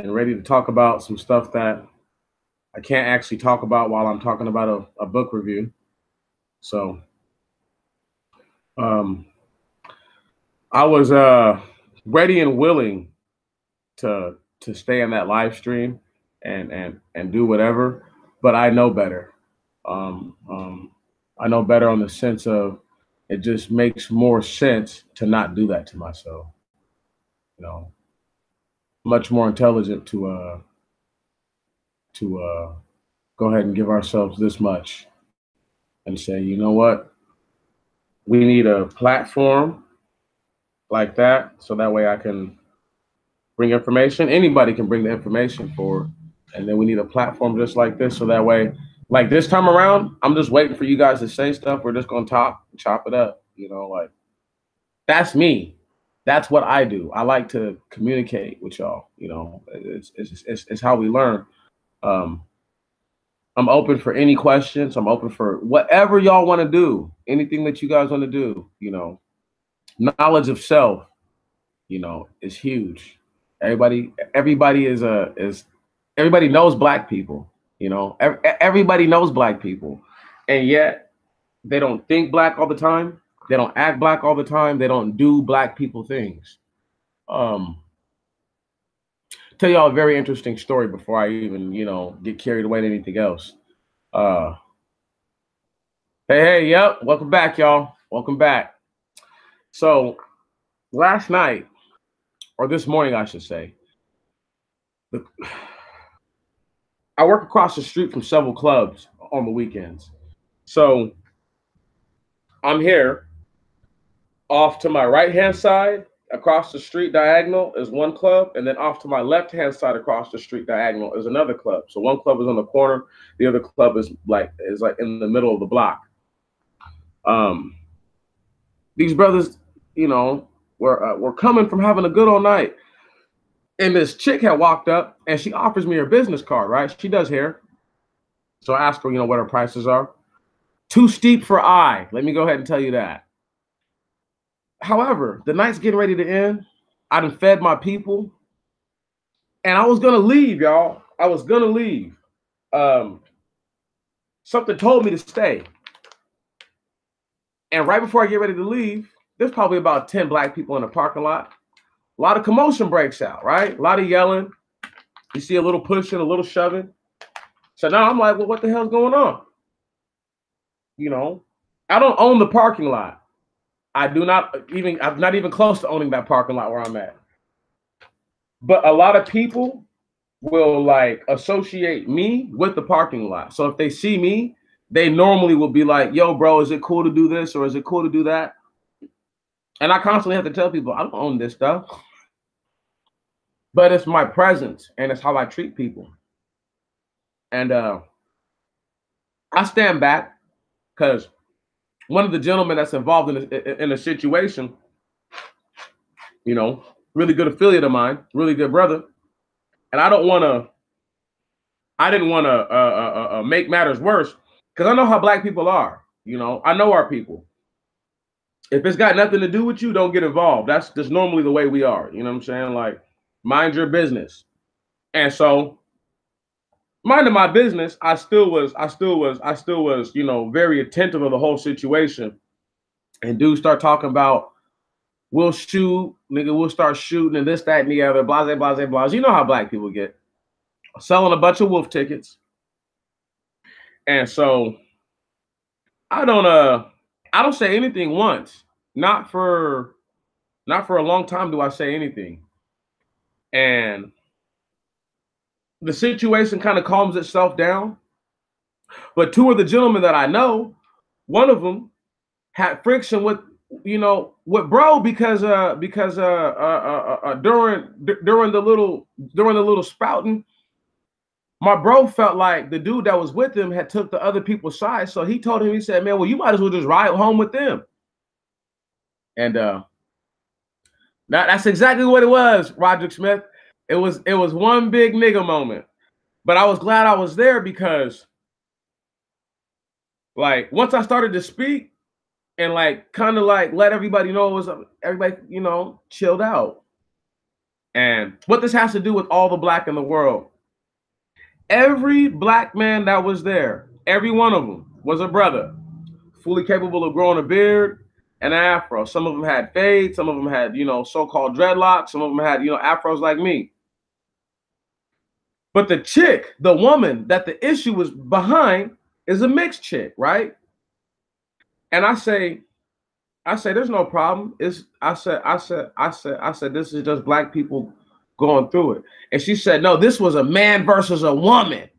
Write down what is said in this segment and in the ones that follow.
and ready to talk about some stuff that I can't actually talk about while I'm talking about a book review. So um, I was ready and willing to stay in that live stream and do whatever, but I know better. Um, um, I know better on the sense of it just makes more sense to not do that to myself. You know, much more intelligent to go ahead and give ourselves this much and say, you know what, we need a platform like that so that way I can bring information. Anybody can bring the information forward. And then we need a platform just like this so that way, like this time around, I'm just waiting for you guys to say stuff. We're just gonna chop it up. Like that's me. That's what I do. I like to communicate with y'all. It's how we learn. Um, I'm open for any questions. I'm open for whatever y'all want to do. Anything that you guys want to do. Knowledge of self. Is huge. Everybody is everybody knows black people. Everybody knows black people, and yet they don't think black all the time. They don't act black all the time. They don't do black people things. Um, tell y'all a very interesting story before I even get carried away to anything else. Uh, hey, yep, welcome back, y'all. Welcome back. So last night, or this morning, I should say, the, I work across the street from several clubs on the weekends. So I'm here. Off to my right hand side, across the street diagonal, is one club, and then off to my left hand side, across the street diagonal, is another club. So one club is on the corner, the other club is like in the middle of the block. Um, these brothers, were coming from having a good old night, and this chick had walked up, and she offers me her business card. Right, she does hair, so I asked her, what her prices are. Too steep for I. Let me go ahead and tell you that. However, the night's getting ready to end. I done fed my people, and I was gonna leave, y'all. I was gonna leave. Um, Something told me to stay, and right before I get ready to leave, there's probably about 10 black people in the parking lot. A lot of commotion breaks out, right? A lot of yelling. You see a little pushing, a little shoving. So now I'm like, well, what the hell's going on? I don't own the parking lot. I'm not even close to owning that parking lot where I'm at. But a lot of people will like associate me with the parking lot. So if they see me, they normally will be like, yo, bro, is it cool to do this or is it cool to do that? And I constantly have to tell people, I don't own this stuff. But it's my presence and it's how I treat people. And I stand back because one of the gentlemen that's involved in a situation, really good affiliate of mine, really good brother. And I didn't want to make matters worse because I know how black people are. I know our people. If it's got nothing to do with you, don't get involved. That's just normally the way we are. You know what I'm saying? Like, mind your business. And so, minding my business, I still was, very attentive of the whole situation. And dudes start talking about, we'll shoot, nigga, we'll start shooting and this, that, and the other, blase, blase, blase. You know how black people get. Selling a bunch of wolf tickets. And so I don't say anything once. Not for a long time do I say anything. And the situation kind of calms itself down. But two of the gentlemen that I know, one of them had friction with bro because during the little spouting, my bro felt like the dude that was with him had took the other people's side. So he told him, he said, man, well, you might as well just ride home with them. And that's exactly what it was, Roderick Smith. It was one big nigga moment. But I was glad I was there because, like, once I started to speak and, like, kind of, like, let everybody know it was everybody, chilled out. And what this has to do with all the black in the world, every black man that was there, every one of them was a brother, fully capable of growing a beard and an afro. Some of them had fades, some of them had, so-called dreadlocks, some of them had, afros like me. But the chick, the woman that the issue was behind, is a mixed chick, right? And I say, there's no problem. I said, this is just black people going through it. And she said, no, this was a man versus a woman.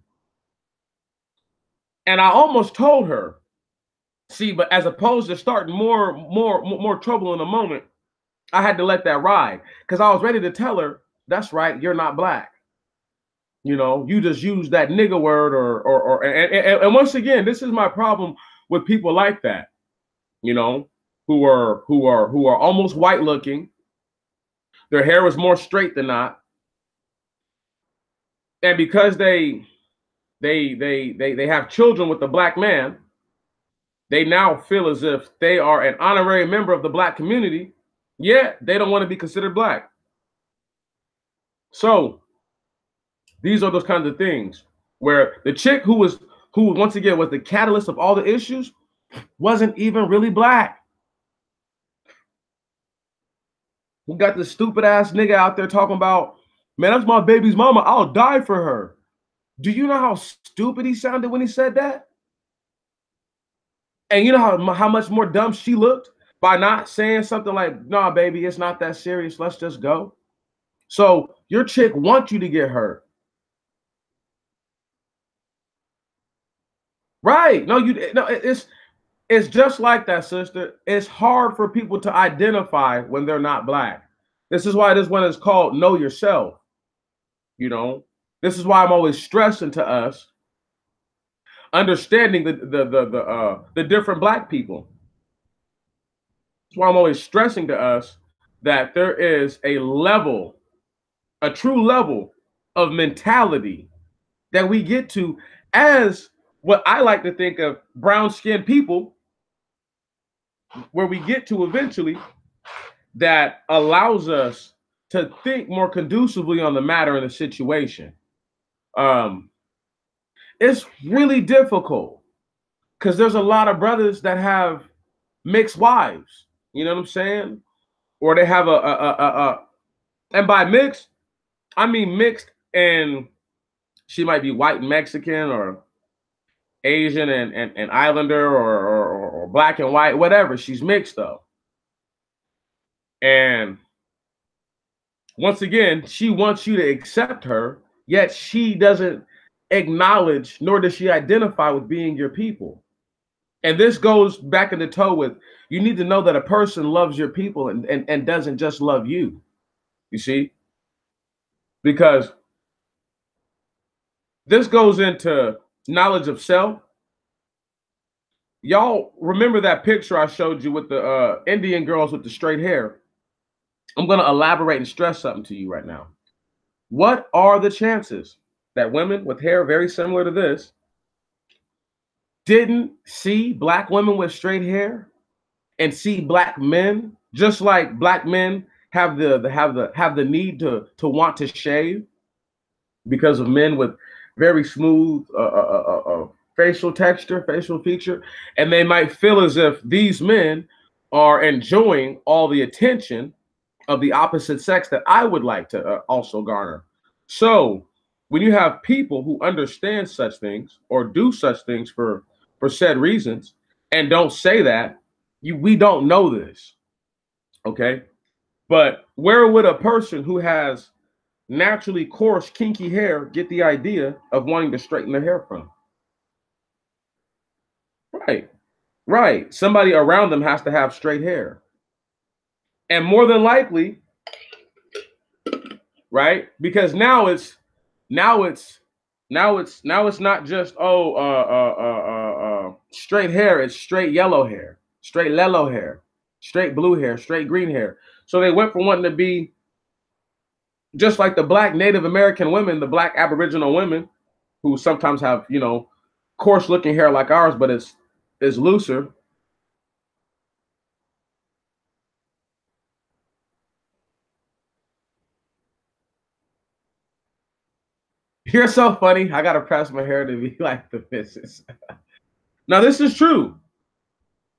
And I almost told her, see, but as opposed to starting more trouble in a moment, I had to let that ride because I was ready to tell her, that's right, you're not black. You just use that nigga word and once again, this is my problem with people like that, who are almost white looking. Their hair is more straight than not. And because they have children with the black man, they now feel as if they are an honorary member of the black community, yet they don't want to be considered black. So these are those kinds of things where the chick who once again was the catalyst of all the issues wasn't even really black. We got this stupid ass nigga out there talking about, man, that's my baby's mama, I'll die for her. Do you know how stupid he sounded when he said that? And you know how much more dumb she looked by not saying something like, nah, baby, it's not that serious, let's just go. So your chick wants you to get hurt. Right. No, it's just like that, sister. It's hard for people to identify when they're not black. This is why this one is called Know Yourself. This is why I'm always stressing to us understanding the different black people. That's why I'm always stressing to us that there is a true level of mentality that we get to as what I like to think of brown-skinned people, where we get to eventually, that allows us to think more conducively on the matter and the situation. It's really difficult because there's a lot of brothers that have mixed wives. You know what I'm saying? Or they have and by mixed, I mean mixed, and she might be white and Mexican, or Asian and Islander, or black and white, whatever. She's mixed though. And once again, she wants you to accept her, yet she doesn't acknowledge, nor does she identify with being your people. And this goes back in the toe with, you need to know that a person loves your people and doesn't just love you. You see? Because this goes into knowledge of self. Y'all remember that picture I showed you with the Indian girls with the straight hair? I'm going to elaborate and stress something to you right now. What are the chances that women with hair very similar to this didn't see black women with straight hair and see black men, just like black men have the need to want to shave because of men with very smooth facial texture, facial feature, and they might feel as if these men are enjoying all the attention of the opposite sex that I would like to also garner. So when you have people who understand such things or do such things for said reasons and don't say that, we don't know this, okay? But where would a person who has naturally coarse, kinky hair get the idea of wanting to straighten their hair from? Right. Somebody around them has to have straight hair. And more than likely, right? Because now it's not just straight hair, it's straight yellow hair, straight lellow hair, straight blue hair, straight green hair. So they went from wanting to be just like the black Native American women, the black Aboriginal women, who sometimes have, coarse looking hair like ours, but it's looser. You're so funny. I gotta press my hair to be like the missus. Now this is true.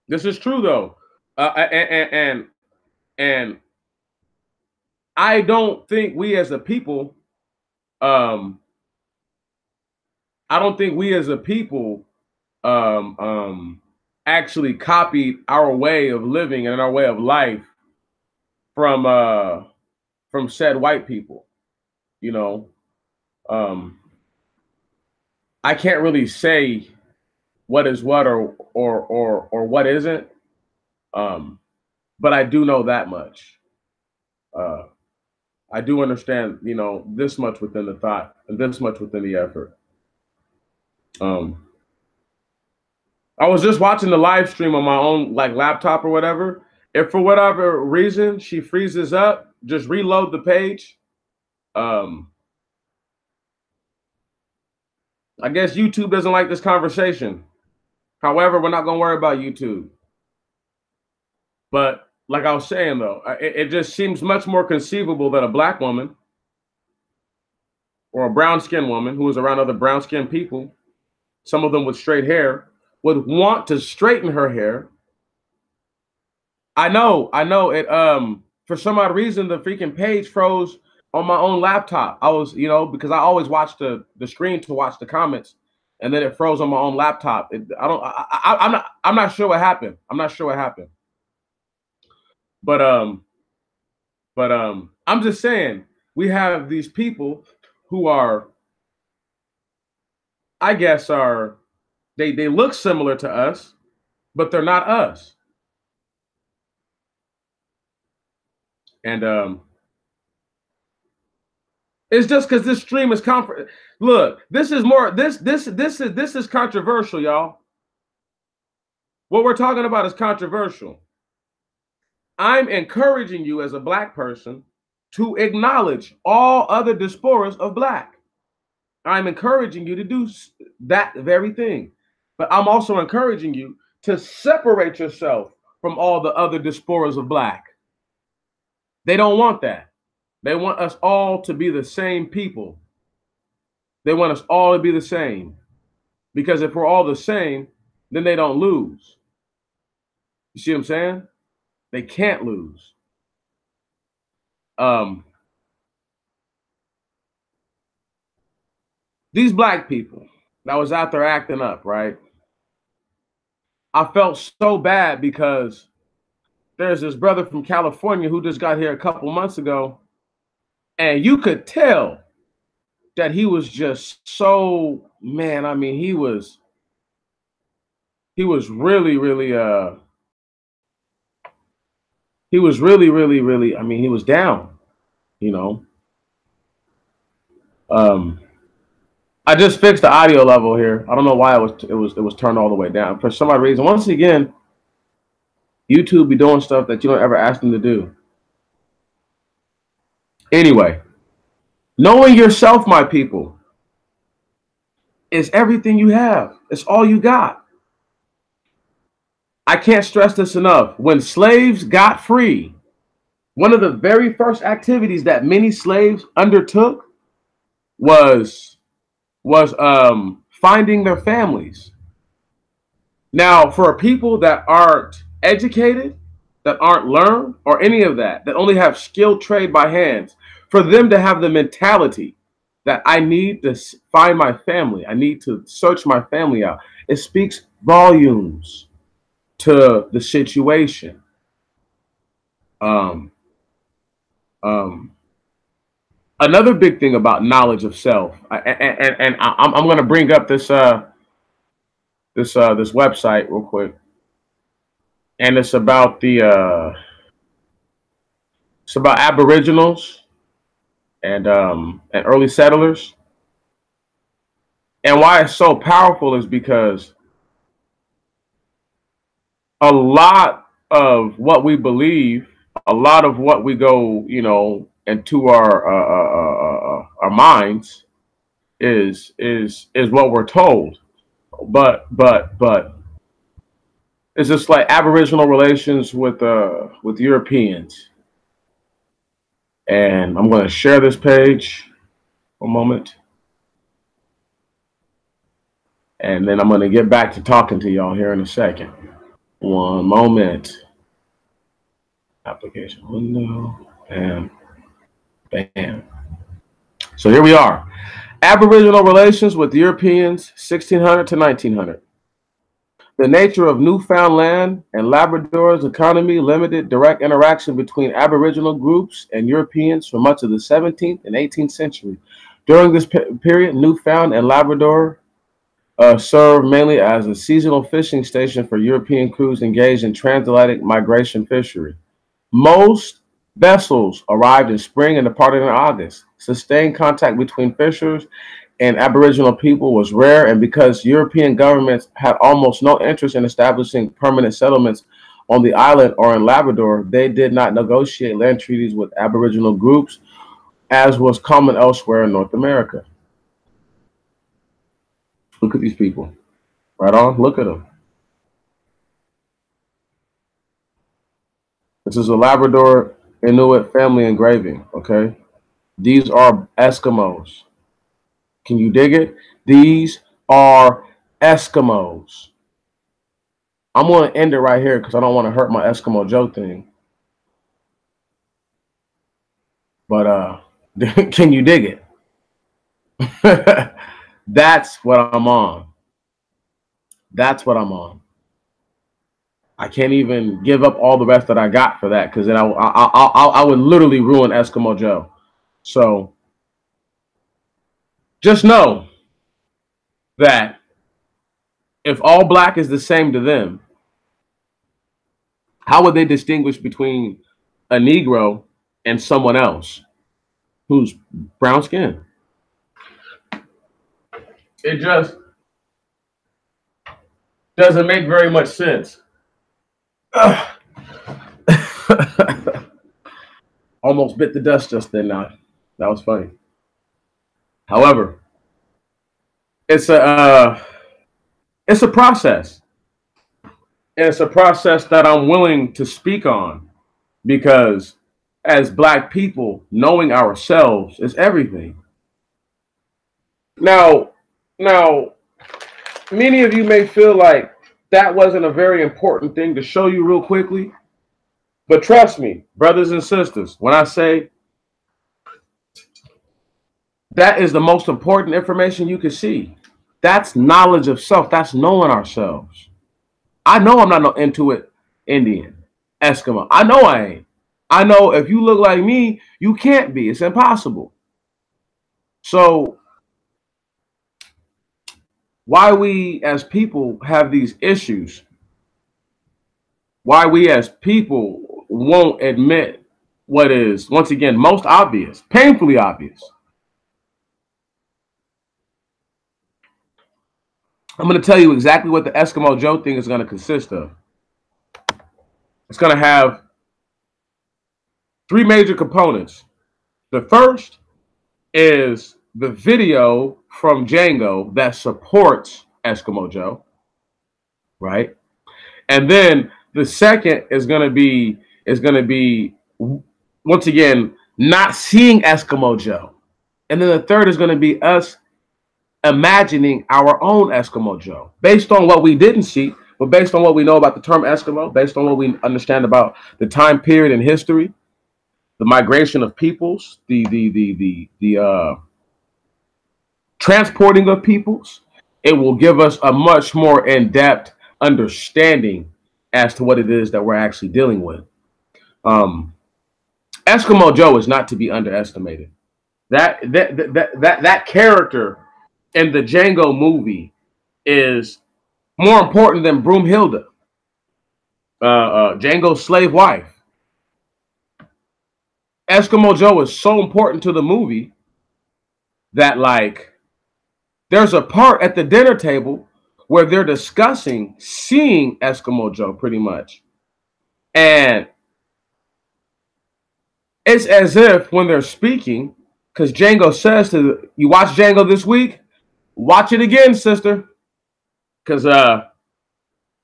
This is true though, and I don't think we as a people, um, I don't think we as a people, um, um, actually copied our way of living and our way of life from said white people. You know, um, I can't really say what is what or what isn't, um, but I do know that much. Uh, I do understand, you know, this much within the thought and this much within the effort. Um, I was just watching the live stream on my own like laptop or whatever. If for whatever reason she freezes up, just reload the page. Um, I guess YouTube doesn't like this conversation. However, we're not gonna worry about YouTube. But like I was saying though, it just seems much more conceivable that a black woman or a brown skinned woman who is around other brown skinned people, some of them with straight hair, would want to straighten her hair. I know it. For some odd reason, the freaking page froze on my own laptop. I was, you know, because I always watch the screen to watch the comments, and then it froze on my own laptop. I'm not sure what happened. I'm not sure what happened. But I'm just saying we have these people who are, I guess, they look similar to us, but they're not us. And it's just because this stream is Look, this is more this is controversial, y'all. What we're talking about is controversial. I'm encouraging you as a black person to acknowledge all other diasporas of black. I'm encouraging you to do that very thing. But I'm also encouraging you to separate yourself from all the other diasporas of black. They don't want that. They want us all to be the same people. They want us all to be the same. Because if we're all the same, then they don't lose. You see what I'm saying? They can't lose. These black people that was out there acting up, right? I felt so bad because there's this brother from California who just got here a couple months ago, and you could tell that he was just so, man, I mean, he was really, really, I mean, he was down, you know. I just fixed the audio level here. I don't know why it was turned all the way down. For some odd reason, once again, YouTube be doing stuff that you don't ever ask them to do. Anyway, knowing yourself, my people, is everything you have. It's all you got. I can't stress this enough. When slaves got free, one of the very first activities that many slaves undertook was finding their families. Now, for people that aren't educated, that aren't learned, or any of that, that only have skilled trade by hands, for them to have the mentality that I need to find my family, I need to search my family out, it speaks volumes to the situation. Another big thing about knowledge of self, and I'm going to bring up this this website real quick, and it's about it's about Aboriginals and early settlers, and why it's so powerful is because a lot of what we believe, a lot of what we go, you know, into our minds is what we're told, but it's just like Aboriginal relations with Europeans. And I'm going to share this page for a moment. And then I'm going to get back to talking to y'all here in a second. One moment. Application window. Bam. Bam. So here we are. Aboriginal relations with Europeans, 1600 to 1900. The nature of Newfoundland and Labrador's economy limited direct interaction between Aboriginal groups and Europeans for much of the 17th and 18th century. During this period, Newfoundland and Labrador served mainly as a seasonal fishing station for European crews engaged in transatlantic migration fishery. Most vessels arrived in spring and departed in August. Sustained contact between fishers and Aboriginal people was rare, and because European governments had almost no interest in establishing permanent settlements on the island or in Labrador, they did not negotiate land treaties with Aboriginal groups, as was common elsewhere in North America. Look at these people. Right on, look at them. This is a Labrador Inuit family engraving, okay? These are Eskimos. Can you dig it? These are Eskimos. I'm going to end it right here because I don't want to hurt my Eskimo Joe thing. But can you dig it? That's what I'm on. That's what I'm on. I can't even give up all the rest that I got for that because then I would literally ruin Eskimo Joe. So just know that if all black is the same to them, how would they distinguish between a Negro and someone else who's brown skin? It just doesn't make very much sense. Almost bit the dust just then. Now that was funny. However, it's a process. And it's a process that I'm willing to speak on because as black people, knowing ourselves is everything. Now, many of you may feel like that wasn't a very important thing to show you real quickly. But trust me, brothers and sisters, when I say that is the most important information you can see, that's knowledge of self. That's knowing ourselves. I know I'm not no Intuit Indian, Eskimo. I know I ain't. I know if you look like me, you can't be. It's impossible. So why we as people have these issues, why we as people won't admit what is, once again, most obvious, painfully obvious. I'm going to tell you exactly what the Eskimo Joe thing is going to consist of. It's going to have three major components. The first is the video from Django that supports Eskimo Joe, right? And then the second is going to be once again not seeing Eskimo Joe. And then the third is going to be us imagining our own Eskimo Joe based on what we didn't see, but based on what we know about the term Eskimo, based on what we understand about the time period in history, the migration of peoples, the transporting of peoples. It will give us a much more in-depth understanding as to what it is that we're actually dealing with. Eskimo Joe is not to be underestimated. That character in the Django movie is more important than Broomhilda, Django's slave wife. Eskimo Joe is so important to the movie that, like, there's a part at the dinner table where they're discussing seeing Eskimo Joe pretty much. And it's as if when they're speaking, because Django says to you, watch Django this week, watch it again, sister. Because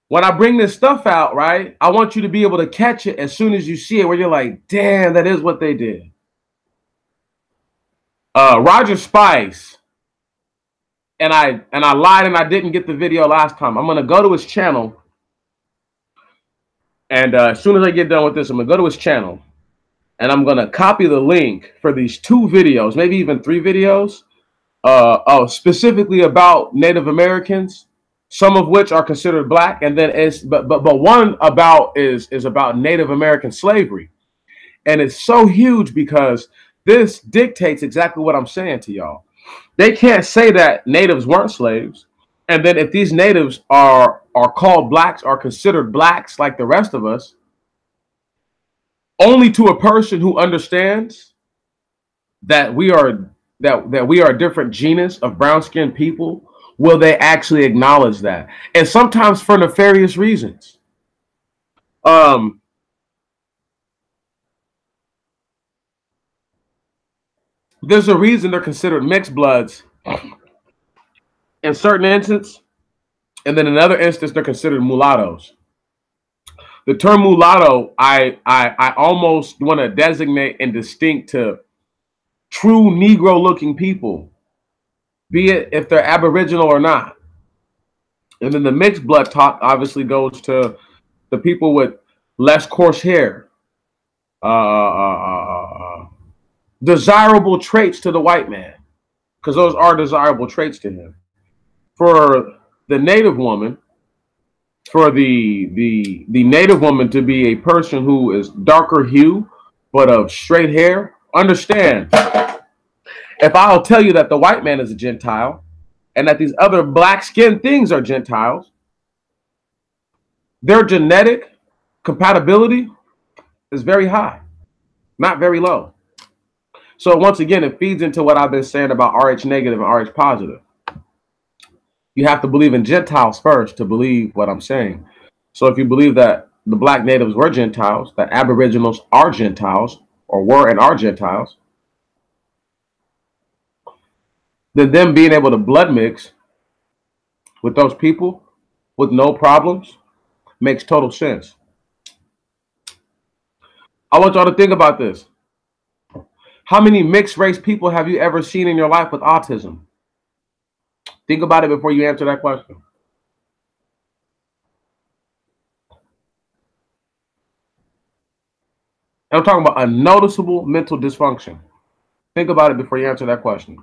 when I bring this stuff out, right, I want you to be able to catch it as soon as you see it, where you're like, damn, that is what they did. Roger Spice and I lied and I didn't get the video last time. I'm gonna go to his channel, and as soon as I get done with this, I'm gonna go to his channel, and I'm gonna copy the link for these 2 videos, maybe even 3 videos, specifically about Native Americans, some of which are considered black, and then but one about is about Native American slavery, and it's so huge because this dictates exactly what I'm saying to y'all. They can't say that natives weren't slaves, and then if these natives are called blacks, are considered blacks like the rest of us, only to a person who understands that we are a different genus of brown-skinned people will they actually acknowledge that, and sometimes for nefarious reasons. There's a reason they're considered mixed bloods in certain instances, and then in another instance they're considered mulattoes. The term mulatto, I almost want to designate and distinct to true Negro-looking people, be it if they're Aboriginal or not. And then the mixed blood talk obviously goes to the people with less coarse hair, desirable traits to the white man, because those are desirable traits to him. For the native woman, for the native woman to be a person who is darker hue but of straight hair, understand, if I'll tell you that the white man is a Gentile and that these other black skinned things are Gentiles, their genetic compatibility is very high, not very low. So once again, it feeds into what I've been saying about Rh negative and Rh positive. You have to believe in Gentiles first to believe what I'm saying. So if you believe that the black natives were Gentiles, that Aboriginals are Gentiles, or were and are Gentiles, then them being able to blood mix with those people with no problems makes total sense. I want y'all to think about this. How many mixed race people have you ever seen in your life with autism? Think about it before you answer that question. And I'm talking about a noticeable mental dysfunction. Think about it before you answer that question.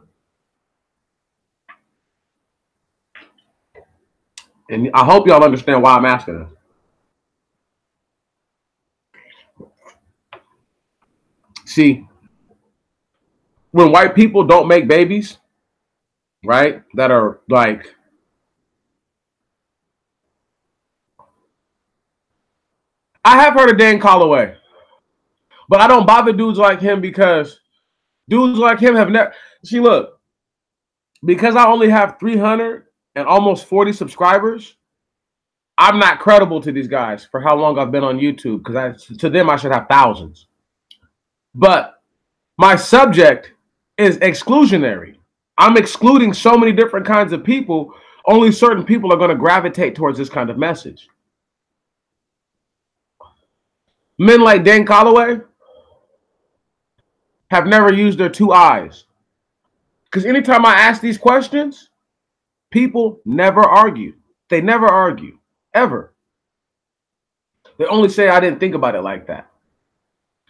And I hope y'all understand why I'm asking this. See, when white people don't make babies, right, that are like, I have heard of Dan Calloway, but I don't bother dudes like him because dudes like him have never, see, look, because I only have 300 and almost 40 subscribers, I'm not credible to these guys for how long I've been on YouTube, because to them I should have thousands. But my subject is exclusionary. I'm excluding so many different kinds of people. Only certain people are going to gravitate towards this kind of message. Men like Dan Calloway have never used their 2 eyes. Because anytime I ask these questions, people never argue. They never argue, ever. They only say, I didn't think about it like that.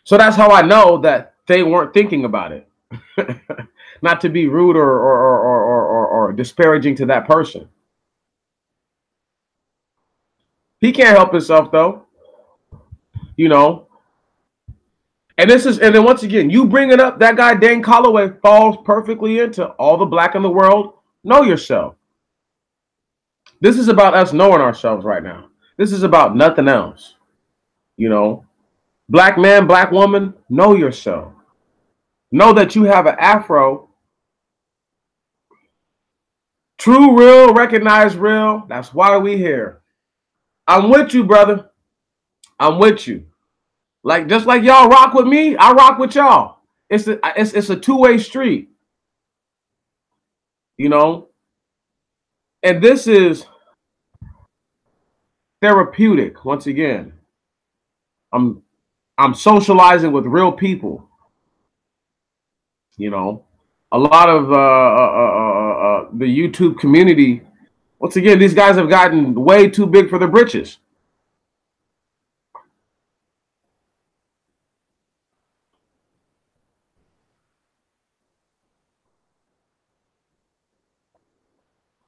So that's how I know that they weren't thinking about it. Not to be rude or disparaging to that person. He can't help himself, though. You know. And then once again, you bring it up, that guy Dan Calloway falls perfectly into all the black in the world. Know yourself. This is about us knowing ourselves right now. This is about nothing else. You know. Black man, black woman, know yourself. Know that you have an afro. True, real, recognize real. That's why we here. I'm with you, brother. I'm with you. Like, just like y'all rock with me, I rock with y'all. It's a two-way street. You know? And this is therapeutic, once again. I'm socializing with real people. You know? A lot of the YouTube community, once again, these guys have gotten way too big for their britches.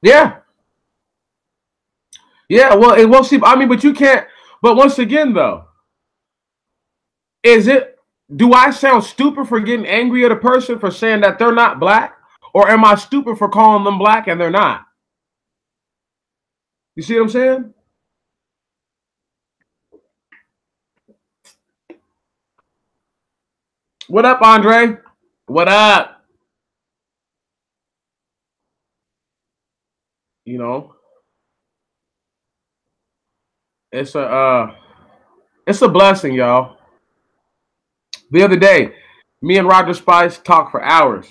Yeah. Yeah, well, it won't see. I mean, but you can't. But once again, though, do I sound stupid for getting angry at a person for saying that they're not black? Or am I stupid for calling them black and they're not? You see what I'm saying? What up, Andre? What up? You know, it's a blessing, y'all. The other day, me and Roger Spice talked for hours.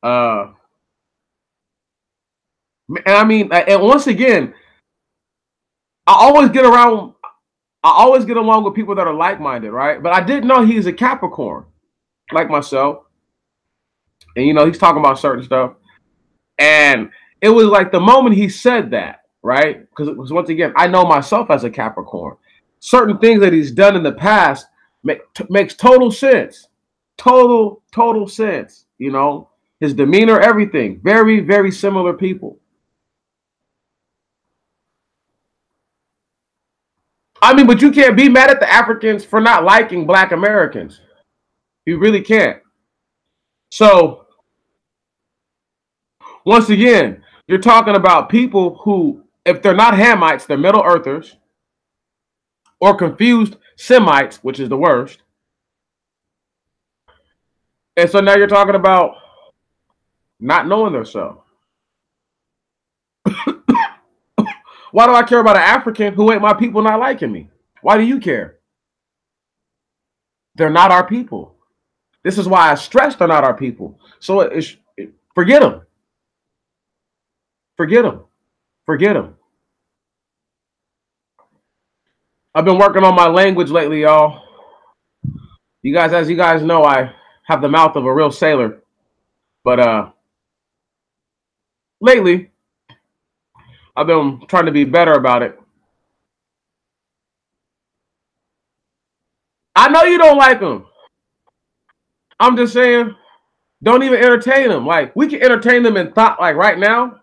Uh, and I mean, and once again, I always get around. I always get along with people that are like-minded, right? But I didn't know he's a Capricorn, like myself. And he's talking about certain stuff. And it was like the moment he said that, right? Because once again, I know myself as a Capricorn. Certain things that he's done in the past makes total sense. Total sense. His demeanor, everything. Very, very similar people. I mean, but you can't be mad at the Africans for not liking Black Americans. You really can't. So, once again, you're talking about people who, if they're not Hamites, they're Middle Earthers or confused Semites, which is the worst. And so now you're talking about not knowing themselves. Why do I care about an African who ain't my people not liking me? Why do you care? They're not our people. This is why I stress they're not our people. So forget them. Forget them. Forget them. I've been working on my language lately, y'all. As you guys know, I have the mouth of a real sailor. But lately, I've been trying to be better about it. I know you don't like them. I'm just saying, don't even entertain them. Like, we can entertain them in thought, like right now,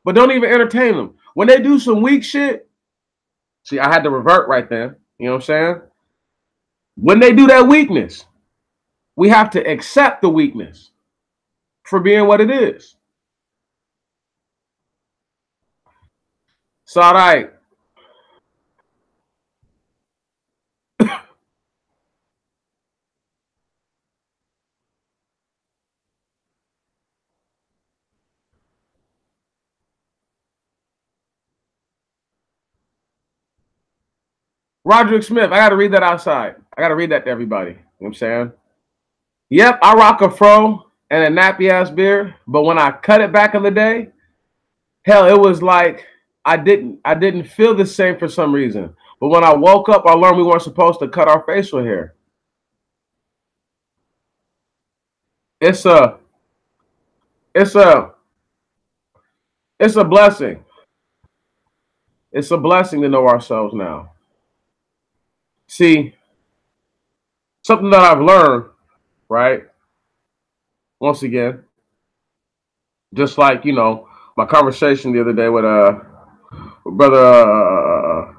but don't even entertain them. When they do some weak shit, see, I had to revert right there. You know what I'm saying? When they do that weakness, we have to accept the weakness for being what it is. It's all right. Roderick Smith, I got to read that outside. I got to read that to everybody. You know what I'm saying? Yep, I rock a fro and a nappy ass beard, but when I cut it back in the day, hell, it was like I didn't feel the same for some reason. But when I woke up, I learned we weren't supposed to cut our facial hair. It's a it's a it's a blessing. It's a blessing to know ourselves now. See, something that I've learned, right? Once again, just like my conversation the other day with brother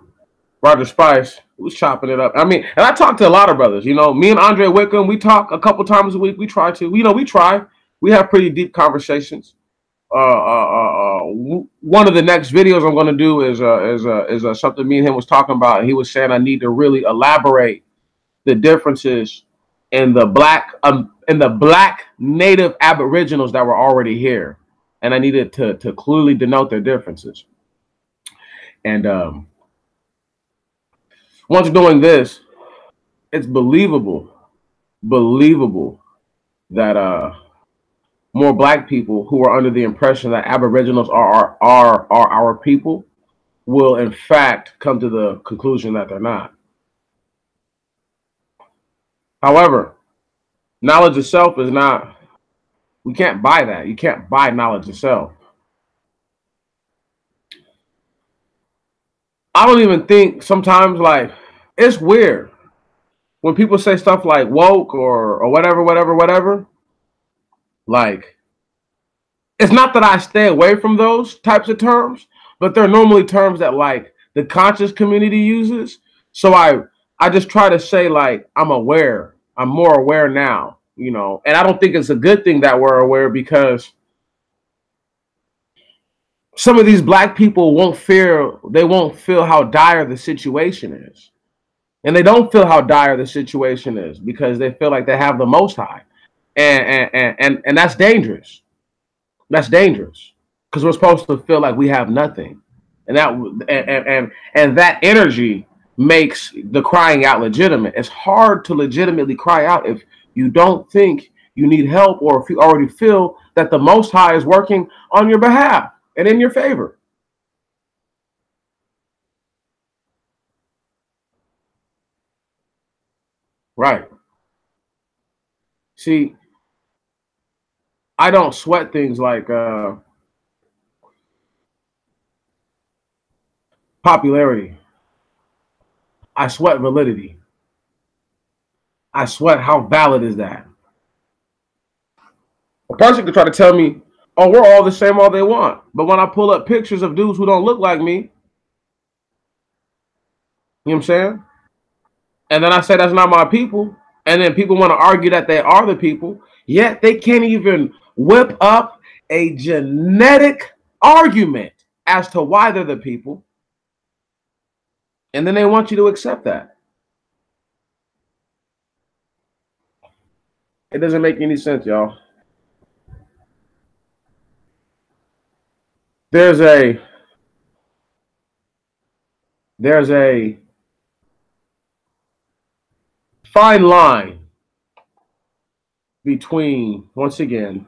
Roger Spice, who was chopping it up. I mean, and I talk to a lot of brothers. Me and Andre Wickham, we talk a couple times a week. We try to. We try. We have pretty deep conversations. One of the next videos I'm going to do is something me and him was talking about. And he was saying I need to really elaborate the differences in the black native aboriginals that were already here, and I needed to clearly denote their differences. And once doing this, it's believable that more black people who are under the impression that aboriginals are our people will in fact come to the conclusion that they're not. However, knowledge itself is not We can't buy that. You can't buy knowledge itself. I don't even think sometimes, like, it's weird when people say stuff like woke or whatever. Like, it's not that I stay away from those types of terms, but they're normally terms that like the conscious community uses. So I just try to say like I'm aware. I'm more aware now, you know. And I don't think it's a good thing that we're aware, because some of these black people won't feel how dire the situation is. And they don't feel how dire the situation is because they feel like they have the most high. And that's dangerous. That's dangerous, because we're supposed to feel like we have nothing, and that energy makes the crying out legitimate. It's hard to legitimately cry out if you don't think you need help, or if you already feel that the Most High is working on your behalf and in your favor. Right. See, I don't sweat things like popularity. I sweat validity. I sweat how valid is that. A person could try to tell me, "Oh, we're all the same all they want," but when I pull up pictures of dudes who don't look like me, you know what I'm saying? And then I say that's not my people, and then people want to argue that they are the people, yet they can't even whip up a genetic argument as to why they're the people, and then they want you to accept that. It doesn't make any sense, y'all. There's a there's a fine line between, once again,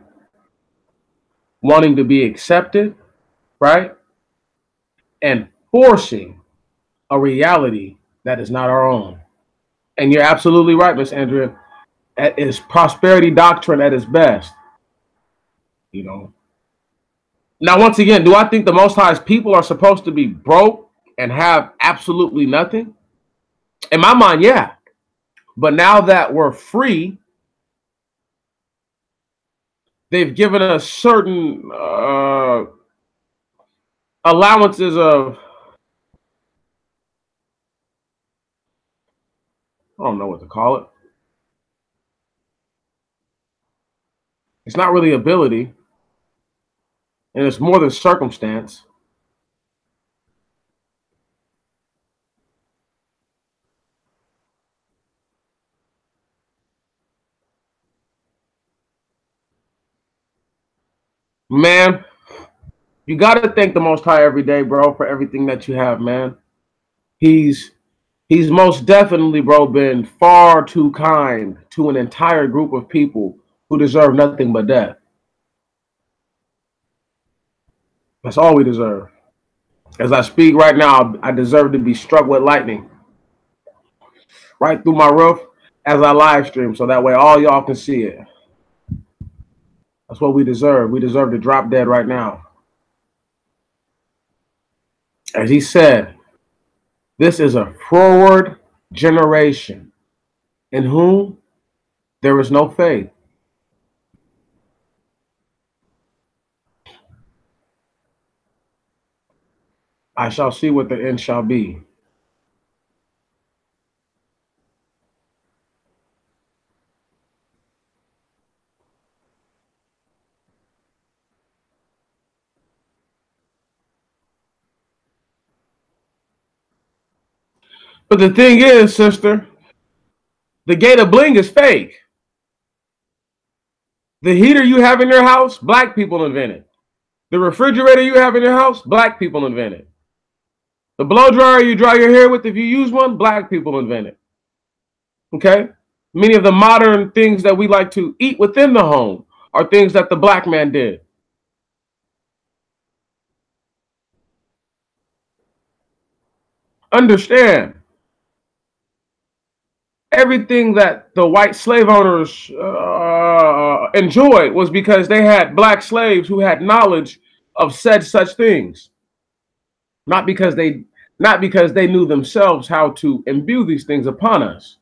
wanting to be accepted, right, and forcing a reality that is not our own. And you're absolutely right, Miss Andrea. It's prosperity doctrine at its best. You know. Now, once again, do I think the Most High's people are supposed to be broke and have absolutely nothing? In my mind, yeah. But now that we're free, they've given us certain allowances of, I don't know what to call it. It's not really ability, and it's more than circumstance. Man, you got to thank the Most High every day, bro, for everything that you have, man. He's He's most definitely, bro, been far too kind to an entire group of people who deserve nothing but death. That's all we deserve. As I speak right now, I deserve to be struck with lightning right through my roof as I live stream, so that way all y'all can see it. That's what we deserve. We deserve to drop dead right now. As he said, this is a forward generation in whom there is no faith. I shall see what the end shall be. But the thing is, sister, the gate of bling is fake. The heater you have in your house, black people invented. The refrigerator you have in your house, black people invented. The blow dryer you dry your hair with, if you use one, black people invented. Okay? Many of the modern things that we like to eat within the home are things that the black man did. Understand, everything that the white slave owners enjoyed was because they had black slaves who had knowledge of said such things, not because they knew themselves how to imbue these things upon us.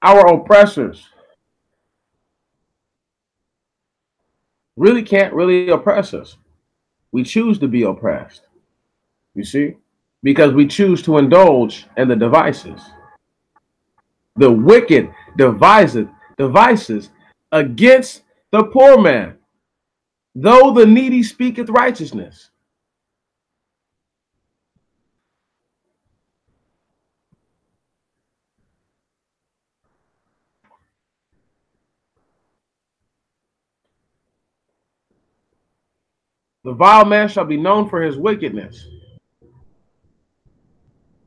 Our oppressors really can't really oppress us. We choose to be oppressed, you see, because we choose to indulge in the devices. The wicked devices against the poor man, though the needy speaketh righteousness. The vile man shall be known for his wickedness,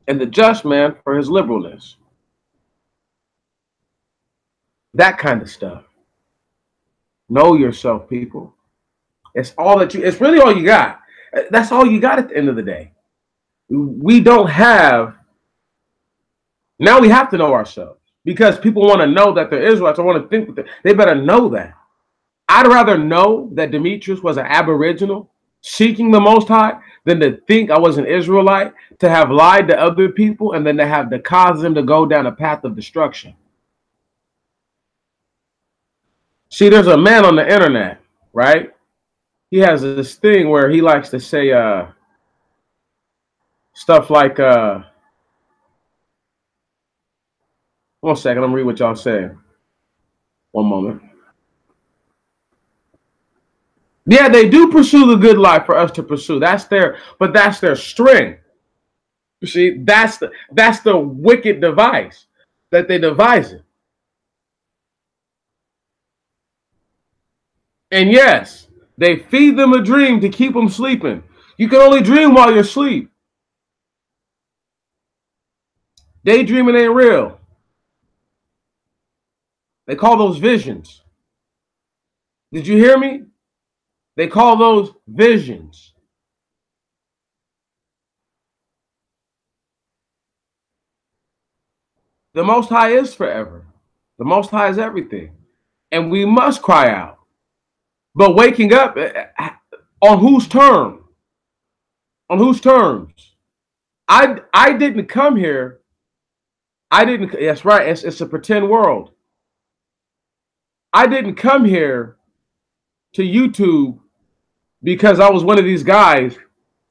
and the just man for his liberalness. That kind of stuff. Know yourself, people. It's really all you got. That's all you got at the end of the day. We don't have, now we have to know ourselves because people want to know that they're Israelites. I want to think that they better know that. I'd rather know that Demetrius was an aboriginal seeking the Most High than to think I was an Israelite, to have lied to other people, and then to have to cause them to go down a path of destruction. See, there's a man on the internet, right? He has this thing where he likes to say stuff like, 1 second, I'm read what y'all saying. One moment. Yeah, they do pursue the good life for us to pursue. That's their strength. You see, that's the wicked device that they devise it. And yes, they feed them a dream to keep them sleeping. You can only dream while you're asleep. Daydreaming ain't real. They call those visions. Did you hear me? They call those visions. The Most High is forever. The Most High is everything. And we must cry out. But waking up, on whose term? On whose terms? I didn't come here. That's right. It's a pretend world. I didn't come here to YouTube because I was one of these guys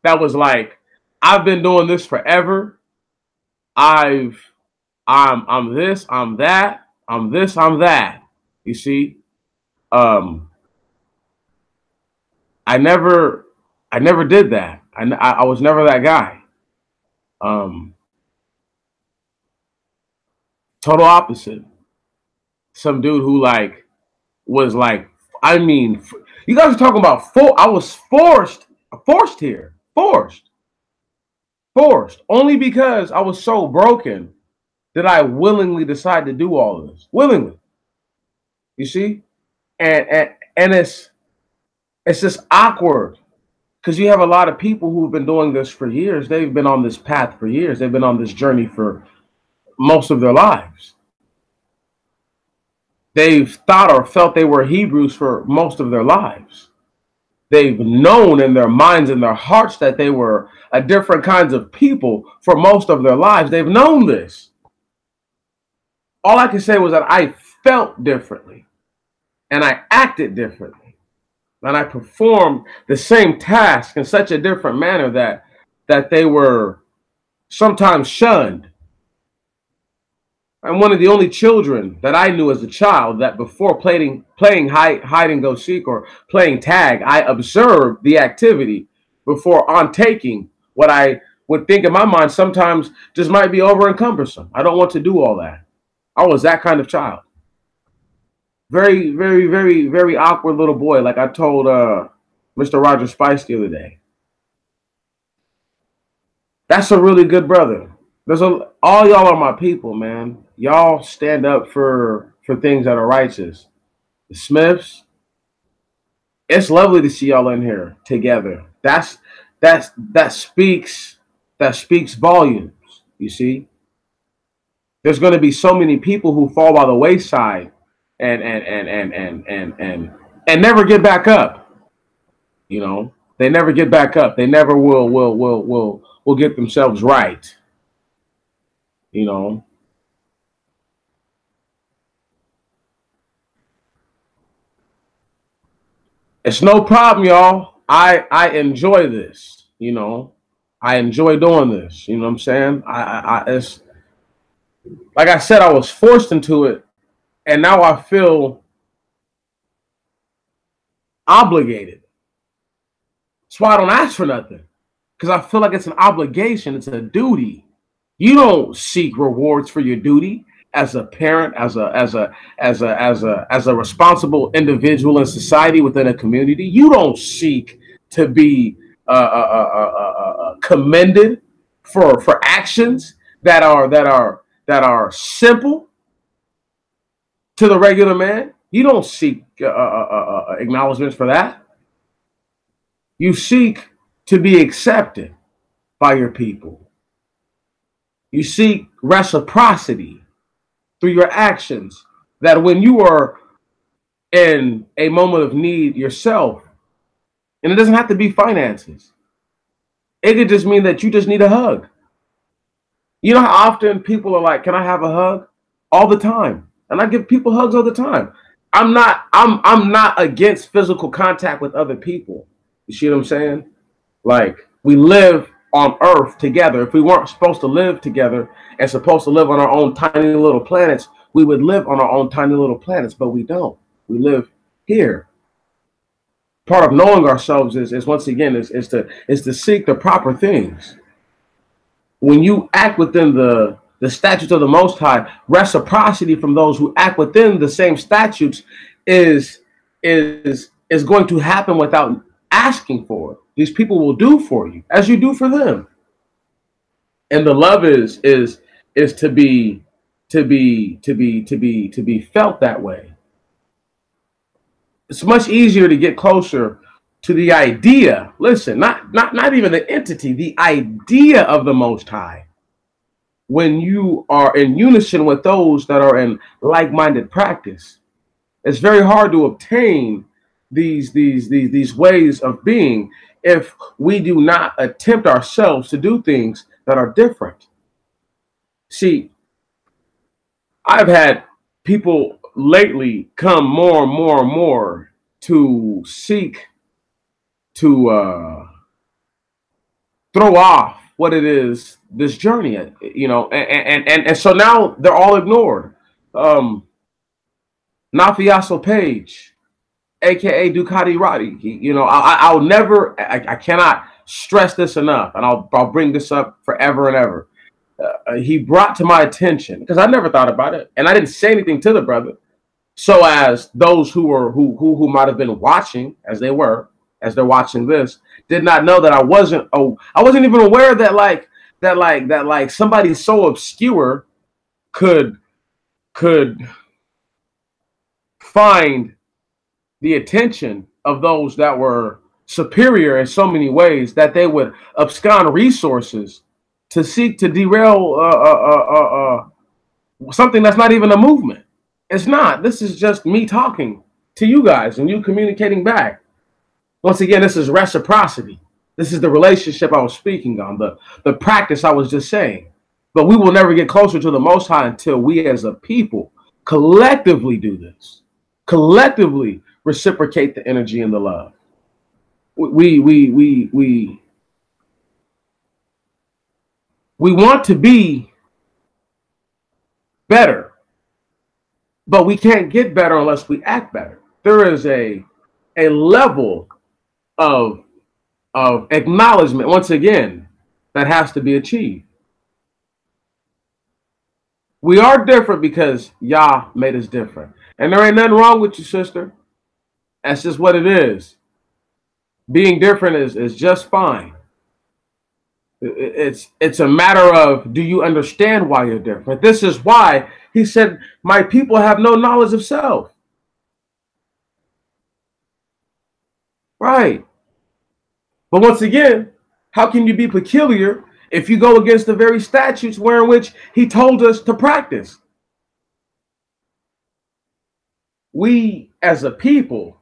that was like, I've been doing this forever. I'm this, I'm that, I'm this, I'm that. You see? I never did that. I was never that guy. Total opposite. Some dude who was I mean, you guys are talking about I was forced here. Forced. Only because I was so broken that I willingly decided to do all of this. Willingly. You see? And it's just awkward because you have a lot of people who've been doing this for years. They've been on this path for years. They've been on this journey for most of their lives. They've thought or felt they were Hebrews for most of their lives. They've known in their minds and their hearts that they were a different kinds of people for most of their lives. They've known this. All I can say was that I felt differently and I acted differently. And I performed the same task in such a different manner that they were sometimes shunned. I'm one of the only children that I knew as a child that before playing hide and go seek or playing tag, I observed the activity before on taking what I would think in my mind sometimes just might be over encumbersome. I don't want to do all that. I was that kind of child. Very, very, very, very awkward little boy, like I told Mr. Roger Spice the other day. That's a really good brother. All y'all are my people, man. Y'all stand up for things that are righteous. The Smiths, it's lovely to see y'all in here together. That speaks volumes, you see? There's going to be so many people who fall by the wayside and never get back up. You know, they never get back up. They never will get themselves right. You know, it's no problem, y'all. I enjoy this. You know, I enjoy doing this. You know what I'm saying? It's like I said, I was forced into it, and now I feel obligated. That's why I don't ask for nothing, because I feel like it's an obligation. It's a duty. You don't seek rewards for your duty as a parent, as a responsible individual in society within a community. You don't seek to be commended for actions that are simple to the regular man. You don't seek acknowledgments for that. You seek to be accepted by your people. You seek reciprocity through your actions, that when you are in a moment of need yourself, and it doesn't have to be finances, it could just mean that you just need a hug. You know how often people are like, "Can I have a hug?" All the time. And I give people hugs all the time. I'm not against physical contact with other people. You see what I'm saying? Like, we live on Earth together. If we weren't supposed to live together and supposed to live on our own tiny little planets, we would live on our own tiny little planets, but we don't. We live here. Part of knowing ourselves is once again is to seek the proper things. When you act within the statutes of the Most High, reciprocity from those who act within the same statutes is is going to happen without asking for it. These people will do for you as you do for them. And the love is to be felt that way. It's much easier to get closer to the idea. Listen, not even the entity, the idea of the Most High, when you are in unison with those that are in like-minded practice. It's very hard to obtain these ways of being if we do not attempt ourselves to do things that are different. See, I've had people lately come more and more and more to seek to throw off what it is, this journey, and so now they're all ignored. Nafiaso Page, aka Ducati Roddy, I'll never, I cannot stress this enough, and I'll bring this up forever and ever. He brought to my attention, because I never thought about it, and I didn't say anything to the brother, so as those who might have been watching, as they're watching this, did not know that I wasn't even aware that somebody so obscure could find the attention of those that were superior in so many ways, that they would abscond resources to seek to derail something that's not even a movement. It's not. This is just me talking to you guys and you communicating back. Once again, this is reciprocity. This is the relationship I was speaking on, the practice I was just saying. But we will never get closer to the Most High until we as a people collectively do this. Collectively reciprocate the energy and the love. We want to be better, but we can't get better unless we act better. There is a level of acknowledgement, once again, that has to be achieved. We are different because Yah made us different. And there ain't nothing wrong with you, sister. That's just what it is. Being different is just fine. It's a matter of, do you understand why you're different? This is why he said, my people have no knowledge of self. Right. But once again, how can you be peculiar if you go against the very statutes wherein which he told us to practice. We as a people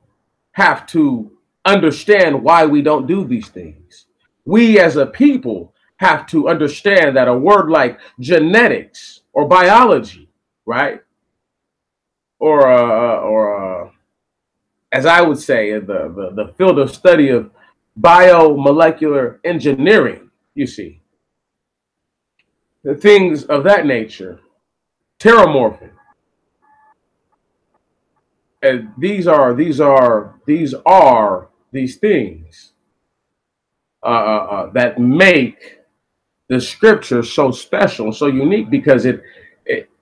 have to understand why we don't do these things. We as a people have to understand that a word like genetics or biology, right? Or as I would say, the field of study of biomolecular engineering, you see, the things of that nature, terramorphing. And these things that make the scripture so special, so unique, because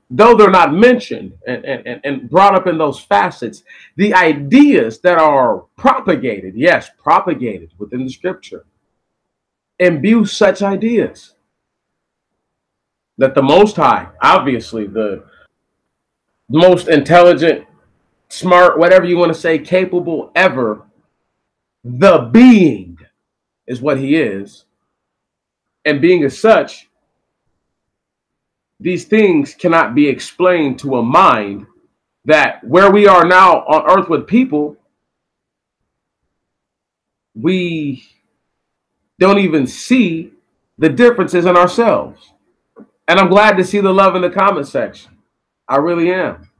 though they're not mentioned and brought up in those facets, the ideas that are propagated, yes, propagated within the scripture, imbue such ideas that the Most High, obviously the most intelligent, smart, whatever you want to say, capable ever, the being is what he is. And being as such, these things cannot be explained to a mind that where we are now on earth with people, we don't even see the differences in ourselves. And I'm glad to see the love in the comment section. I really am.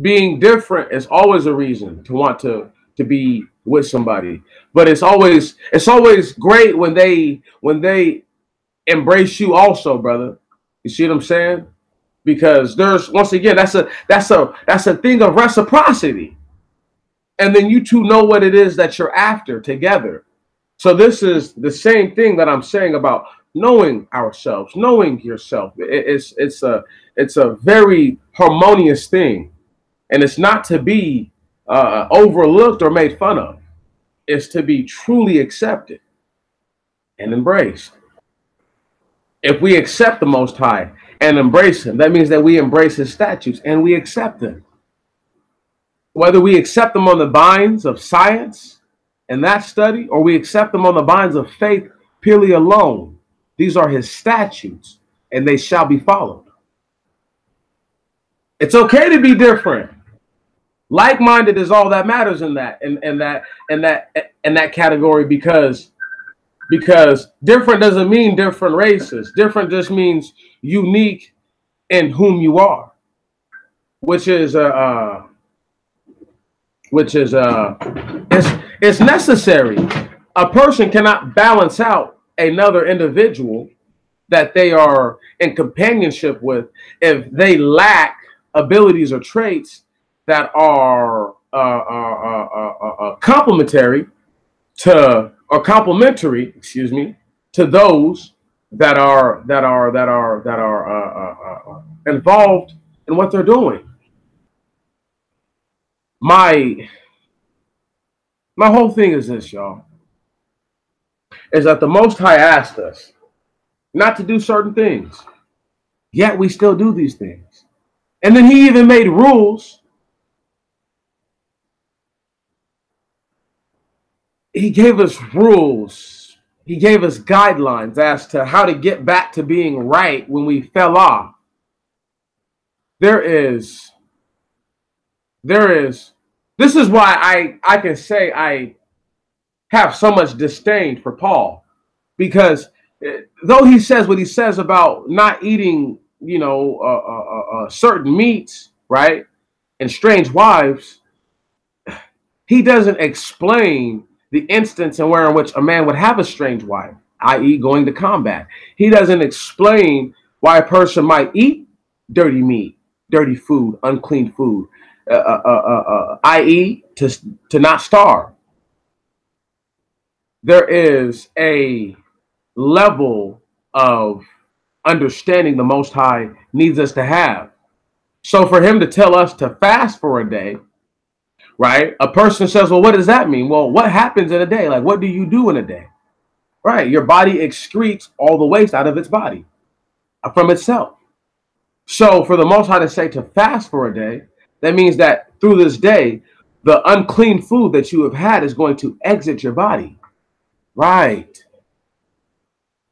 Being different is always a reason to want to be with somebody. But it's always great when they embrace you also, brother. You see what I'm saying? Because there's, once again, that's a thing of reciprocity. And then you two know what it is that you're after together. So this is the same thing that I'm saying about knowing ourselves, knowing yourself. It's a very harmonious thing. And it's not to be overlooked or made fun of. It's to be truly accepted and embraced. If we accept the Most High and embrace him, that means that we embrace his statutes and we accept them. Whether we accept them on the binds of science and that study, or we accept them on the binds of faith purely alone, these are his statutes and they shall be followed. It's okay to be different. Like-minded is all that matters in that category, because different doesn't mean different races. Different just means unique in whom you are, which is it's necessary. A person cannot balance out another individual that they are in companionship with if they lack abilities or traits that are complementary to, or complementary, excuse me, to those that are involved in what they're doing. My whole thing is this, y'all, is that the Most High asked us not to do certain things, yet we still do these things. And then he even made rules. He gave us rules. He gave us guidelines as to how to get back to being right when we fell off. This is why I can say I have so much disdain for Paul, because though he says what he says about not eating, certain meats, right, and strange wives, he doesn't explain the instance in which a man would have a strange wife, i.e. going to combat. He doesn't explain why a person might eat dirty meat, dirty food, unclean food, i.e. to not starve. There is a level of understanding the Most High needs us to have. So for him to tell us to fast for a day, right? A person says, well, what does that mean? Well, what happens in a day? Like, what do you do in a day? Right? Your body excretes all the waste out of its body from itself. So for the Most High to say to fast for a day, that means that through this day, the unclean food that you have had is going to exit your body. Right.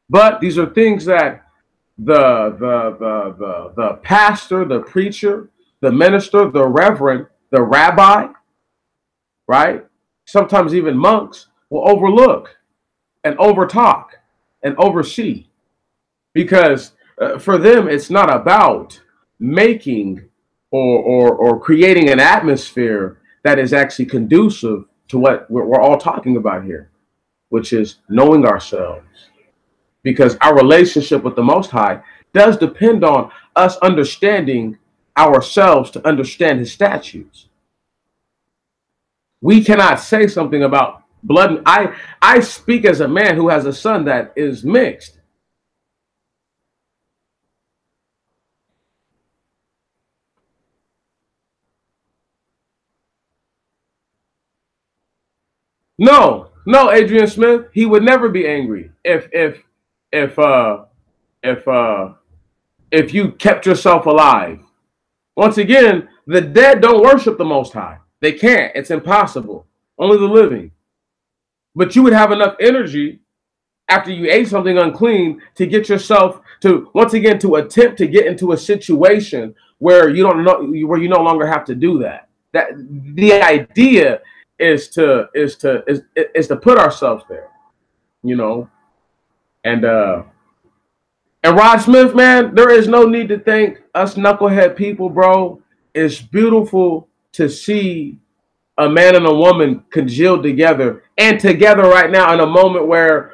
But these are things that the pastor, the preacher, the minister, the reverend, the rabbi, right? Sometimes even monks will overlook and overtalk and oversee, because for them it's not about making or creating an atmosphere that is actually conducive to what we're all talking about here, which is knowing ourselves. Because our relationship with the Most High does depend on us understanding ourselves to understand His statutes. We cannot say something about blood. I speak as a man who has a son that is mixed. No, no, Adrian Smith, he would never be angry if if uh if you kept yourself alive. Once again, the dead don't worship the Most High. They can't. It's impossible. Only the living. But you would have enough energy after you ate something unclean to get yourself to, once again, to attempt to get into a situation where you don't know, where you no longer have to do that. That the idea is to put ourselves there, you know. And Rod Smith, man, there is no need to thank us knucklehead people, bro. It's beautiful to see a man and a woman congealed together and together right now in a moment where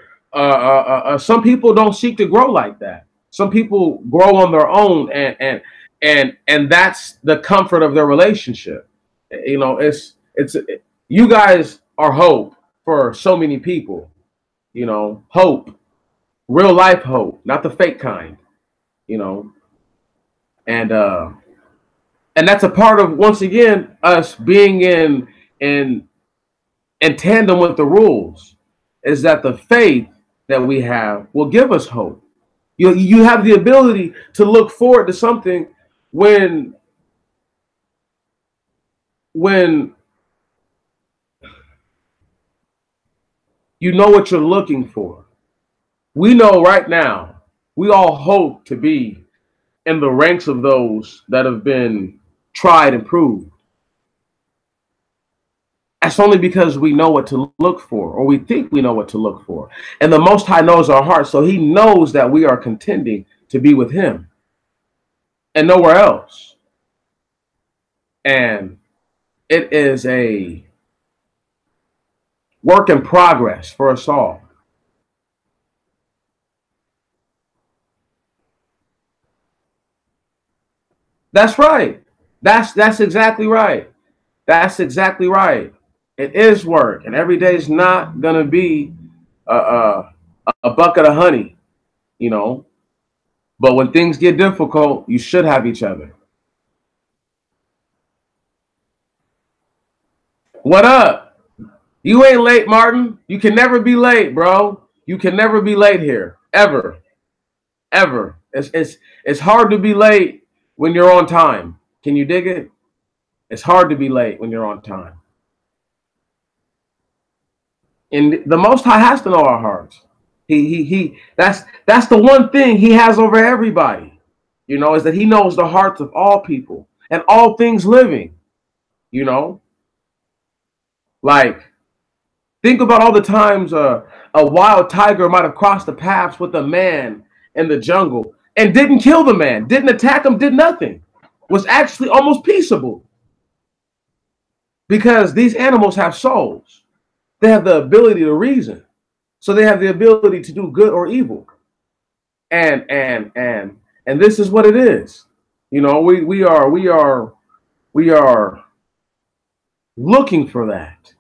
some people don't seek to grow like that. Some people grow on their own, and that's the comfort of their relationship. You know, it's you guys are hope for so many people. You know, hope, real life hope, not the fake kind. You know, and and that's a part of, once again, us being in in tandem with the rules, is that the faith that we have will give us hope. You have the ability to look forward to something when when you know what you're looking for. We know right now, we all hope to be in the ranks of those that have been tried and proved. That's only because we know what to look for, or we think we know what to look for. And the Most High knows our hearts, so He knows that we are contending to be with Him and nowhere else. And it is a work in progress for us all. That's right. That's exactly right. That's exactly right. It is work, and every day is not gonna be a, a bucket of honey, you know. But when things get difficult, you should have each other. What up? You ain't late, Martin. You can never be late, bro. You can never be late here, ever, ever. It's hard to be late when you're on time. Can you dig it? It's hard to be late when you're on time. And the Most High has to know our hearts. He. That's the one thing He has over everybody. You know, is that He knows the hearts of all people and all things living. You know, like, think about all the times a wild tiger might have crossed the paths with a man in the jungle and didn't kill the man, didn't attack him, did nothing, was actually almost peaceable, because these animals have souls. They have the ability to reason, so they have the ability to do good or evil. And this is what it is. You know, we are looking for that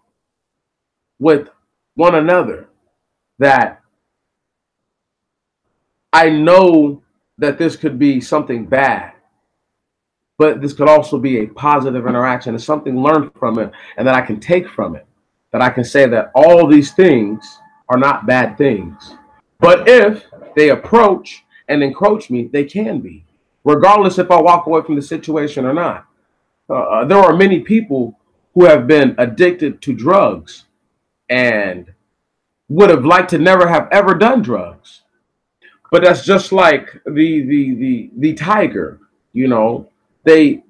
with one another, that I know that this could be something bad, but this could also be a positive interaction and something learned from it, and that I can take from it, that I can say that all these things are not bad things. But if they approach and encroach me, they can be, regardless if I walk away from the situation or not. There are many people who have been addicted to drugs and would have liked to never have ever done drugs. But that's just like the tiger. You know, they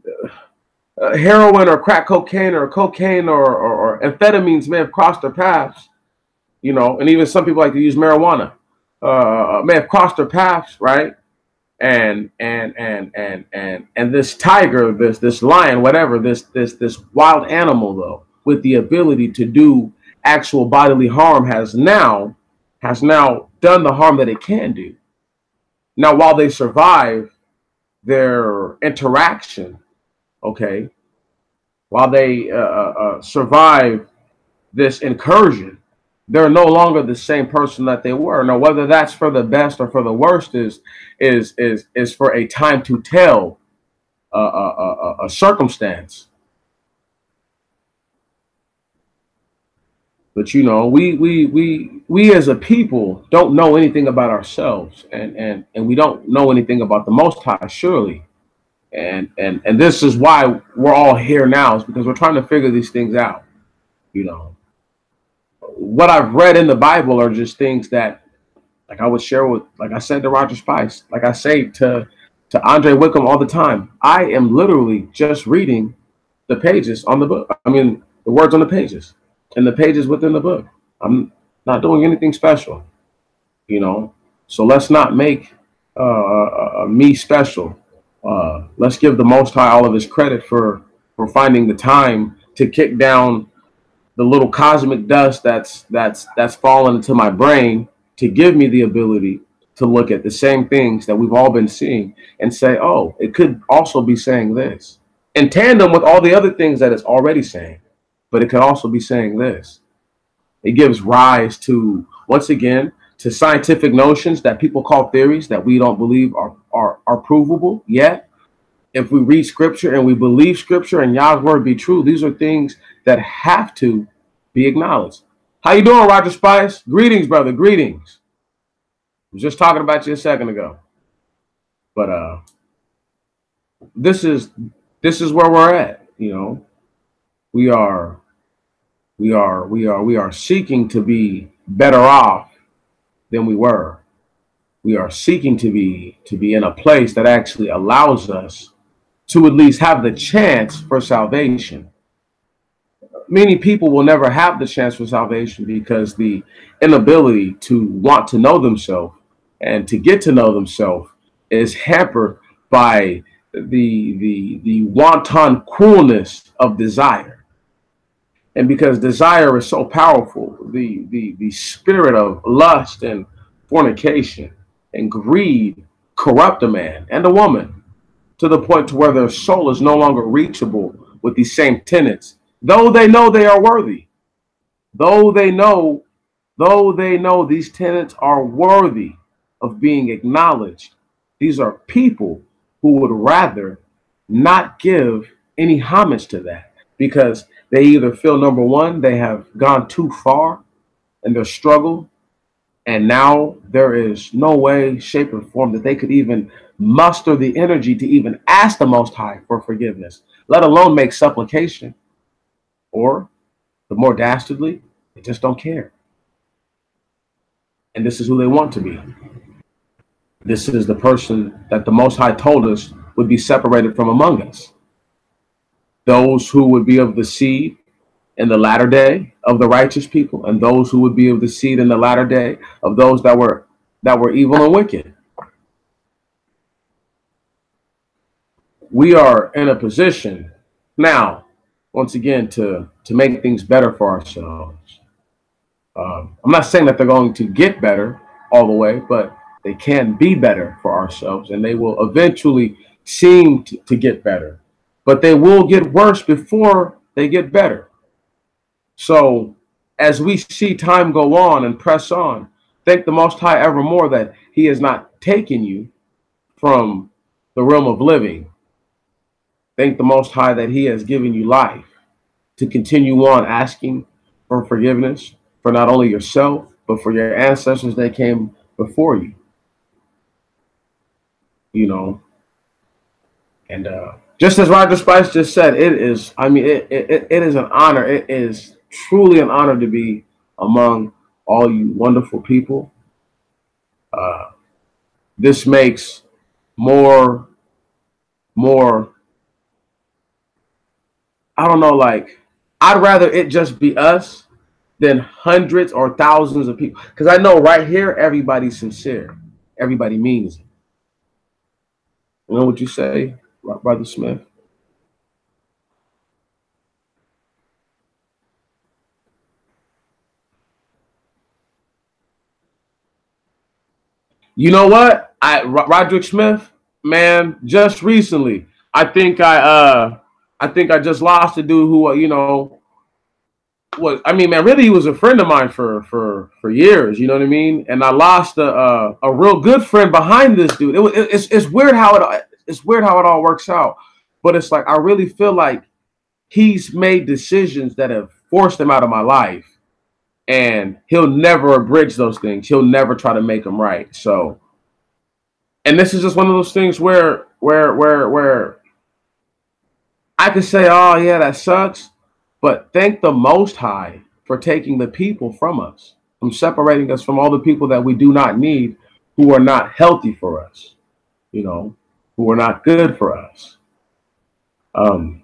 heroin or crack cocaine or cocaine or amphetamines may have crossed their paths. You know, and even some people like to use marijuana. May have crossed their paths, right? And this tiger, this lion, whatever, this wild animal though, with the ability to do actual bodily harm has now done the harm that it can do. Now, while they survive their interaction, okay, while they survive this incursion, they're no longer the same person that they were. Now, whether that's for the best or for the worst is for a time to tell a circumstance. But you know, we as a people don't know anything about ourselves, and we don't know anything about the Most High, surely. And this is why we're all here now, is because we're trying to figure these things out. You know, what I've read in the Bible are just things that, like I would share with, like I said to Roger Spice, like I say to Andre Wickham all the time. I am literally just reading the pages on the book. I mean, the words on the pages and the pages within the book. I'm not doing anything special, you know. So let's not make me special. Let's give the Most High all of his credit for finding the time to kick down the little cosmic dust that's fallen into my brain to give me the ability to look at the same things that we've all been seeing and say, oh, it could also be saying this in tandem with all the other things that it's already saying, but it could also be saying this. It gives rise to, once again, to scientific notions that people call theories that we don't believe are provable yet. If we read scripture and we believe scripture and Yah's word be true, these are things that have to be acknowledged. How you doing, Roger Spice? Greetings, brother. Greetings. I was just talking about you a second ago. But this is where we're at. You know, we are seeking to be better off than we were. We are seeking to be in a place that actually allows us to at least have the chance for salvation. Many people will never have the chance for salvation because the inability to want to know themselves and to get to know themselves is hampered by the wanton coolness of desire. And because desire is so powerful, the spirit of lust and fornication and greed corrupt a man and a woman to the point to where their soul is no longer reachable with these same tenets, though they know they are worthy, though they know these tenets are worthy of being acknowledged. These are people who would rather not give any homage to that because they either feel, number one, they have gone too far in their struggle, and now there is no way, shape, or form that they could even muster the energy to even ask the Most High for forgiveness, let alone make supplication. Or, the more dastardly, they just don't care. And this is who they want to be. This is the person that the Most High told us would be separated from among us. Those who would be of the seed in the latter day of the righteous people, and those who would be of the seed in the latter day of those that were evil and wicked. We are in a position now, once again, to make things better for ourselves. I'm not saying that they're going to get better all the way, but they can be better for ourselves, and they will eventually seem to get better. But they will get worse before they get better. So as we see time go on and press on, thank the Most High evermore that he has not taken you from the realm of living. Thank the Most High that he has given you life to continue on asking for forgiveness for not only yourself, but for your ancestors that came before you. You know, and just as Roger Spice just said, it is an honor. It is truly an honor to be among all you wonderful people. this makes more, I don't know, like, I'd rather it just be us than hundreds or thousands of people. Because I know right here, everybody's sincere. Everybody means it. You know what you say, Brother Smith? You know what? Roderick Smith, man, just recently, I think I just lost a dude who, was, I mean, man, really, he was a friend of mine for years. You know what I mean? And I lost a real good friend behind this dude. It's weird how it's weird how it all works out. But it's like I really feel like he's made decisions that have forced him out of my life, and he'll never abridge those things. He'll never try to make them right. So, and this is just one of those things where I could say, oh yeah, that sucks, but thank the Most High for taking the people from us, from separating us from all the people that we do not need, who are not healthy for us, who are not good for us. Um,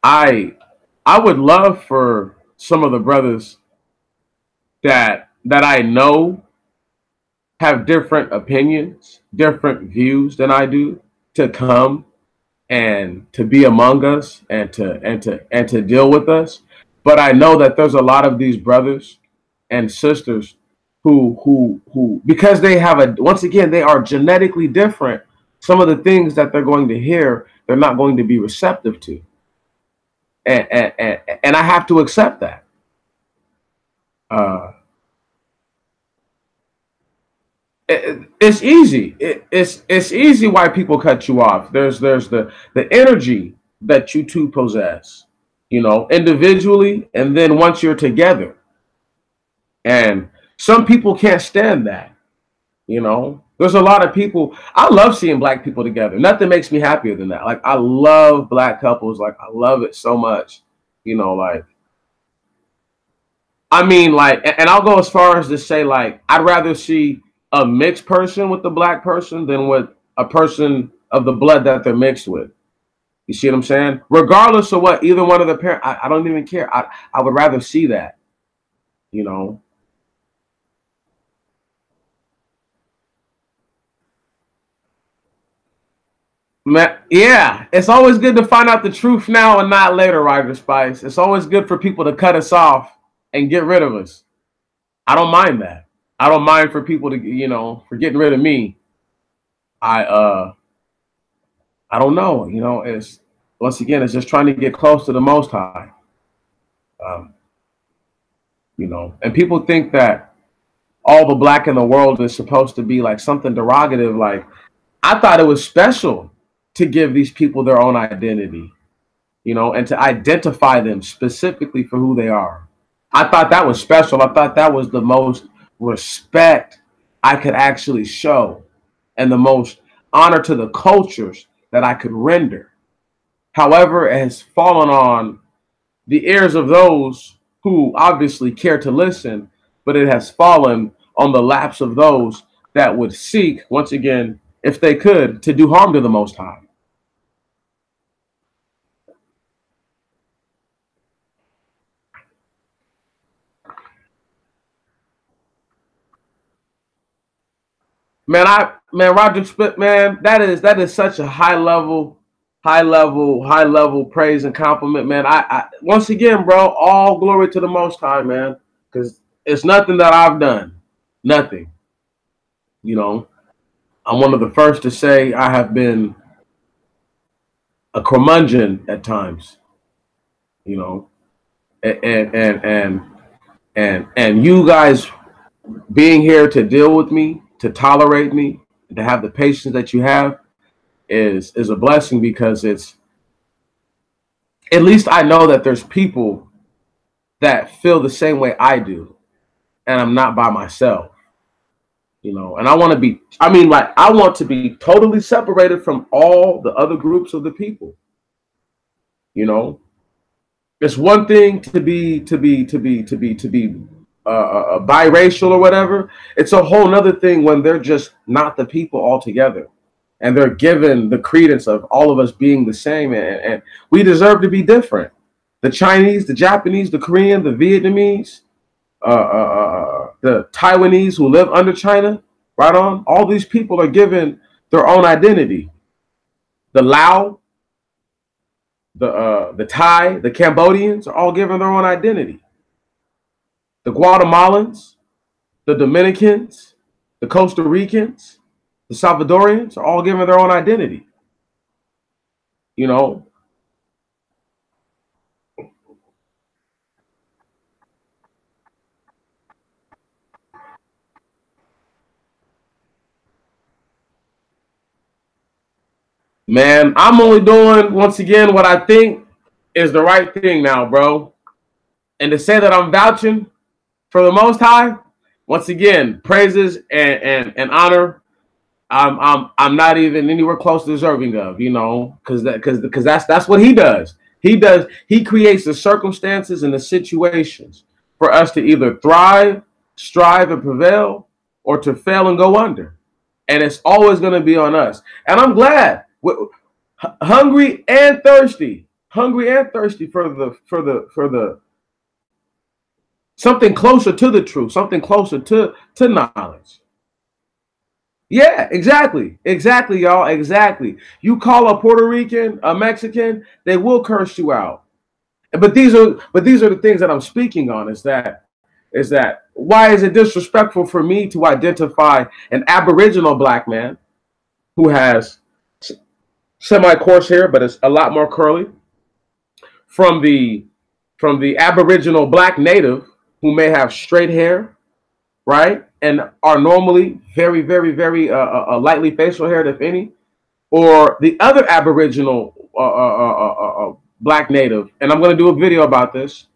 I I would love for some of the brothers that I know have different opinions, different views than I do, to come and to be among us and to deal with us. But I know that there's a lot of these brothers and sisters who because they have a once again they are genetically different. Some of the things that they're going to hear, they're not going to be receptive to, and I have to accept that. Uh, it's easy. It's easy why people cut you off. There's the energy that you two possess, individually, and then once you're together. And some people can't stand that. There's a lot of people. I love seeing black people together. Nothing makes me happier than that. Like I love black couples. Like I love it so much. Like I mean, like, and I'll go as far as to say, like, I'd rather see a mixed person with the black person than with a person of the blood that they're mixed with. You see what I'm saying? Regardless of what either one of the parents, I don't even care. I would rather see that, you know. Man, yeah, it's always good to find out the truth now and not later, Ryder Spice. It's always good for people to cut us off and get rid of us. I don't mind that. I don't mind for people to, for getting rid of me. I I don't know. It's once again, it's just trying to get close to the Most High. Um, and people think that all the black in the world is supposed to be like something derogative. Like I thought it was special to give these people their own identity, and to identify them specifically for who they are. I thought that was special. I thought that was the most respect I could actually show and the most honor to the cultures that I could render. However, it has fallen on the ears of those who obviously care to listen, but it has fallen on the laps of those that would seek, once again, if they could, to do harm to the Most High. Man, Roger Spit, man, that is such a high level praise and compliment, man. I once again, bro, all glory to the Most High, man, because it's nothing that I've done, nothing. You know, I'm one of the first to say I have been a curmudgeon at times. You know, and you guys being here to deal with me, to tolerate me, to have the patience that you have is a blessing because it's at least I know that there's people that feel the same way I do, and I'm not by myself. And I want to be. I mean, like I want to be totally separated from all the other groups of the people. You know, it's one thing to be biracial or whatever. It's a whole nother thing when they're just not the people altogether, and they're given the credence of all of us being the same, and we deserve to be different. The Chinese, the Japanese, the Korean, the Vietnamese, the Taiwanese who live under China, right on. All these people are given their own identity. The Lao, the Thai, the Cambodians are all given their own identity. The Guatemalans, the Dominicans, the Costa Ricans, the Salvadorians are all given their own identity. You know, man, I'm only doing, once again, what I think is the right thing now, bro. And to say that I'm vouching for the Most High, once again, praises and honor. I'm not even anywhere close to deserving of, you know, because that's what he does. He creates the circumstances and the situations for us to either thrive, strive, and prevail, or to fail and go under. And it's always going to be on us. And I'm glad, hungry and thirsty for the something closer to the truth, something closer to knowledge. Yeah, exactly, y'all, exactly. You call a Puerto Rican, a Mexican, they will curse you out. But these are the things that I'm speaking on. Is that why is it disrespectful for me to identify an Aboriginal black man who has semi-coarse hair, but it's a lot more curly, from the Aboriginal black native who may have straight hair, right, and are normally very, very, very lightly facial haired, if any, or the other Aboriginal black native, and I'm going to do a video about this,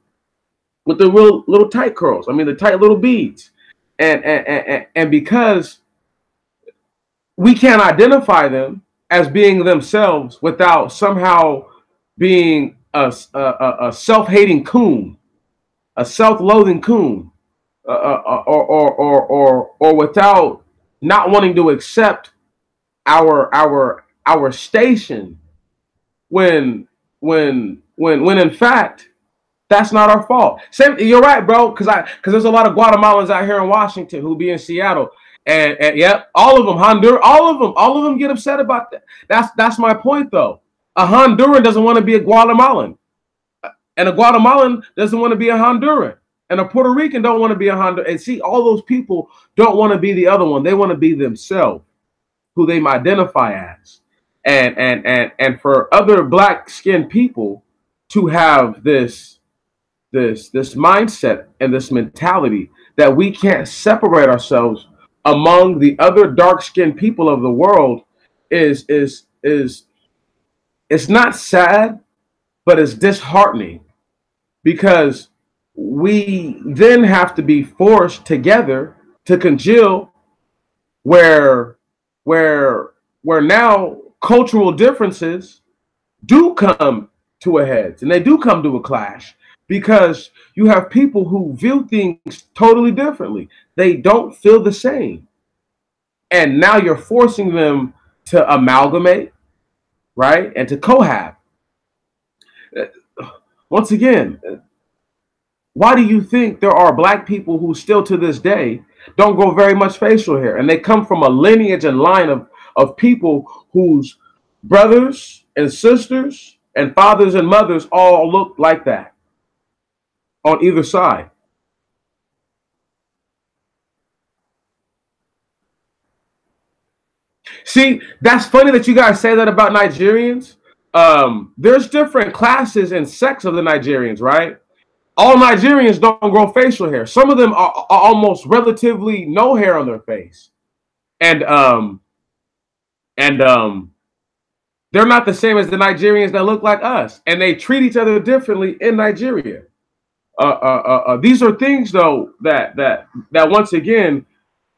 with the real little tight curls. I mean, the tight little beads, and because we can't identify them as being themselves without somehow being a self-hating coon, a self-loathing coon, or without not wanting to accept our station when in fact that's not our fault. Same, you're right, bro, because there's a lot of Guatemalans out here in Washington who be in Seattle, and yep, all of them, Honduras, all of them get upset about that. That's my point, though. A Honduran doesn't want to be a Guatemalan, and a Guatemalan doesn't want to be a Honduran, and a Puerto Rican don't want to be a Honduran. And see, all those people don't want to be the other one. They want to be themselves, who they identify as. And for other black-skinned people to have this mindset and this mentality that we can't separate ourselves among the other dark-skinned people of the world is it's not sad, but it's disheartening, because we then have to be forced together to congeal where now cultural differences do come to a head, and they do come to a clash, because you have people who view things totally differently. They don't feel the same. And now you're forcing them to amalgamate, right? And to cohab. Once again, why do you think there are black people who still to this day don't grow very much facial hair? And they come from a lineage and line of people whose brothers and sisters and fathers and mothers all look like that on either side. See, that's funny that you guys say that about Nigerians. There's different classes and sects of the Nigerians, right? All Nigerians don't grow facial hair. Some of them are almost relatively no hair on their face. And they're not the same as the Nigerians that look like us. And they treat each other differently in Nigeria. These are things, though, that once again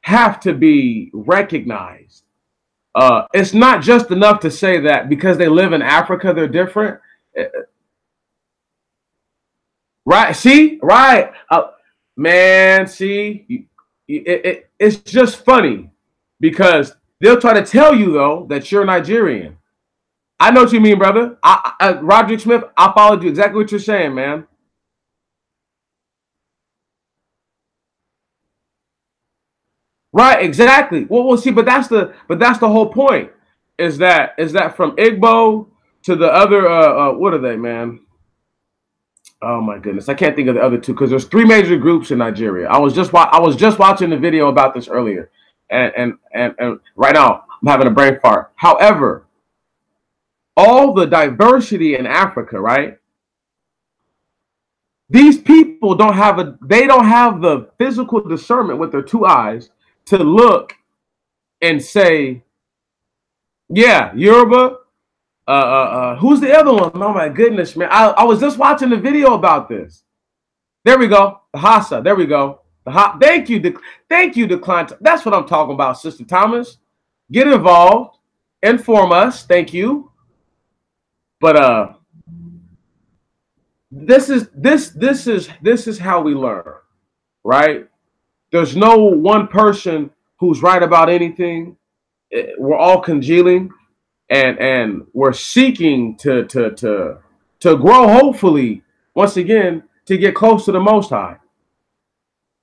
have to be recognized. It's not just enough to say that because they live in Africa, they're different. Right? See? Right. Man, see, it's just funny because they'll try to tell you, though, that you're Nigerian. I know what you mean, brother. Roderick Smith, I followed you exactly what you're saying, man. Right, exactly. Well, see, but that's the whole point. Is that from Igbo to the other what are they, man? Oh my goodness, I can't think of the other two because there's three major groups in Nigeria. I was just watching the video about this earlier, and right now I'm having a brain fart. However, all the diversity in Africa, right? These people don't have the physical discernment with their two eyes to look and say, yeah, Yoruba. Who's the other one? Oh my goodness, man! I was just watching the video about this. There we go. The Hassa. There we go. Thank you. Thank you, Decline. That's what I'm talking about, Sister Thomas. Get involved. Inform us. Thank you. But this is how we learn, right? There's no one person who's right about anything. We're all congealing, and we're seeking to grow. Hopefully, once again, to get close to the Most High.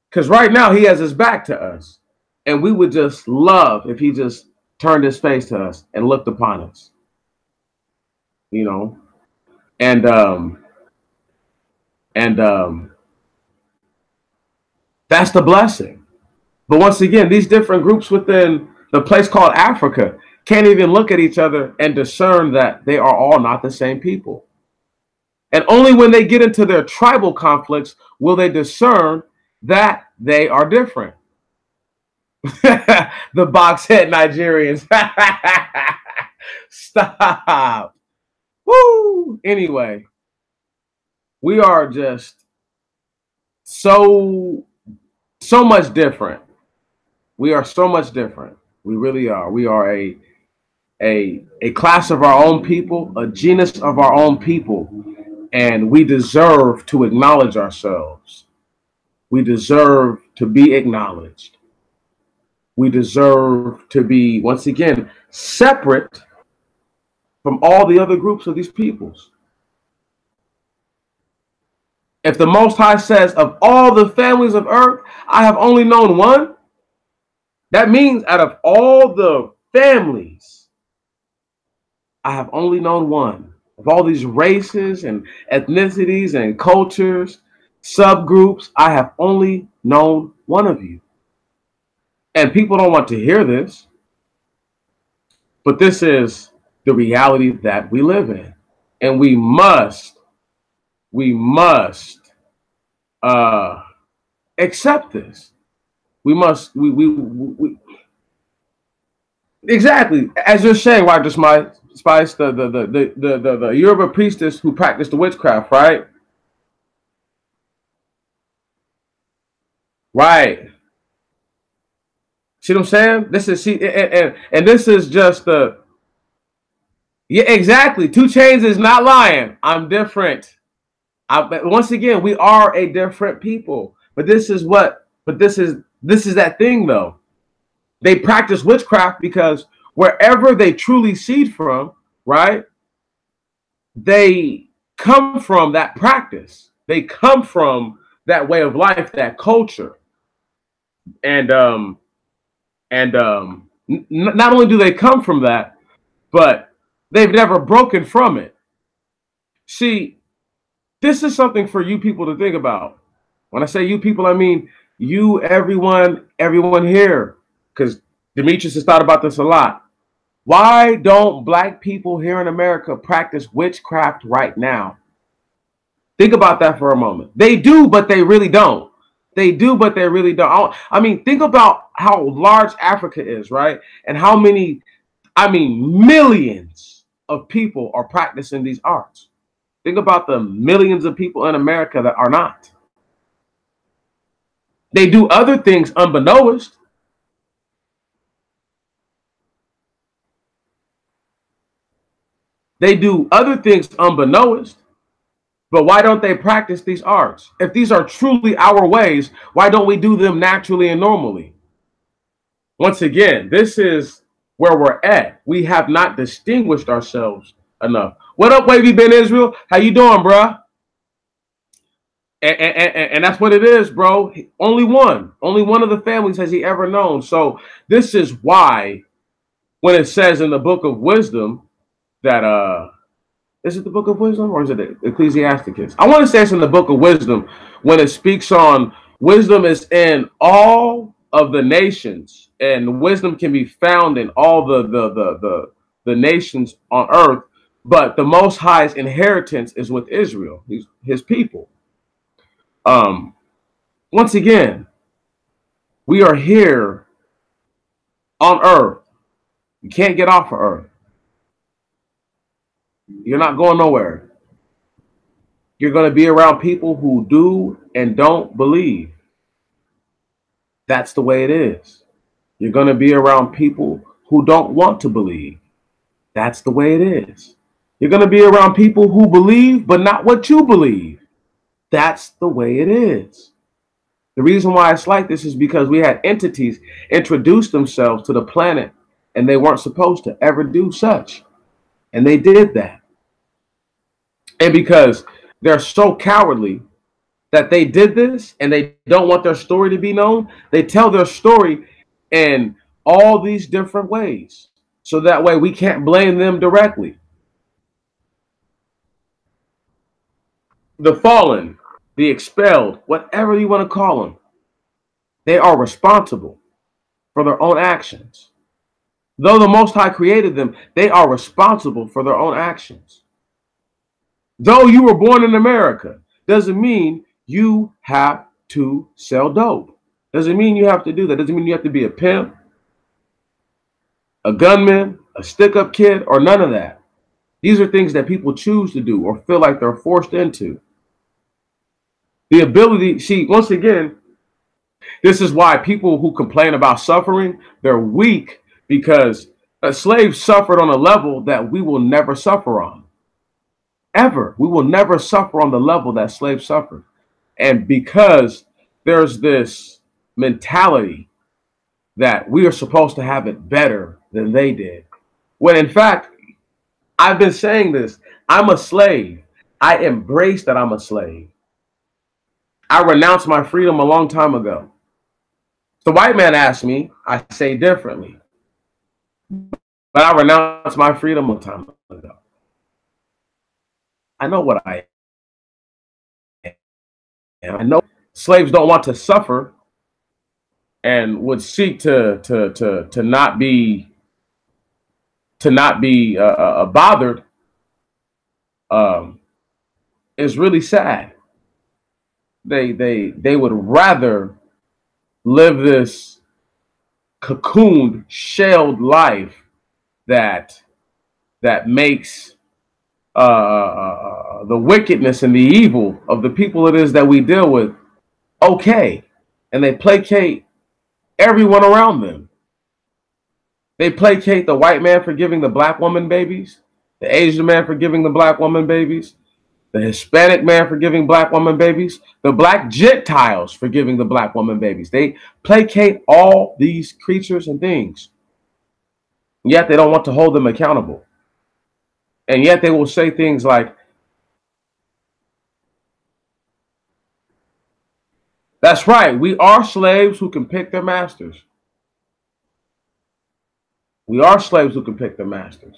Because right now he has his back to us. And we would just love if he just turned his face to us and looked upon us. You know? And that's the blessing. But once again, these different groups within the place called Africa can't even look at each other and discern that they are all not the same people. And only when they get into their tribal conflicts will they discern that they are different. The box head Nigerians. Stop. Woo. Anyway, we are just so much different. We are so much different. We really are. We are a class of our own people, a genus of our own people, and we deserve to acknowledge ourselves. We deserve to be acknowledged. We deserve to be, once again, separate from all the other groups of these peoples. If the Most High says, of all the families of earth, I have only known one, that means out of all the families, I have only known one. Of all these races and ethnicities and cultures, subgroups, I have only known one of you. And people don't want to hear this, but this is the reality that we live in. And we must accept this. We exactly, as you're saying, right? Just my Spice, the Yoruba priestess who practiced the witchcraft, right? Right. See what I'm saying? This is see, and this is just the yeah, exactly. 2 Chainz is not lying. I'm different. But once again, we are a different people. But this is that thing though. They practice witchcraft because wherever they truly seed from, right? They come from that practice. They come from that way of life, that culture. And not only do they come from that, but they've never broken from it. See, this is something for you people to think about. When I say you people, I mean you, everyone here, because Demetrius has thought about this a lot. Why don't black people here in America practice witchcraft right now? Think about that for a moment. They do, but they really don't. They do, but they really don't. I mean, think about how large Africa is, right? And how many, I mean, millions of people are practicing these arts. Think about the millions of people in America that are not. They do other things unbeknownst. They do other things unbeknownst, But why don't they practice these arts? If these are truly our ways, why don't we do them naturally and normally? Once again, this is where we're at. We have not distinguished ourselves enough. What up, Wavy Ben Israel? How you doing, bruh? And that's what it is, bro. Only one of the families has he ever known. So this is why when it says in the book of wisdom that is it the book of wisdom or is it Ecclesiasticus? I want to say it's in the book of wisdom when it speaks on wisdom is in all of the nations, and wisdom can be found in all the nations on earth, but the Most High's inheritance is with Israel, his people. Once again, we are here on earth. You can't get off of earth. You're not going nowhere. You're going to be around people who do and don't believe. That's the way it is. You're going to be around people who don't want to believe. That's the way it is. You're going to be around people who believe, but not what you believe. That's the way it is. The reason why it's like this is because we had entities introduce themselves to the planet, and they weren't supposed to ever do such. And they did that. And because they're so cowardly that they did this and they don't want their story to be known, they tell their story in all these different ways. So that way we can't blame them directly. The fallen, the expelled, whatever you want to call them, they are responsible for their own actions. Though the Most High created them, they are responsible for their own actions. Though you were born in America, doesn't mean you have to sell dope. Doesn't mean you have to do that. Doesn't mean you have to be a pimp, a gunman, a stick-up kid, or none of that. These are things that people choose to do or feel like they're forced into. The ability, see, once again, this is why people who complain about suffering, they're weak, because slaves suffered on a level that we will never suffer on. Ever. We will never suffer on the level that slaves suffered. And because there's this mentality that we are supposed to have it better than they did. When in fact, I've been saying this, I'm a slave. I embrace that I'm a slave. I renounced my freedom a long time ago. The white man asked me, I say differently. But I renounced my freedom a long time ago. I know what I am. I know slaves don't want to suffer and would seek to not be bothered. Is really sad. They would rather live this cocooned, shelled life that makes the wickedness and the evil of the people it is that we deal with okay, and they placate everyone around them. They placate the white man for giving the black woman babies, the Asian man for giving the black woman babies, the Hispanic man for giving black woman babies, the black Gentiles for giving the black woman babies. They placate all these creatures and things, yet they don't want to hold them accountable. And yet they will say things like, that's right, we are slaves who can pick their masters. We are slaves who can pick their masters.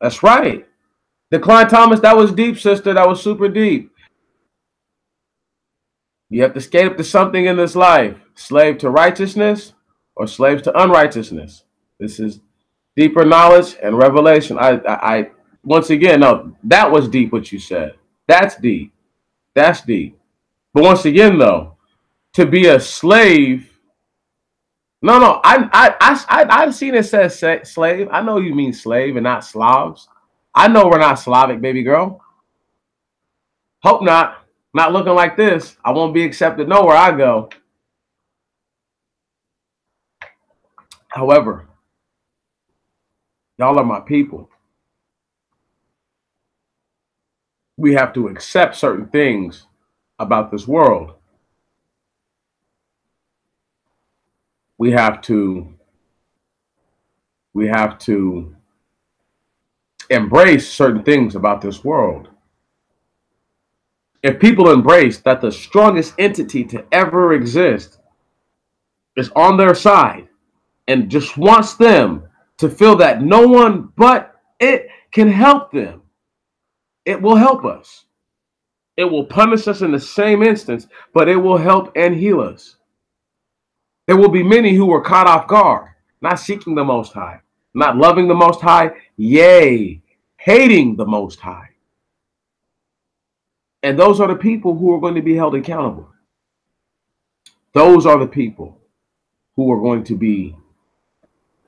That's right. Decline Thomas, that was deep, sister. That was super deep. You have to skate up to something in this life. Slave to righteousness or slaves to unrighteousness. This is deeper knowledge and revelation. I once again, no, that was deep what you said. That's deep. That's deep. But once again, though, to be a slave, no, I've seen it says slave. I know you mean slave and not Slavs. I know we're not Slavic, baby girl. Hope not. Not looking like this. I won't be accepted nowhere I go. However, y'all are my people. We have to accept certain things about this world. We have to embrace certain things about this world. If people embrace that the strongest entity to ever exist is on their side and just wants them to feel that no one but it can help them, it will help us. It will punish us in the same instance, but it will help and heal us. There will be many who were caught off guard, not seeking the Most High, not loving the Most High, yea, hating the Most High. And those are the people who are going to be held accountable. Those are the people who are going to be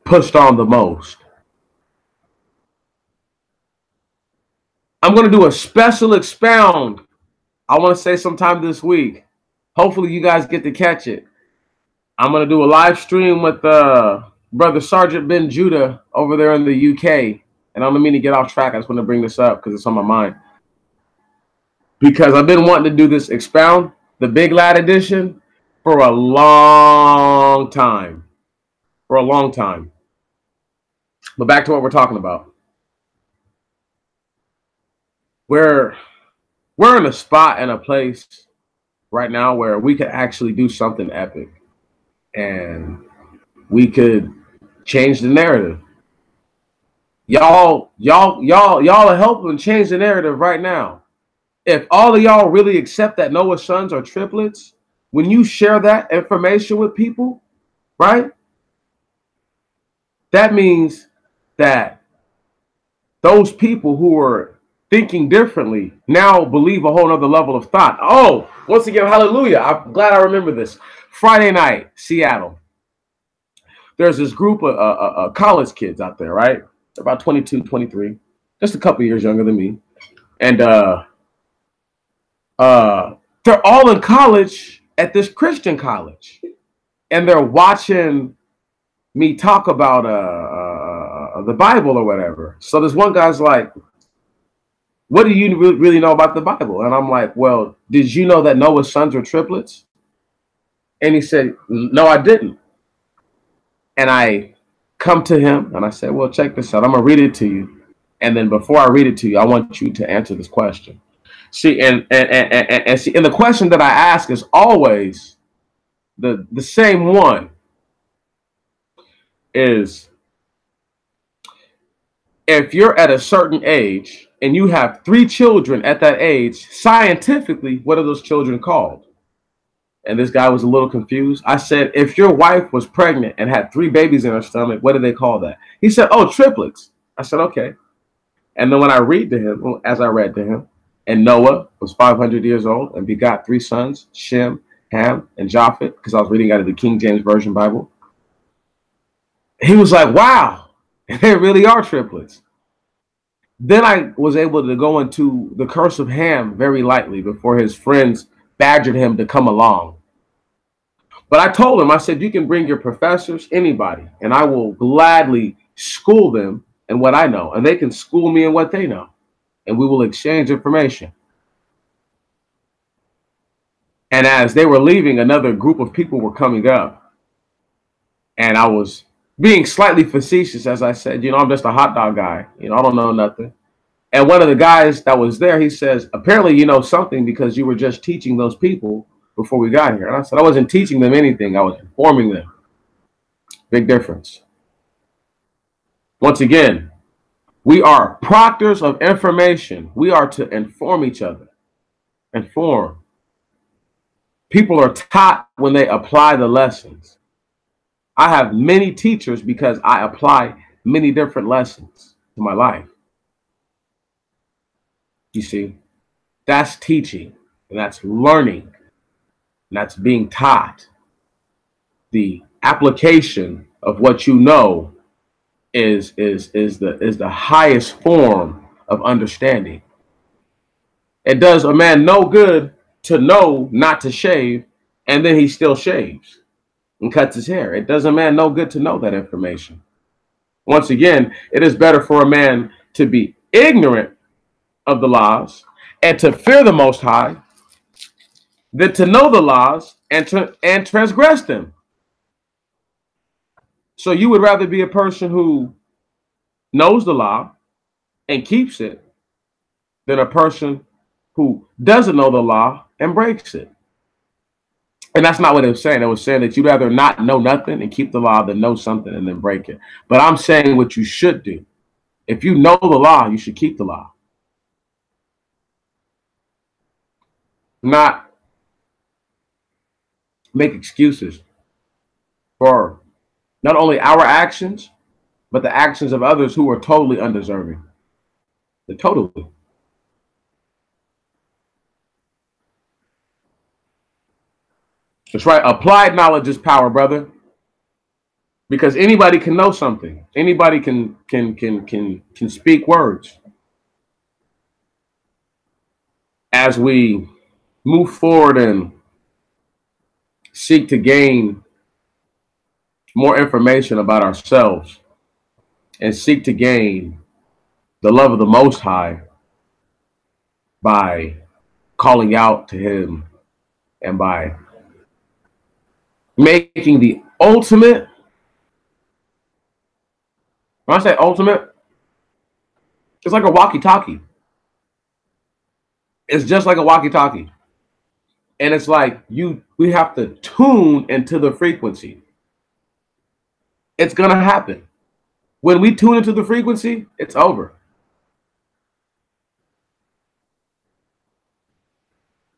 pushed on the most. I'm going to do a special expound. I want to say sometime this week. Hopefully you guys get to catch it. I'm going to do a live stream with Brother Sergeant Ben Judah over there in the UK. And I don't mean to get off track. I just want to bring this up because it's on my mind. Because I've been wanting to do this expound, the Big Lad edition, for a long time. For a long time. But back to what we're talking about. We're in a spot and a place right now where we could actually do something epic. And we could change the narrative. Y'all are helping change the narrative right now. If all of y'all really accept that Noah's sons are triplets, when you share that information with people, right? That means that those people who are thinking differently now believe a whole other level of thought. Oh, once again, hallelujah. I'm glad I remember this. Friday night, Seattle. There's this group of college kids out there, right? They're about 22, 23, just a couple years younger than me. And they're all in college at this Christian college. And they're watching me talk about the Bible or whatever. So this one guy's like, what do you really know about the Bible? And I'm like, well, did you know that Noah's sons were triplets? And he said, no, I didn't. And I come to him and I said, well, check this out. I'm going to read it to you. And then before I read it to you, I want you to answer this question. See, and see, and the question that I ask is always the same one. Is if you're at a certain age and you have 3 children at that age, scientifically, what are those children called? And this guy was a little confused. I said, if your wife was pregnant and had 3 babies in her stomach, what do they call that? He said, oh, triplets. I said, okay. And then when I read to him, as I read to him, and Noah was 500 years old and begot 3 sons, Shem, Ham, and Japheth, because I was reading out of the King James Version Bible. He was like, wow, they really are triplets. Then I was able to go into the curse of Ham very lightly before his friends badgered him to come along. But I told him, I said, you can bring your professors, anybody, and I will gladly school them in what I know, and they can school me in what they know, and we will exchange information. And as they were leaving, another group of people were coming up, and I was being slightly facetious as I said, you know, I'm just a hot dog guy, you know, I don't know nothing. And one of the guys that was there, he says, apparently you know something because you were just teaching those people before we got here. And I said, I wasn't teaching them anything. I was informing them. Big difference. Once again, we are proctors of information. We are to inform each other. Inform. People are taught when they apply the lessons. I have many teachers because I apply many different lessons to my life. You see, that's teaching, and that's learning, and that's being taught. The application of what you know is the highest form of understanding. It does a man no good to know not to shave, and then he still shaves. and cuts his hair. It does a man no good to know that information. Once again, it is better for a man to be ignorant of the laws and to fear the Most High than to know the laws and transgress them. So you would rather be a person who knows the law and keeps it than a person who doesn't know the law and breaks it. And that's not what it was saying. It was saying that you'd rather not know nothing and keep the law than know something and then break it. But I'm saying what you should do. If you know the law, you should keep the law. Not make excuses for not only our actions, but the actions of others who are totally undeserving. They're totally. That's right. Applied knowledge is power, brother. Because anybody can know something. Anybody can speak words. As we move forward and seek to gain more information about ourselves and seek to gain the love of the Most High by calling out to Him and by making the ultimate. When I say ultimate, it's like a walkie-talkie. It's just like a walkie-talkie. And it's like we have to tune into the frequency. It's going to happen. When we tune into the frequency, it's over.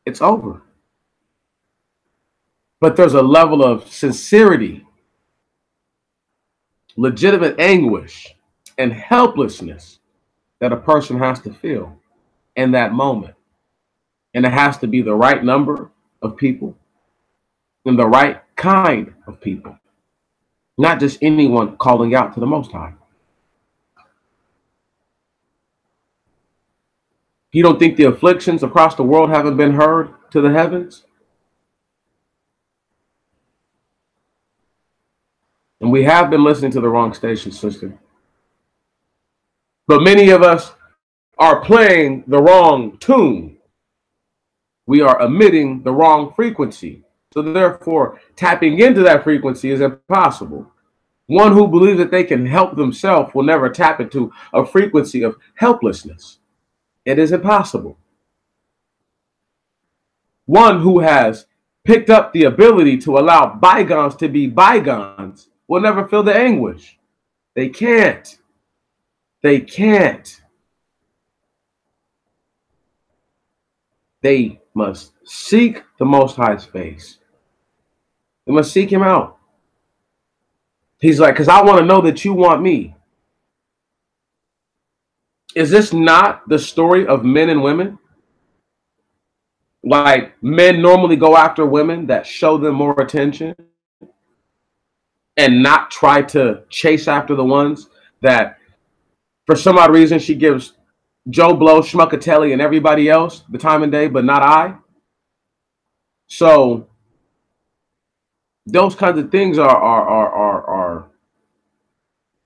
It's over. But there's a level of sincerity, legitimate anguish, and helplessness that a person has to feel in that moment. And it has to be the right number of people and the right kind of people. Not just anyone calling out to the Most High. You don't think the afflictions across the world haven't been heard to the heavens? And we have been listening to the wrong station, sister. But many of us are playing the wrong tune. We are emitting the wrong frequency. So therefore, tapping into that frequency is impossible. One who believes that they can help themselves will never tap into a frequency of helplessness. It is impossible. One who has picked up the ability to allow bygones to be bygones will never feel the anguish. They can't. They can't. They must seek the Most High's face. They must seek Him out. He's like, because I want to know that you want me. Is this not the story of men and women? Like, men normally go after women that show them more attention and not try to chase after the ones that, for some odd reason, she gives Joe Blow, Schmuckatelli, and everybody else the time and day, but not I. So those kinds of things are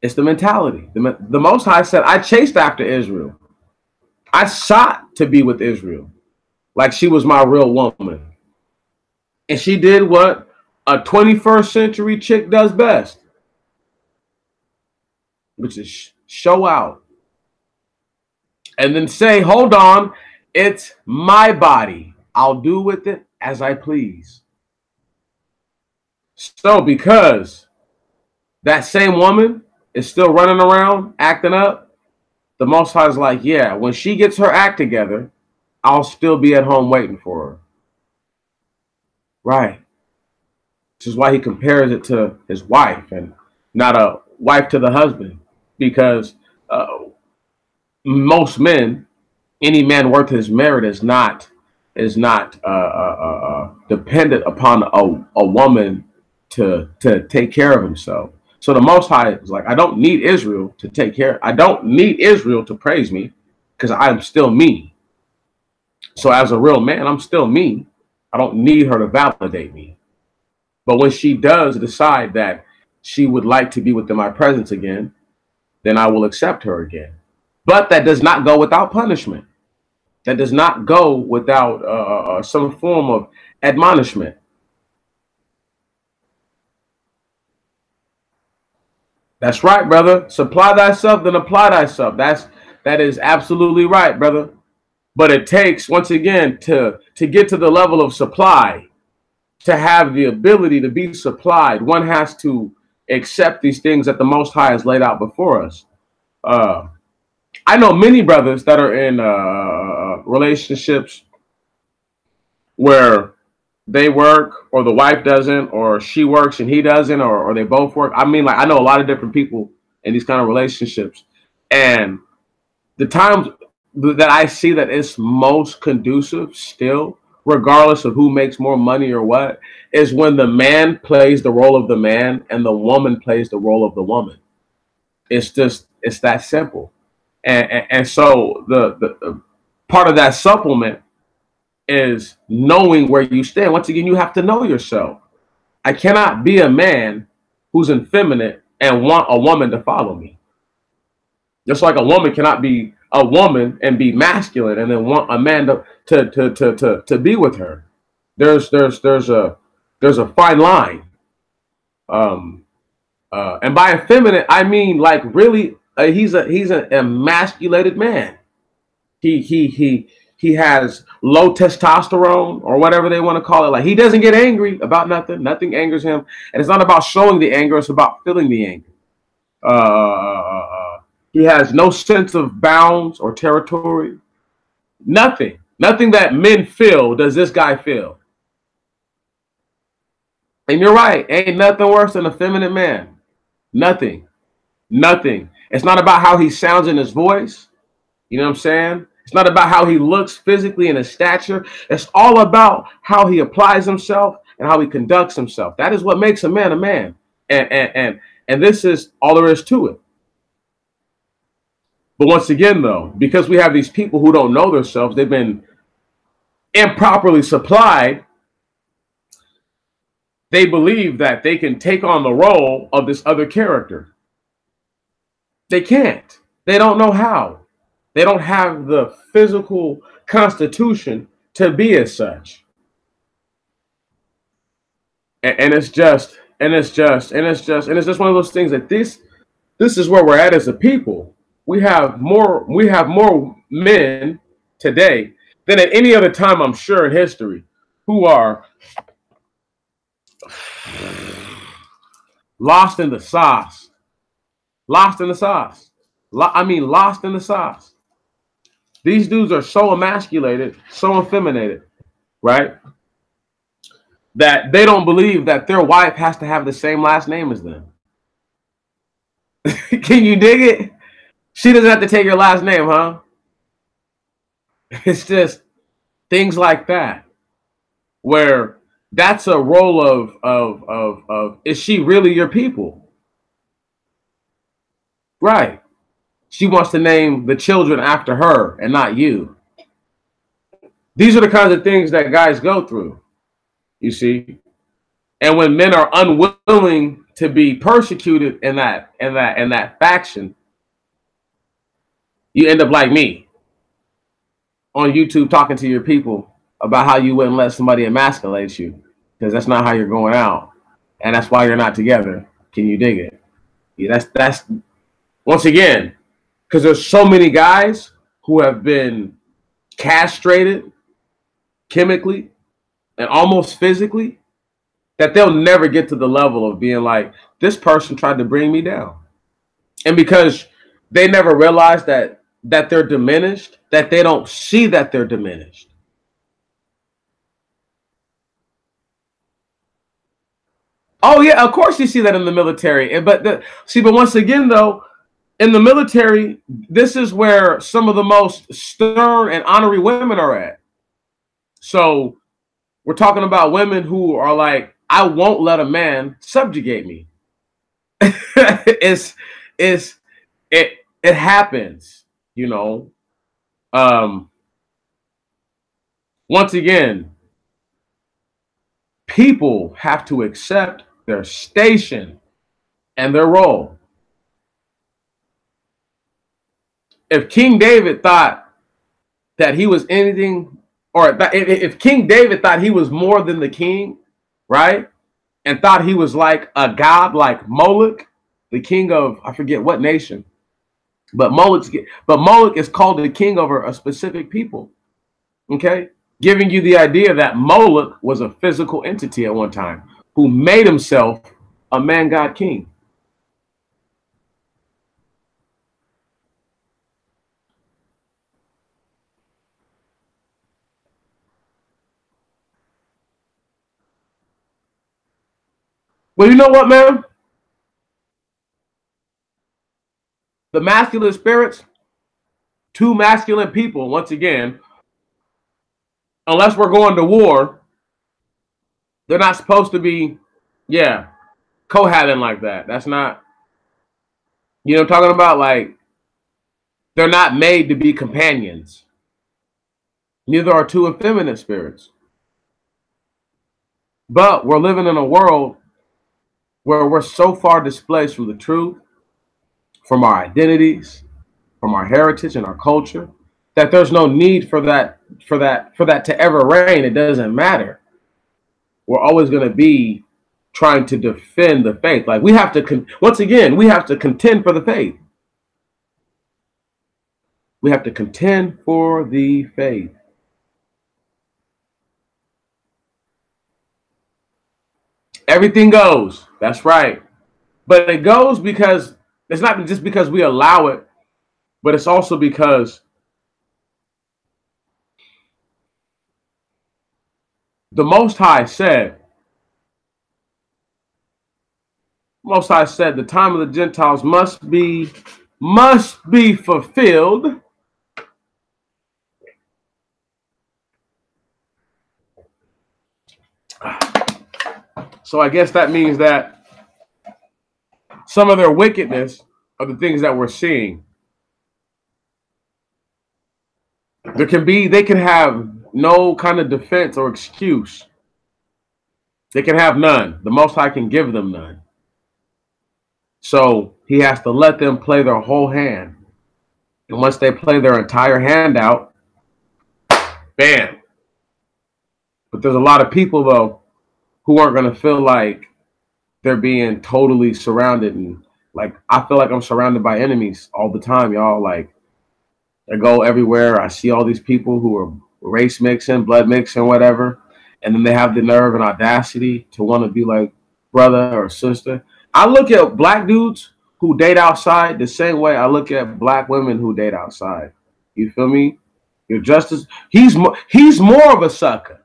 it's the mentality. The Most High said, I chased after Israel. I sought to be with Israel like she was my real woman. And she did what a 21st century chick does best, which is show out. And then say, hold on, it's my body. I'll do with it as I please. So because that same woman is still running around acting up, the Most High is like, yeah, when she gets her act together, I'll still be at home waiting for her. Right. Which is why he compares it to his wife and not a wife to the husband. Because most men, any man worth his merit is not dependent upon a woman to take care of himself. So the Most High is like, I don't need Israel to take care. I don't need Israel to praise me because I'm still me. So as a real man, I'm still me. I don't need her to validate me. But when she does decide that she would like to be within my presence again, then I will accept her again. But that does not go without punishment. That does not go without some form of admonishment. That's right, brother. Supply thyself, then apply thyself. That is absolutely right, brother. But it takes, once again, to get to the level of supply, to have the ability to be supplied, one has to accept these things that the Most High has laid out before us. Uh, I know many brothers that are in relationships where they work or the wife doesn't, or she works and he doesn't, or they both work. I mean, like, I know a lot of different people in these kind of relationships. And the times that I see that it's most conducive still, regardless of who makes more money or what, is when the man plays the role of the man and the woman plays the role of the woman. It's that simple. And so the part of that supplement is knowing where you stand. Once again, you have to know yourself. I cannot be a man who's effeminate and want a woman to follow me. Just like a woman cannot be a woman and be masculine and then want a man to be with her. There's a fine line. Um, and by effeminate, I mean like really, he's an emasculated man. He has low testosterone or whatever they want to call it. Like, he doesn't get angry about nothing. Nothing angers him, and it's not about showing the anger. It's about feeling the anger. He has no sense of bounds or territory. Nothing that men feel does this guy feel. And you're right. Ain't nothing worse than a feminine man. Nothing. Nothing. It's not about how he sounds in his voice. You know what I'm saying? It's not about how he looks physically and his stature. It's all about how he applies himself and how he conducts himself. That is what makes a man a man. And this is all there is to it. But once again, though, because we have these people who don't know themselves, they've been improperly supplied. They believe that they can take on the role of this other character. They can't. They don't know how. They don't have the physical constitution to be as such. And it's just one of those things that this is where we're at as a people. We have more men today than at any other time, I'm sure, in history, who are lost in the sauce. Lost in the sauce. Lost in the sauce. These dudes are so emasculated, so effeminated, right? That they don't believe that their wife has to have the same last name as them. Can you dig it? She doesn't have to take your last name, huh? It's just things like that, where that's a role of is she really your people? Right. She wants to name the children after her and not you. These are the kinds of things that guys go through, you see. And when men are unwilling to be persecuted in that faction, you end up like me on YouTube talking to your people about how you wouldn't let somebody emasculate you, because that's not how you're going out, and that's why you're not together. Can you dig it? Yeah, that's once again, because there's so many guys who have been castrated chemically and almost physically that they'll never get to the level of being like, this person tried to bring me down. And because they never realize that they're diminished, that they don't see that they're diminished. Oh yeah, of course you see that in the military. But once again though, in the military, this is where some of the most stern and honorary women are at. So we're talking about women who are like, I won't let a man subjugate me. it happens, you know. Once again, people have to accept their station and their role. If King David thought that he was anything, or if King David thought he was more than the king, right? And thought he was like a god like Moloch, the king of, I forget what nation, but Moloch is called the king over a specific people. Okay? Giving you the idea that Moloch was a physical entity at one time who made himself a man god king. Well, you know what, man? The masculine spirits, two masculine people, once again, unless we're going to war, they're not supposed to be, yeah, cohabiting like that. That's not, you know what I'm talking about? Like, they're not made to be companions. Neither are two effeminate spirits. But we're living in a world where we're so far displaced from the truth, from our identities, from our heritage and our culture, that there's no need for that to ever reign. It doesn't matter. We're always going to be trying to defend the faith. Like, we have to, once again, we have to contend for the faith. We have to contend for the faith. Everything goes. That's right. But it goes because it's not just because we allow it, but it's also because the Most High said, the time of the Gentiles must be fulfilled. So I guess that means that some of their wickedness are the things that we're seeing. They can have no kind of defense or excuse. They can have none. The Most High can give them none. So he has to let them play their whole hand. And once they play their entire hand out, bam. But there's a lot of people, though, who aren't going to feel like they're being totally surrounded. And like, I feel like I'm surrounded by enemies all the time, y'all. Like, I go everywhere. I see all these people who are race mixing, blood mixing, whatever. And then they have the nerve and audacity to want to be like brother or sister. I look at black dudes who date outside the same way I look at black women who date outside. You feel me? You're just as, he's more of a sucker.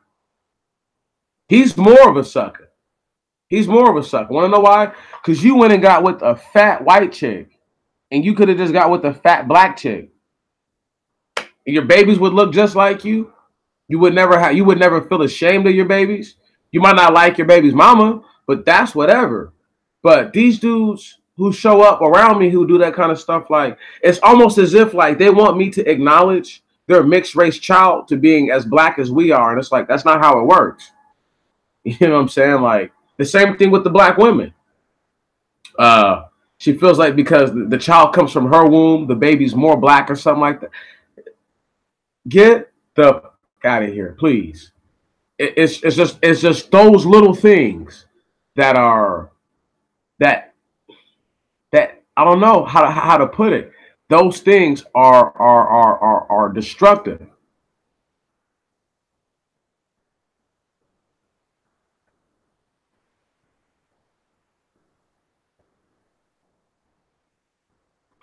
He's more of a sucker. He's more of a sucker. Want to know why? Because you went and got with a fat white chick, and you could have just got with a fat black chick. And your babies would look just like you. You would never feel ashamed of your babies. You might not like your baby's mama, but that's whatever. But these dudes who show up around me who do that kind of stuff, like, it's almost as if like they want me to acknowledge their mixed race child to being as black as we are. And it's like, that's not how it works. You know what I'm saying? Like, the same thing with the black women. She feels like because the child comes from her womb, the baby's more black or something like that. Get the out of here, please. It's just those little things that are that I don't know how to put it. Those things are destructive.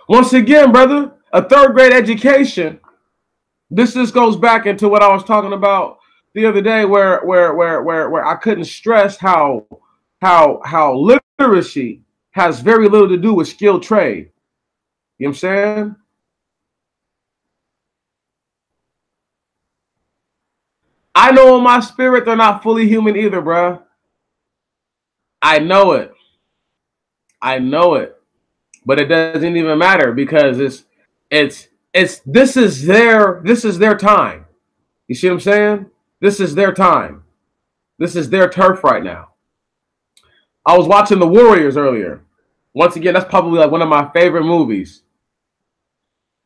Once again, brother, a third grade education. This just goes back into what I was talking about the other day, where I couldn't stress how literacy has very little to do with skilled trade. You know what I'm saying? I know in my spirit they're not fully human either, bro. I know it. I know it. But it doesn't even matter because this is their time. You see what I'm saying? This is their time. This is their turf right now. I was watching The Warriors earlier. Once again, that's probably like one of my favorite movies.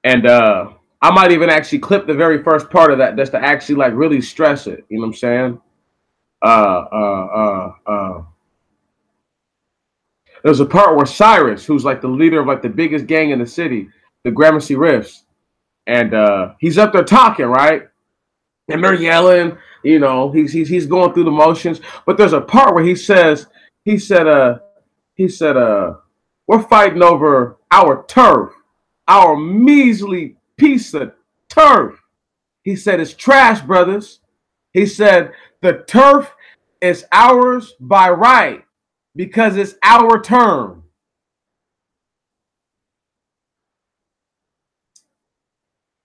And I might even actually clip the very first part of that just to actually like really stress it. You know what I'm saying? There's a part where Cyrus, who's like the leader of like the biggest gang in the city, the Gramercy Riffs, and he's up there talking, right? And they're yelling, you know, he's going through the motions. But there's a part where he said, we're fighting over our turf, our measly piece of turf. He said, it's trash, brothers. He said, the turf is ours by right because it's our turn.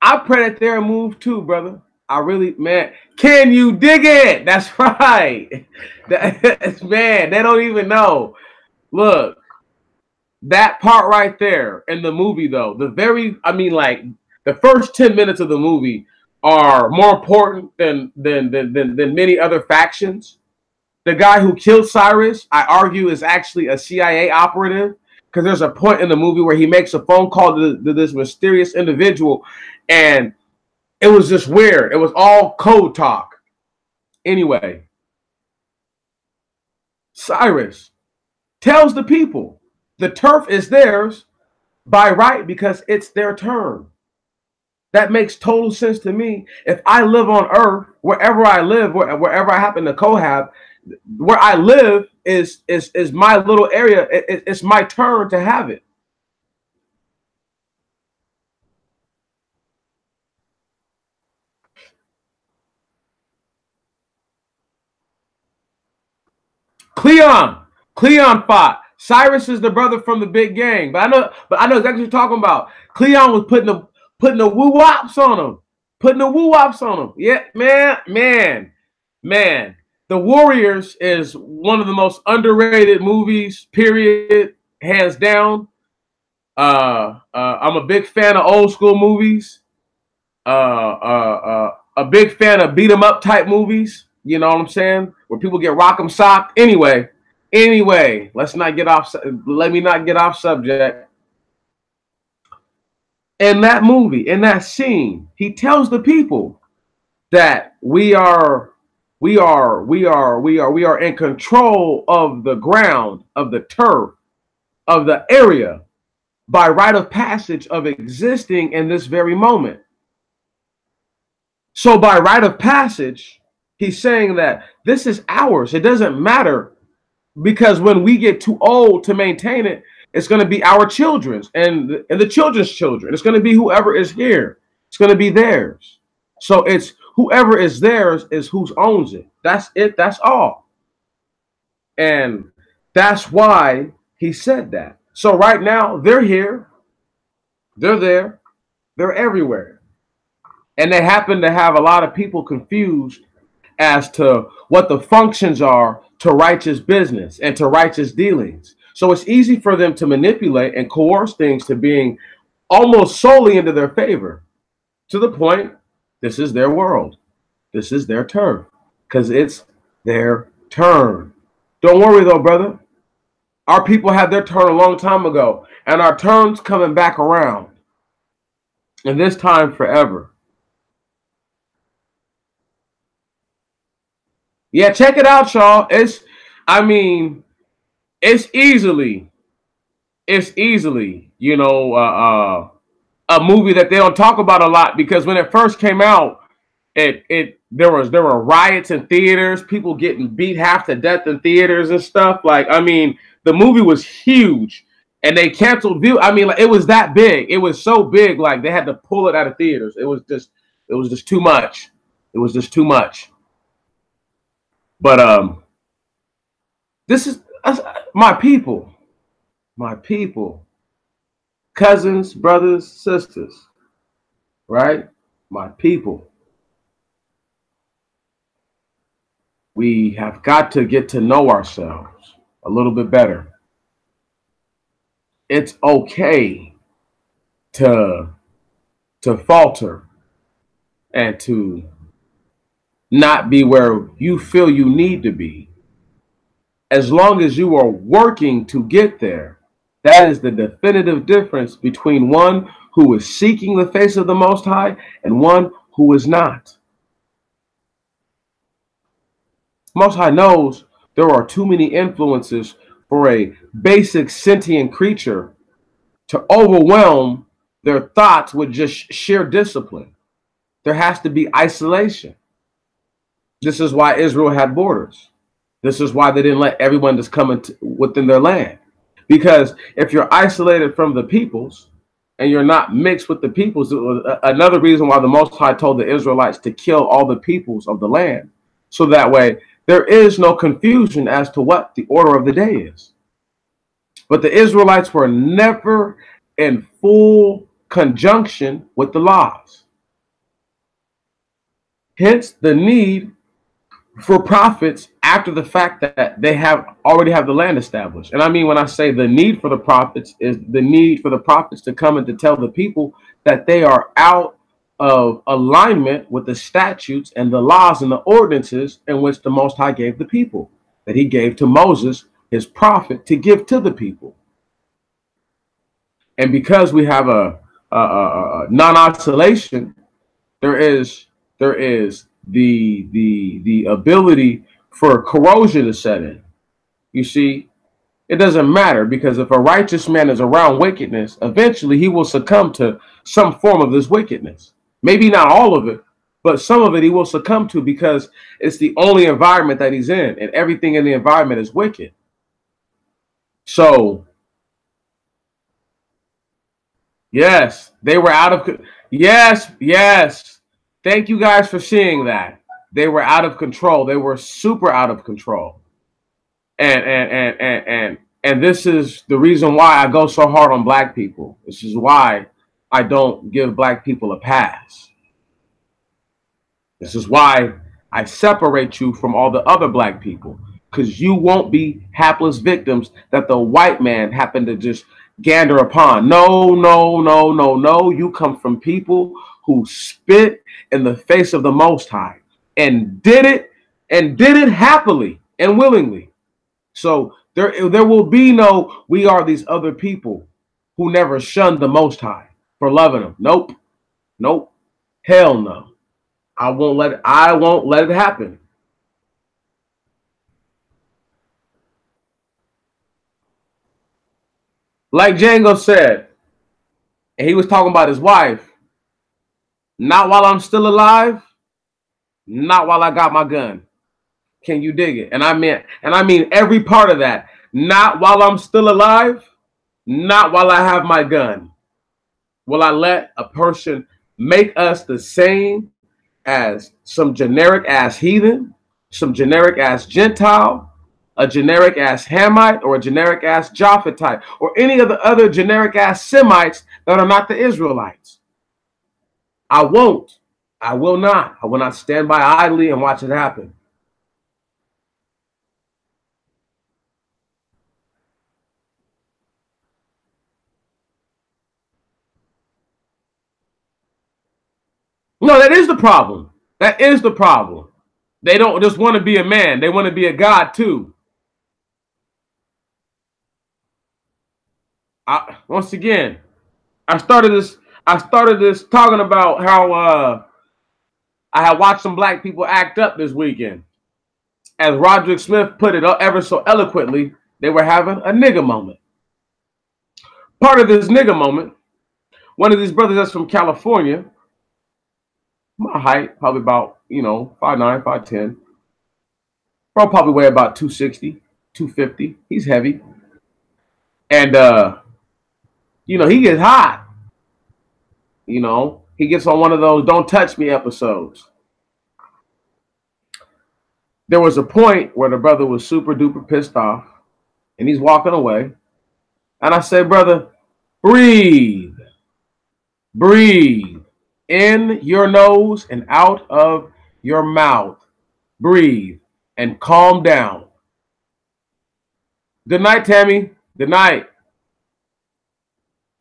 I pray that they're moved too, brother. I really, man, can you dig it? That's right. Man, they don't even know. Look, that part right there in the movie, though, like the first 10 minutes of the movie are more important than many other factions. The guy who killed Cyrus, I argue, is actually a CIA operative because there's a point in the movie where he makes a phone call to this mysterious individual, and it was just weird. It was all code talk. Anyway, Cyrus tells the people the turf is theirs by right because it's their turn. That makes total sense to me. If I live on Earth, wherever I live, wherever I happen to cohab, where I live is my little area. It's my turn to have it. Cleon fought. Cyrus is the brother from the big gang, but I know exactly what you're talking about. Cleon was putting the woo wops on him, putting the woo wops on him. Yeah, man. The Warriors is one of the most underrated movies. Period, hands down. I'm a big fan of old school movies. A big fan of beat 'em up type movies. You know what I'm saying? Where people get rock'em socked. Anyway, let's not get off. Let me not get off subject. In that movie, in that scene, he tells the people that we are in control of the ground, of the turf, of the area by right of passage of existing in this very moment. So by right of passage, he's saying that this is ours. It doesn't matter because when we get too old to maintain it, it's going to be our children's and the children's children. It's going to be whoever is here. It's going to be theirs. So it's whoever is theirs is who owns it. That's it. That's all. And that's why he said that. So right now they're here. They're there. They're everywhere. And they happen to have a lot of people confused as to what the functions are to righteous business and to righteous dealings. So it's easy for them to manipulate and coerce things to being almost solely into their favor, to the point this is their world. This is their turn because it's their turn. Don't worry though, brother. Our people had their turn a long time ago, and our turn's coming back around. And this time forever. Yeah, check it out, y'all. It's easily, a movie that they don't talk about a lot because when it first came out, there were riots in theaters, people getting beat half to death in theaters and stuff. Like, the movie was huge, and they canceled view. Like, it was that big. It was so big, like they had to pull it out of theaters. It was just too much. It was just too much. But this is my people, cousins, brothers, sisters, right? My people. We have got to get to know ourselves a little bit better. It's okay to falter and to not be where you feel you need to be. As long as you are working to get there, that is the definitive difference between one who is seeking the face of the Most High and one who is not. Most High knows there are too many influences for a basic sentient creature to overwhelm their thoughts with just sheer discipline. There has to be isolation. This is why Israel had borders. This is why they didn't let everyone just come within their land. Because if you're isolated from the peoples and you're not mixed with the peoples, another reason why the Most High told the Israelites to kill all the peoples of the land. So that way there is no confusion as to what the order of the day is. But the Israelites were never in full conjunction with the laws. Hence the need for prophets after the fact that they already have the land established. And I mean, when I say the need for the prophets, is the need for the prophets to come and to tell the people that they are out of alignment with the statutes and the laws and the ordinances in which the Most High gave the people, that he gave to Moses, his prophet, to give to the people. And because we have a non-isolation, there is the ability for corrosion to set in. You see, it doesn't matter, because if a righteous man is around wickedness, eventually he will succumb to some form of this wickedness. Maybe not all of it, but some of it he will succumb to, because it's the only environment that he's in, and everything in the environment is wicked. So yes, they were out of, yes. Thank you guys for seeing that. They were out of control. They were super out of control. And this is the reason why I go so hard on black people. This is why I don't give black people a pass. This is why I separate you from all the other black people, because you won't be hapless victims that the white man happened to just gander upon. No. You come from people who spit in the face of the Most High and did it happily and willingly. So there will be no, we are these other people who never shunned the Most High for loving him. Nope. Hell no. I won't let it happen. Like Django said, and he was talking about his wife, not while I'm still alive, not while I got my gun. Can you dig it? And I mean every part of that. Not while I'm still alive, not while I have my gun. Will I let a person make us the same as some generic ass heathen, some generic ass Gentile, a generic ass Hamite, or a generic ass Japhetite, or any of the other generic ass Semites that are not the Israelites? I won't. I will not. I will not stand by idly and watch it happen. No, that is the problem. That is the problem. They don't just want to be a man. They want to be a God too. Once again, I started this talking about how I had watched some black people act up this weekend. As Roderick Smith put it ever so eloquently, they were having a nigga moment. Part of this nigga moment, one of these brothers that's from California, my height, probably about, 5'9", 5'10". Probably weigh about 260, 250. He's heavy. And, he gets hot. He gets on one of those don't touch me episodes. There was a point where the brother was super duper pissed off and he's walking away. And I said, brother, breathe. Breathe. In your nose and out of your mouth. Breathe and calm down. Good night, Tammy. Good night.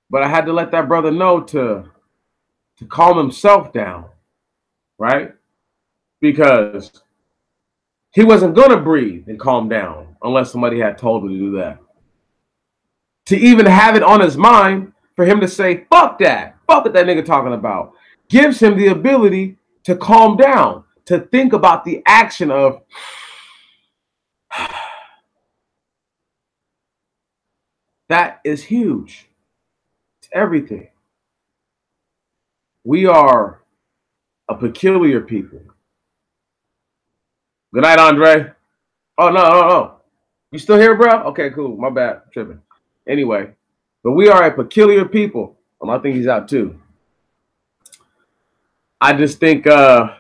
But I had to let that brother know to calm himself down, right? because he wasn't going to breathe and calm down unless somebody had told him to do that. To even have it on his mind for him to say, fuck that, fuck what that nigga talking about, gives him the ability to calm down, to think about the action of that is huge. It's everything. We are a peculiar people. Good night, Andre. Oh, no. You still here, bro? Okay, cool. My bad. I'm tripping. Anyway, but we are a peculiar people. I think he's out too. I just think, oh,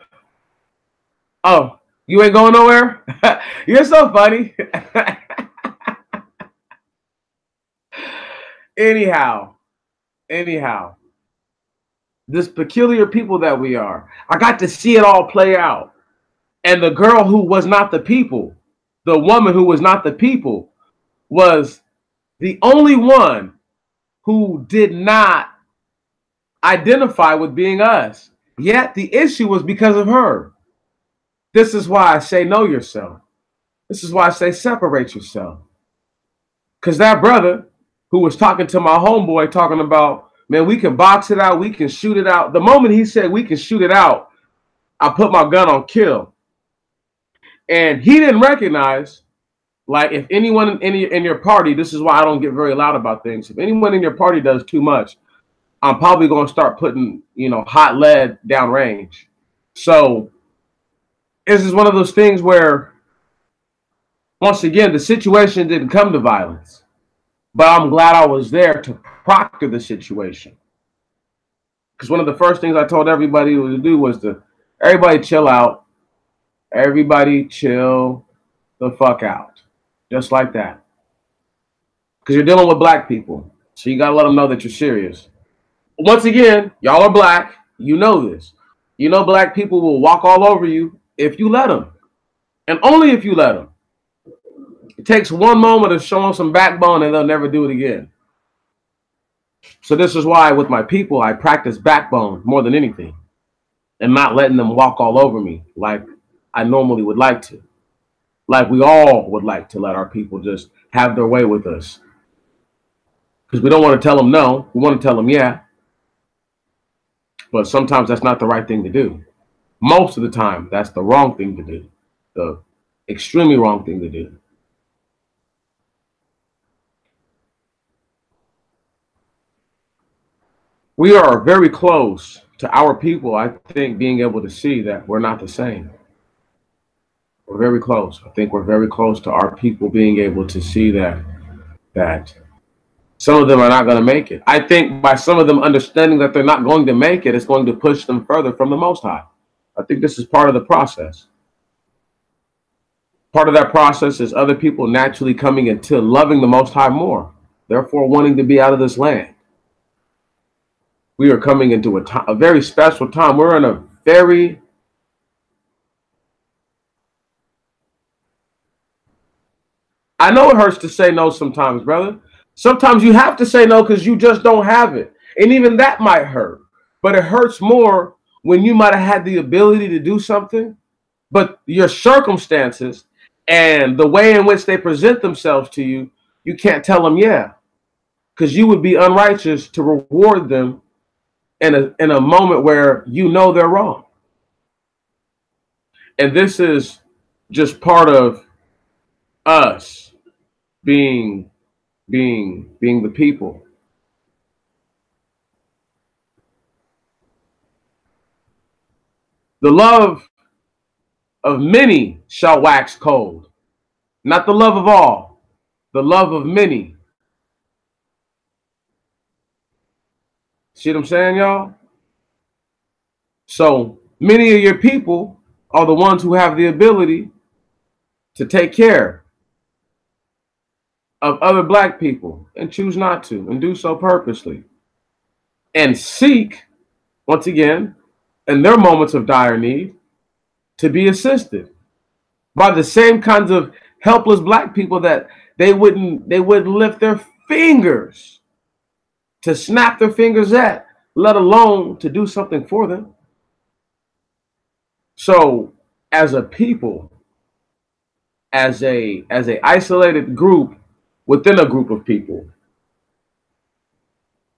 you ain't going nowhere? You're so funny. Anyhow, this peculiar people that we are, I got to see it all play out. And the girl who was not the people, the woman who was not the people, was the only one who did not identify with being us. Yet the issue was because of her. This is why I say know yourself. This is why I say separate yourself. Because that brother who was talking to my homeboy, talking about, man, we can box it out, we can shoot it out. The moment he said we can shoot it out, I put my gun on kill. And he didn't recognize, like, if anyone in your party, this is why I don't get very loud about things. If anyone in your party does too much, I'm probably going to start putting, hot lead downrange. So this is one of those things where, once again, the situation didn't come to violence, but I'm glad I was there to proctor the situation. Because one of the first things I told everybody to do was to, everybody chill out. Everybody chill the fuck out. Just like that. Because you're dealing with black people. So you got to let them know that you're serious. Once again, y'all are black. You know this. You know black people will walk all over you if you let them. And only if you let them. It takes one moment of showing some backbone and they'll never do it again. So this is why with my people, I practice backbone more than anything. And not letting them walk all over me like I normally would like to. Like we all would like to let our people just have their way with us. Because we don't want to tell them no. We want to tell them yeah. But sometimes that's not the right thing to do. Most of the time, that's the wrong thing to do. The extremely wrong thing to do. We are very close to our people, I think, being able to see that we're not the same. We're very close. I think we're very close to our people being able to see that some of them are not going to make it. I think by some of them understanding that they're not going to make it, it's going to push them further from the Most High. I think this is part of the process. Part of that process is other people naturally coming into loving the Most High more, therefore wanting to be out of this land. We are coming into a very special time. We're in a very I know it hurts to say no sometimes, brother. Sometimes you have to say no because you just don't have it. And even that might hurt. But it hurts more when you might have had the ability to do something, but your circumstances and the way in which they present themselves to you, you can't tell them yeah. Because you would be unrighteous to reward them in a moment where you know they're wrong. And this is just part of us being the people. The love of many shall wax cold. Not the love of all, the love of many. See what I'm saying, y'all? So many of your people are the ones who have the ability to take care of other black people and choose not to, and do so purposely. And seek, once again, in their moments of dire need, to be assisted by the same kinds of helpless black people that they wouldn't lift their fingers to snap their fingers at, let alone to do something for them. So as a people, as a isolated group within a group of people,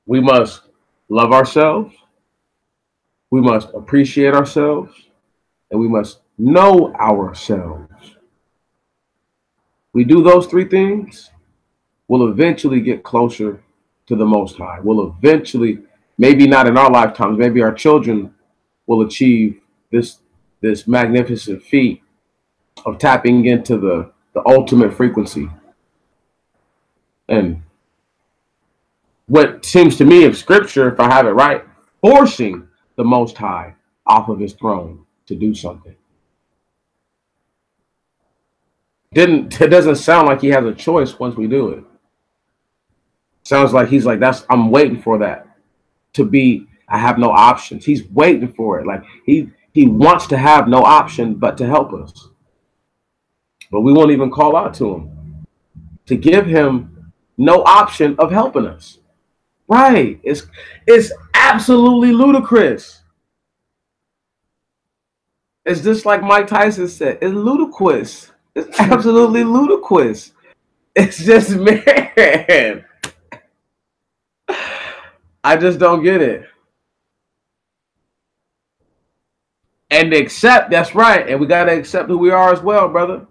we must love ourselves, we must appreciate ourselves, and we must know ourselves. We do those three things, we'll eventually get closer to the Most High. We'll eventually, maybe not in our lifetimes, maybe our children will achieve this magnificent feat of tapping into the ultimate frequency. And what seems to me of scripture, if I have it right, forcing the Most High off of his throne to do something. It doesn't sound like he has a choice once we do it. Sounds like he's like, I'm waiting for that to be, I have no options. He's waiting for it. Like he wants to have no option but to help us. But we won't even call out to him to give him no option of helping us. Right. It's absolutely ludicrous. It's just like Mike Tyson said, it's ludicrous. It's absolutely ludicrous. It's just, man, I just don't get it. And accept, that's right. And we got to accept who we are as well, brother.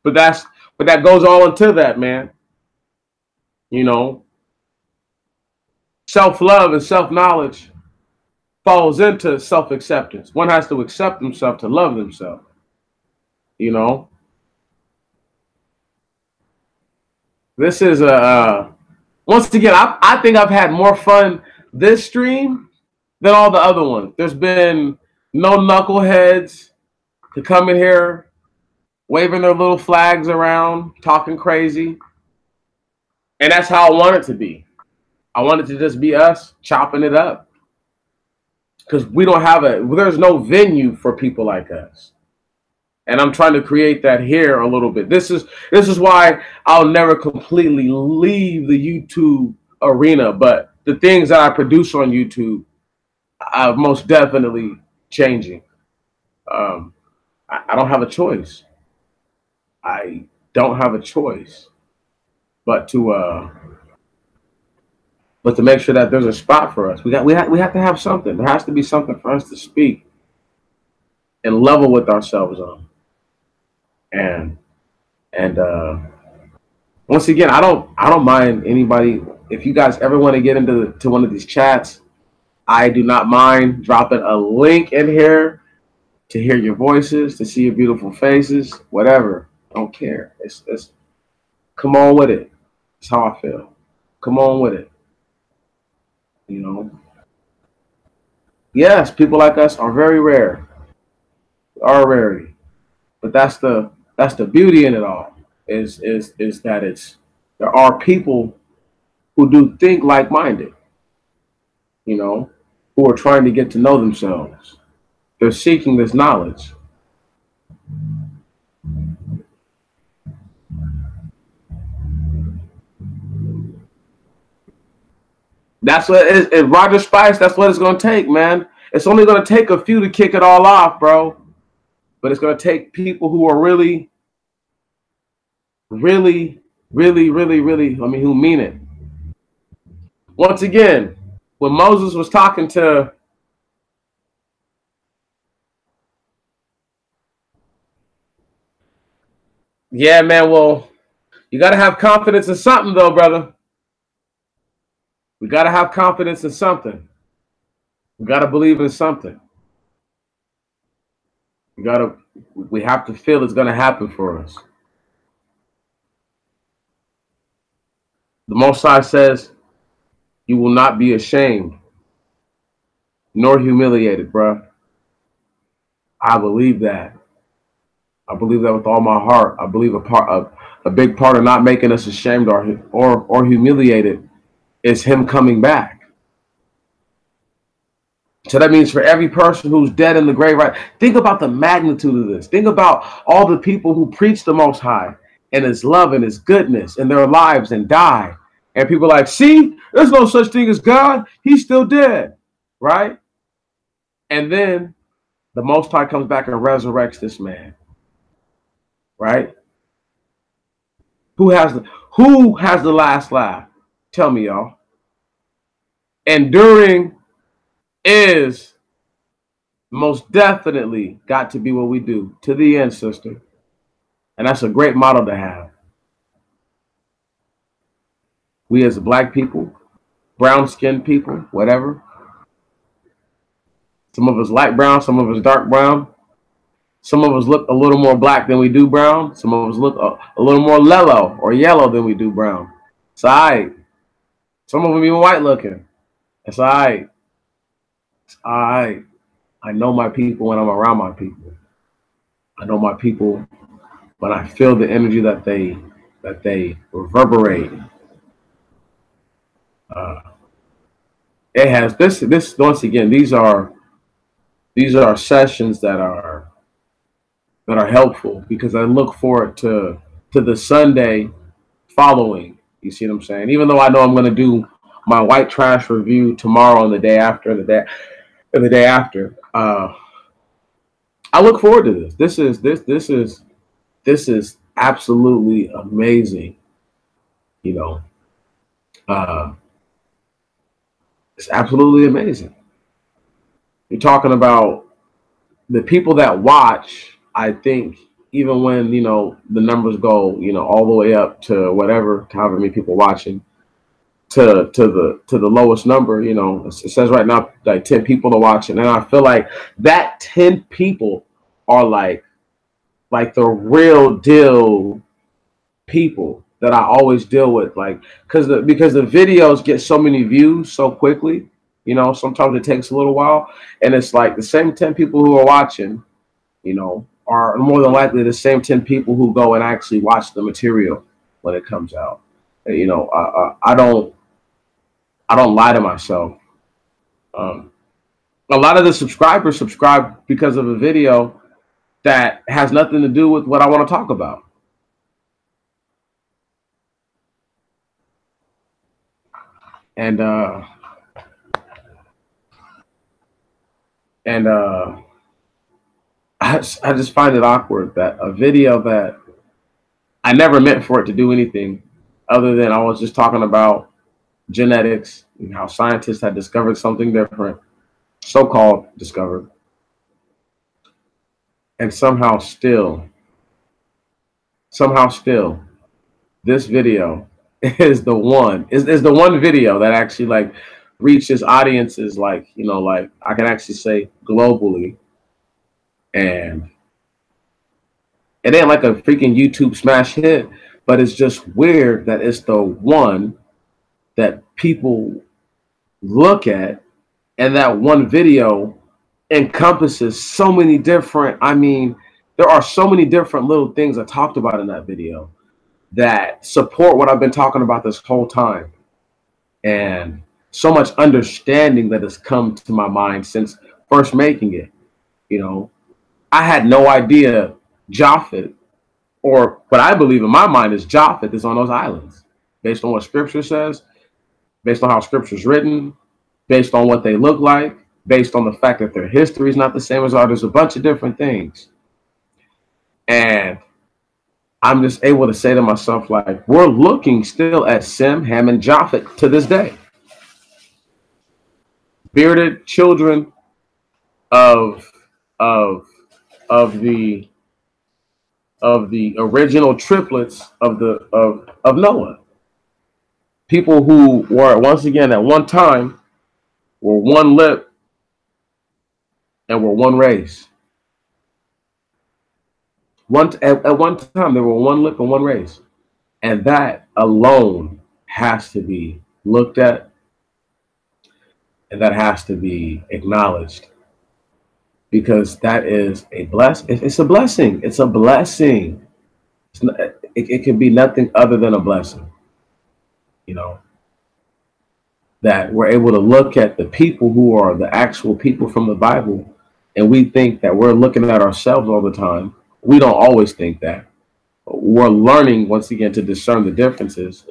But that goes all into that, man. You know, self-love and self-knowledge falls into self-acceptance. One has to accept himself to love himself. You know, this is once again, I think I've had more fun this stream than all the other ones. There's been no knuckleheads to come in here waving their little flags around, talking crazy. And that's how I want it to be. I want it to just be us chopping it up. Because there's no venue for people like us. And I'm trying to create that here a little bit. This is why I'll never completely leave the YouTube arena. But the things that I produce on YouTube are most definitely changing. I don't have a choice. I don't have a choice but to make sure that there's a spot for us. We have to have something. There has to be something for us to speak and level with ourselves on. And once again, I don't mind anybody. If you guys ever want to get into one of these chats, I do not mind dropping a link in here to hear your voices, to see your beautiful faces, whatever. I don't care. It's come on with it. That's how I feel. Come on with it. You know. Yes, people like us are very rare. Are a rarity. But that's the beauty in it all. Is that there are people who do think like-minded. You know, who are trying to get to know themselves. They're seeking this knowledge. That's what it is. Roger Spice, that's what it's going to take, man. It's only going to take a few to kick it all off, bro. But it's going to take people who are really, really, really, really, really, who mean it. Once again, when Moses was talking to yeah, man, well, you got to have confidence in something, though, brother. We got to have confidence in something. We got to believe in something. We have to feel it's going to happen for us. The Most High says, you will not be ashamed nor humiliated, bro. I believe that. I believe that with all my heart. I believe a big part of not making us ashamed or humiliated is him coming back. So that means for every person who's dead in the grave, right? Think about the magnitude of this. Think about all the people who preach the Most High and his love and his goodness in their lives and die. And people are like, see, there's no such thing as God. He's still dead, right? And then the Most High comes back and resurrects this man, right? Who has the last laugh? Tell me, y'all. Enduring is most definitely got to be what we do to the end, sister. And that's a great model to have. We as black people, brown-skinned people, whatever. Some of us light brown, some of us dark brown. Some of us look a little more black than we do brown. Some of us look a little more yellow or yellow than we do brown. It's all right. Some of them even white looking. It's all right. It's all right. I know my people when I'm around my people. I know my people when I feel the energy that they reverberate. It has this once again. These are sessions that are helpful because I look forward to the Sunday following. You see what I'm saying? Even though I know I'm going to do my white trash review tomorrow and the day after, I look forward to this. This is absolutely amazing. You know, it's absolutely amazing. You're talking about the people that watch. I think even when the numbers go all the way up to whatever, however many people watching, to the lowest number, it says right now like 10 people to watch it, and I feel like that 10 people are like the real deal people that I always deal with, like because the videos get so many views so quickly. Sometimes it takes a little while, and it's like the same 10 people who are watching, are more than likely the same 10 people who go and actually watch the material when it comes out. I don't lie to myself. A lot of the subscribers subscribe because of a video that has nothing to do with what I want to talk about. And I just find it awkward that a video that I never meant for it to do anything other than I was just talking about genetics and how scientists had discovered something different, so-called discovered, and somehow still, this video is the one video that actually like reaches audiences like like I can actually say globally, and it ain't like a freaking YouTube smash hit, but it's just weird that it's the one that people look at, and that one video encompasses so many different, there are so many different little things I talked about in that video that support what I've been talking about this whole time. And so much understanding that has come to my mind since first making it. I had no idea Japhet, or what I believe in my mind is Japhet, is on those islands, based on what scripture says, based on how scripture's written, based on what they look like, based on the fact that their history is not the same as ours. There's a bunch of different things. And I'm just able to say to myself, like, we're looking still at Sem, Ham, and Japhet to this day. Bearded children of the original triplets of Noah. People who were, once again, at one time, were one lip and were one race. At one time, they were one lip and one race. And that alone has to be looked at, and that has to be acknowledged, because that is a it's a blessing. It's a blessing. It can be nothing other than a blessing. That we're able to look at the people who are the actual people from the Bible, and we think that we're looking at ourselves all the time. We don't always think that. We're learning, once again, to discern the differences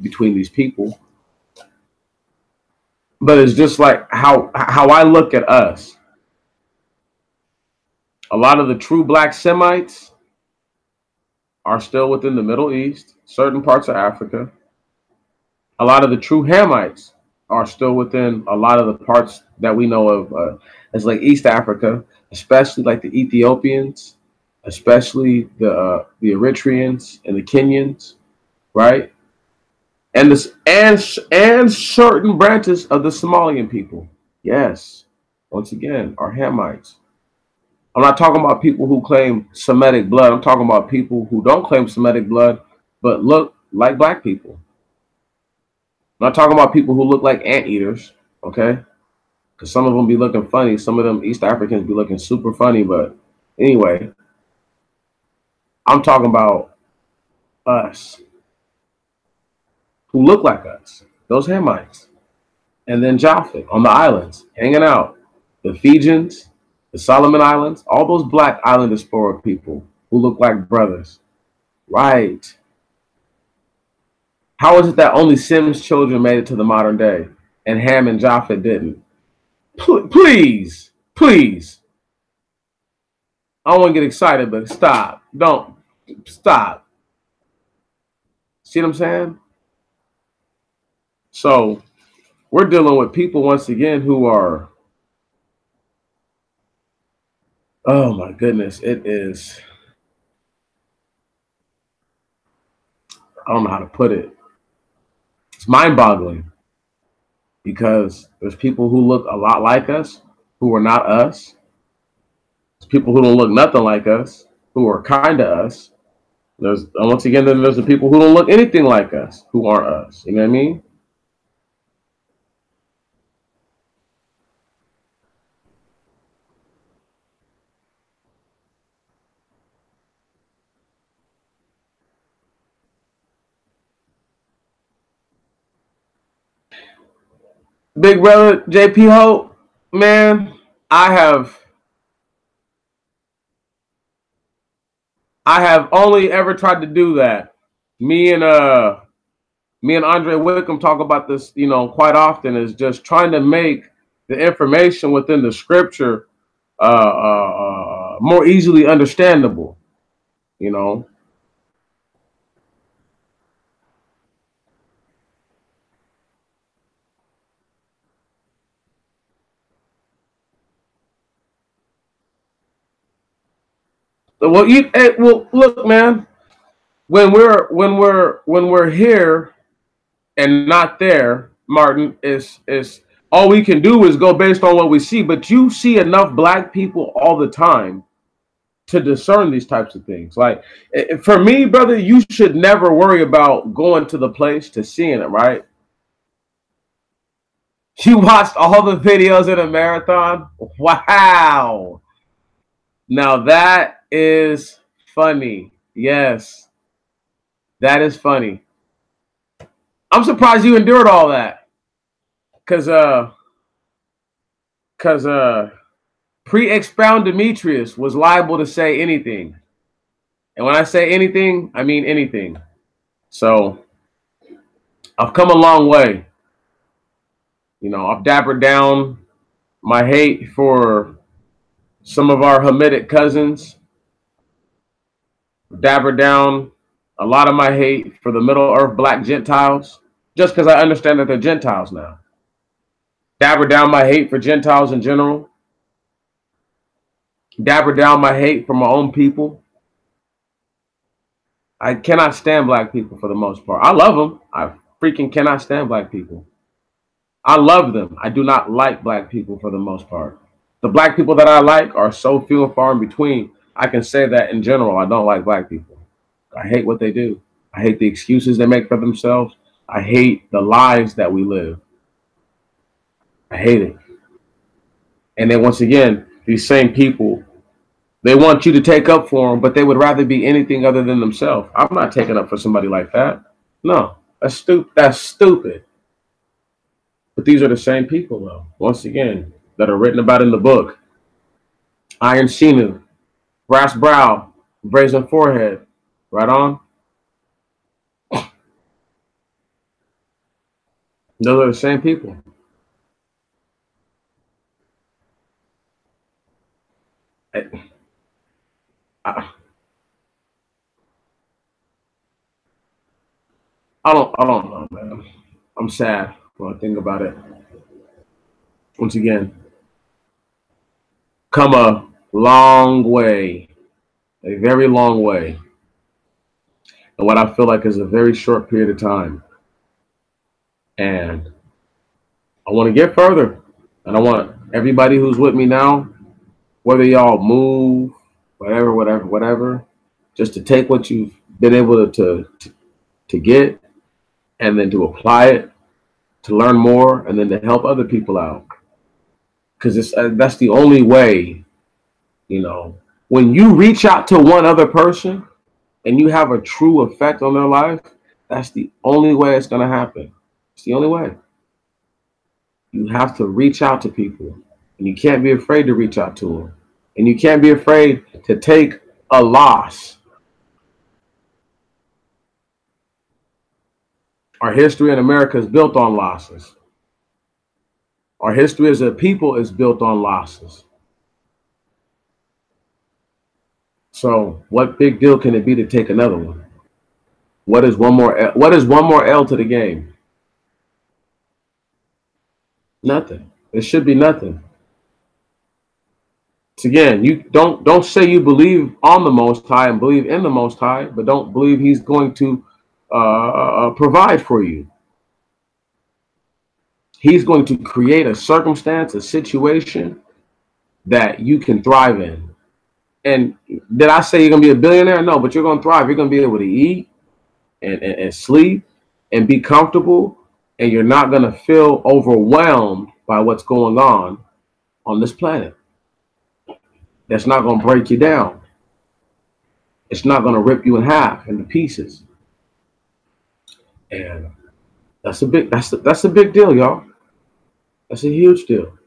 between these people. But it's just like how I look at us. A lot of the true black Semites are still within the Middle East, certain parts of Africa. A lot of the true Hamites are still within a lot of the parts that we know of as like East Africa, especially like the Ethiopians, especially the Eritreans and the Kenyans, right? And this and certain branches of the Somalian people. Yes, once again, are Hamites. I'm not talking about people who claim Semitic blood. I'm talking about people who don't claim Semitic blood, but look like black people. I'm not talking about people who look like anteaters, okay? Because some of them be looking funny. Some of them East Africans be looking super funny. But anyway, I'm talking about us who look like us, those Hamites. And then Japhet on the islands, hanging out. The Fijians, the Solomon Islands, all those black island diaspora people who look like brothers. Right. How is it that only Sim's children made it to the modern day and Ham and Japhet didn't? Please, please. I don't want to get excited, but stop. Don't. Stop. See what I'm saying? So we're dealing with people once again who are, oh my goodness, it is, I don't know how to put it. It's mind boggling because there's people who look a lot like us who are not us. There's people who don't look nothing like us who are kind of us. There's once again, then there's the people who don't look anything like us who aren't us. You know what I mean? Big brother JP Hope, man, I have only ever tried to do that. Me and Andre Wickham talk about this, quite often, is just trying to make the information within the scripture more easily understandable. You know, well, look, man. When we're here and not there, Martin, is all we can do is go based on what we see. But you see enough black people all the time to discern these types of things. Like for me, brother, you should never worry about going to the place to seeing it, right? You watched all the videos in a marathon? Wow. Now that is funny. Yes, that is funny. I'm surprised you endured all that. Cause pre-expound Demetrius was liable to say anything. And when I say anything, I mean anything. So I've come a long way. I've dappered down my hate for some of our Hamitic cousins, dappered down a lot of my hate for the Middle Earth black Gentiles, just because I understand that they're Gentiles now. Dappered down my hate for Gentiles in general. Dappered down my hate for my own people. I cannot stand black people for the most part. I love them. I freaking cannot stand black people. I love them. I do not like black people for the most part. The black people that I like are so few and far in between. I can say that in general, I don't like black people. I hate what they do. I hate the excuses they make for themselves. I hate the lives that we live. I hate it. And then once again, these same people, they want you to take up for them, but they would rather be anything other than themselves. I'm not taking up for somebody like that. No, that's stupid. That's stupid. But these are the same people, though, once again, that are written about in the book. Iron Shinu, brass brow, brazen forehead. Right on. Those are the same people. I, I don't know, man. I'm sad when I think about it. Once again, come a long way, a very long way, and what I feel like is a very short period of time. And I want to get further, and I want everybody who's with me now, whether y'all move, whatever, just to take what you've been able to get, and then to apply it, to learn more, and then to help other people out. Because that's the only way, you know. When you reach out to one other person and you have a true effect on their life, that's the only way it's going to happen. It's the only way. You have to reach out to people, and you can't be afraid to reach out to them, and you can't be afraid to take a loss. Our history in America is built on losses. Our history as a people is built on losses. So, what big deal can it be to take another one? What is one more? What is one more L to the game? Nothing. It should be nothing. It's again, you don't say you believe on the Most High and believe in the Most High, but don't believe He's going to provide for you. He's going to create a circumstance, a situation that you can thrive in. And did I say you're going to be a billionaire? No, but you're going to thrive. You're going to be able to eat and sleep and be comfortable, and you're not going to feel overwhelmed by what's going on this planet. That's not going to break you down. It's not going to rip you in half into pieces. And that's a big deal, y'all. That's a huge deal.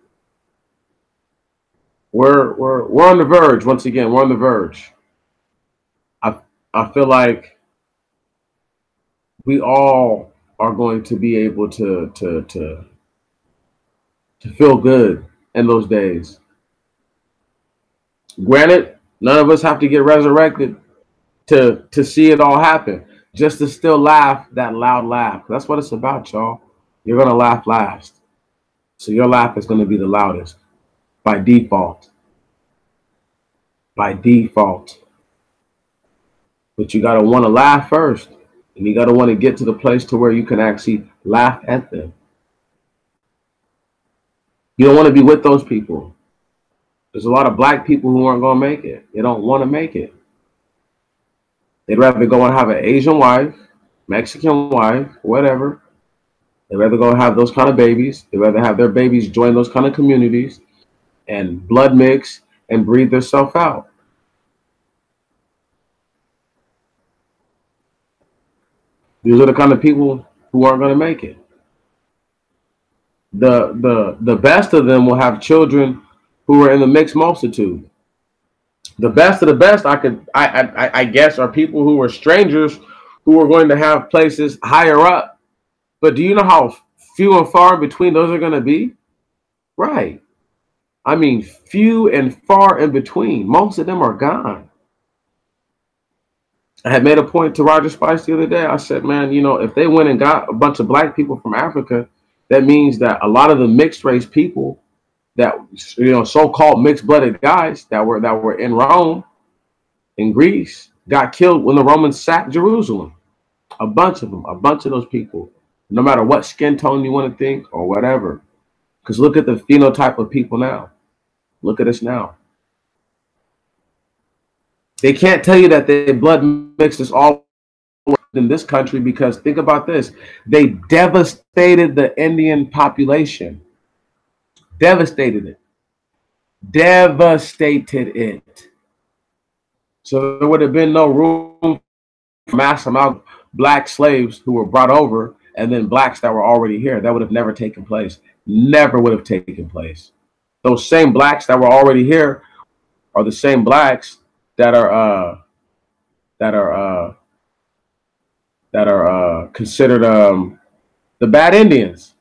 We're on the verge. Once again, we're on the verge. I feel like we all are going to be able to feel good in those days. Granted, none of us have to get resurrected to see it all happen. Just to still laugh that loud laugh. That's what it's about, y'all. You're gonna laugh last. So your laugh is gonna be the loudest by default. By default. But you gotta want to laugh first. And you gotta want to get to the place to where you can actually laugh at them. You don't want to be with those people. There's a lot of black people who aren't gonna make it. They don't want to make it. They'd rather go and have an Asian wife, Mexican wife, whatever. They'd rather go and have those kind of babies. They'd rather have their babies join those kind of communities and blood mix and breed themselves out. These are the kind of people who aren't going to make it. The best of them will have children who are in the mixed multitude. The best of the best, I guess, are people who are strangers who are going to have places higher up. But do you know how few and far between those are going to be? Right. I mean, few and far in between. Most of them are gone. I had made a point to Roger Spice the other day. I said, man, you know, if they went and got a bunch of black people from Africa, that means that a lot of the mixed race people that, you know, so-called mixed-blooded guys that were in Rome, in Greece, got killed when the Romans sacked Jerusalem. A bunch of them, a bunch of those people, no matter what skin tone you want to think or whatever. Because look at the phenotype of people now. Look at us now. They can't tell you that their blood mixed is all in this country because think about this. They devastated the Indian population. Devastated it. Devastated it. So there would have been no room for mass amount of black slaves who were brought over and then blacks that were already here. That would have never taken place. Never would have taken place. Those same blacks that were already here are the same blacks that are considered the bad Indians.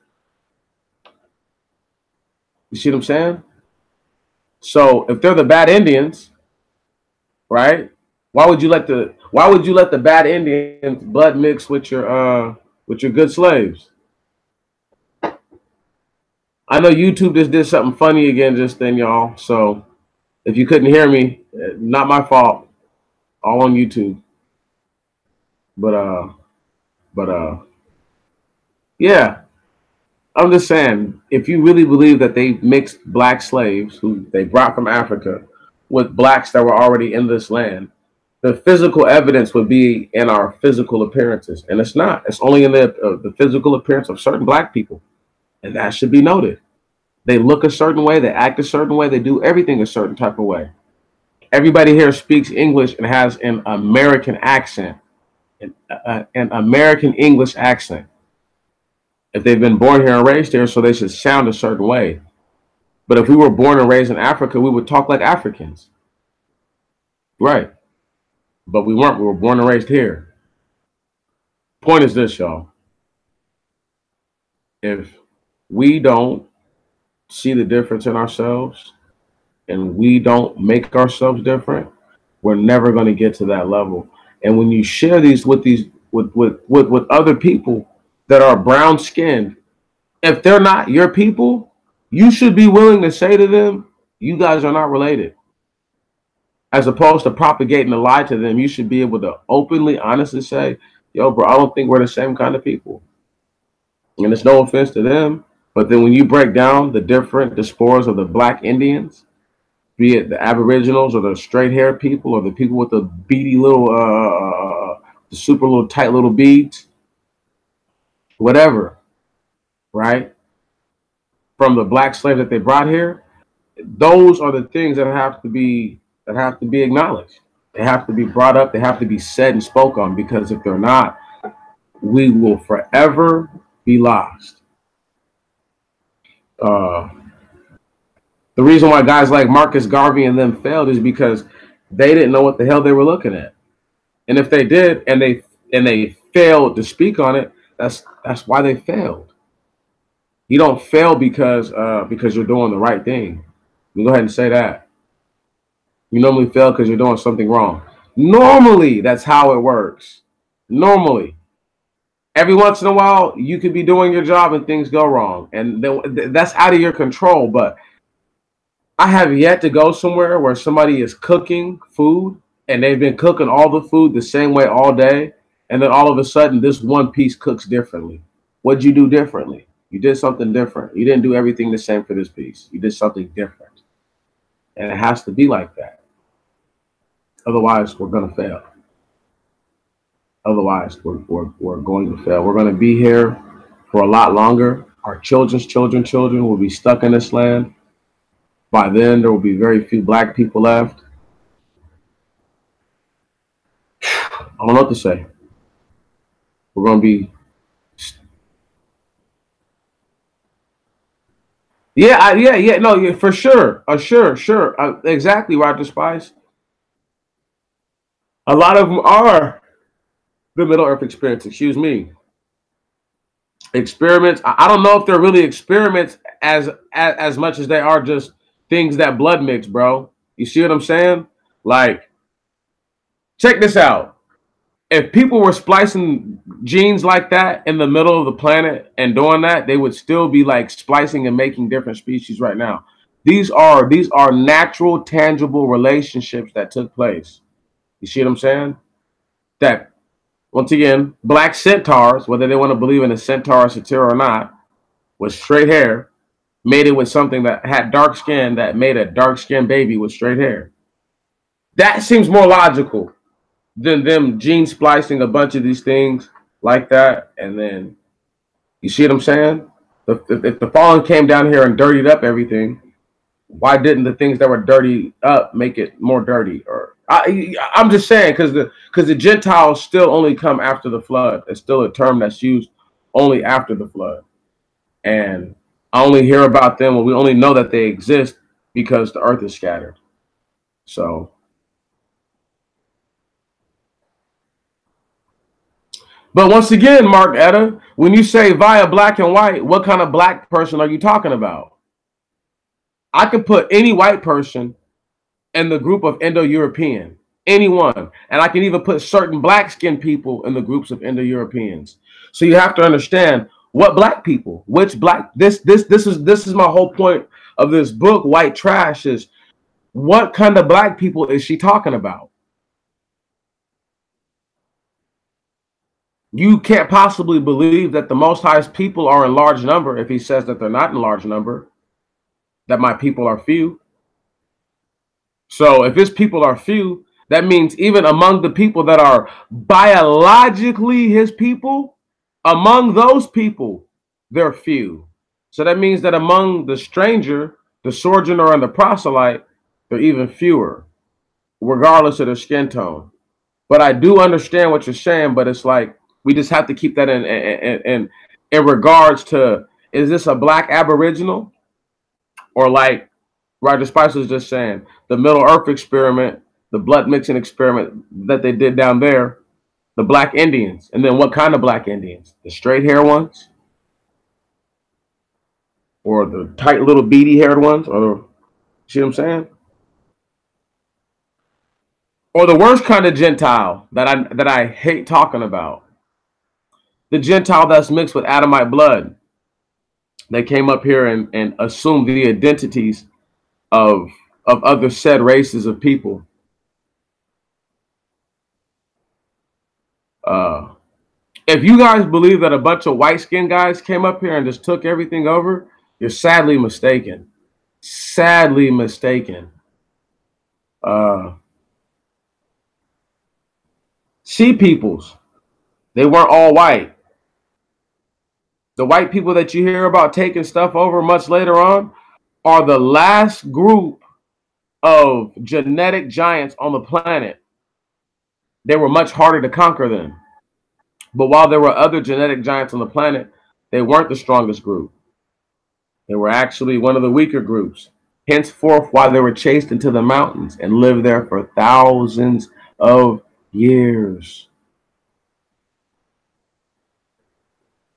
You see what I'm saying? So if they're the bad Indians, right? Why would you let the bad Indians blood mix with your good slaves? I know YouTube just did something funny again just then, y'all. So if you couldn't hear me, not my fault. All on YouTube. But yeah. I'm just saying, if you really believe that they mixed black slaves who they brought from Africa with blacks that were already in this land, the physical evidence would be in our physical appearances, and it's not. It's only in the physical appearance of certain black people, and that should be noted. They look a certain way, they act a certain way, they do everything a certain type of way. Everybody here speaks English and has an American accent, an American English accent. If they've been born here and raised here, so they should sound a certain way. But if we were born and raised in Africa, we would talk like Africans. Right. But we weren't. We were born and raised here. Point is this, y'all. If we don't see the difference in ourselves and we don't make ourselves different, we're never going to get to that level. And when you share these with other people that are brown skinned, if they're not your people, you should be willing to say to them, you guys are not related. As opposed to propagating a lie to them, you should be able to openly, honestly say, yo, bro, I don't think we're the same kind of people. And it's no offense to them, but then when you break down the different diasporas of the black Indians, be it the Aboriginals or the straight haired people or the people with the beady little, the super little tight little beads, whatever, right? From the black slaves that they brought here, those are the things that have to be acknowledged. They have to be brought up. They have to be said and spoke on, because if they're not, we will forever be lost. The reason why guys like Marcus Garvey and them failed is because they didn't know what the hell they were looking at. And if they did, and they failed to speak on it, that's why they failed. You don't fail because you're doing the right thing. Let me go ahead and say that. You normally fail because you're doing something wrong. Normally, that's how it works. Normally. Every once in a while, you could be doing your job and things go wrong. And that's out of your control. But I have yet to go somewhere where somebody is cooking food and they've been cooking all the food the same way all day. And then all of a sudden, this one piece cooks differently. What'd you do differently? You did something different. You didn't do everything the same for this piece. You did something different. And it has to be like that. Otherwise, we're going to fail. Otherwise, we're going to fail. We're going to be here for a lot longer. Our children's children will be stuck in this land. By then, there will be very few black people left. I don't know what to say. We're going to be... No, for sure. Sure. Exactly, Roger Spice. A lot of them are the Middle Earth experience, excuse me. Experiments. I don't know if they're really experiments as much as they are just things that blood mix, bro. You see what I'm saying? Like, check this out. If people were splicing genes like that in the middle of the planet and doing that, they would still be like splicing and making different species right now. These are natural, tangible relationships that took place. You see what I'm saying? That, once again, black centaurs, whether they want to believe in a centaur or satyr or not, with straight hair, made it with something that had dark skin that made a dark skinned baby with straight hair. That seems more logical than them gene splicing a bunch of these things like that. And then, you see what I'm saying? If the fallen came down here and dirtied up everything, why didn't the things that were dirty up make it more dirty? Or I'm just saying, because the Gentiles still only come after the flood. It's still a term that's used only after the flood. And I only hear about them, or we only know that they exist because the earth is scattered. So, but once again, Mark Etta, when you say via black and white, what kind of black person are you talking about? I could put any white person in the group of Indo-European. Anyone. And I can even put certain black skinned people in the groups of Indo-Europeans. So you have to understand what black people, which black, this is my whole point of this book, White Trash, is what kind of black people is she talking about? You can't possibly believe that the Most High's people are in large number if he says that they're not in large number, that my people are few. So if his people are few, that means even among the people that are biologically his people, among those people, they're few. So that means that among the stranger, the sojourner, and the proselyte, they're even fewer, regardless of their skin tone. But I do understand what you're saying, but it's like we just have to keep that in regards to, is this a black aboriginal? Or like Roger Spicer was just saying, the Middle Earth experiment, the blood mixing experiment that they did down there, the black Indians. And then what kind of black Indians? The straight hair ones? Or the tight little beady haired ones? Or the, see what I'm saying? Or the worst kind of Gentile that I hate talking about. The Gentile that's mixed with Adamite blood. They came up here and assumed the identities of other said races of people. If you guys believe that a bunch of white-skinned guys came up here and just took everything over, you're sadly mistaken. Sadly mistaken. Sea peoples, they weren't all white. The white people that you hear about taking stuff over much later on are the last group of genetic giants on the planet. They were much harder to conquer then. But while there were other genetic giants on the planet, they weren't the strongest group. They were actually one of the weaker groups. Henceforth, why they were chased into the mountains and lived there for thousands of years.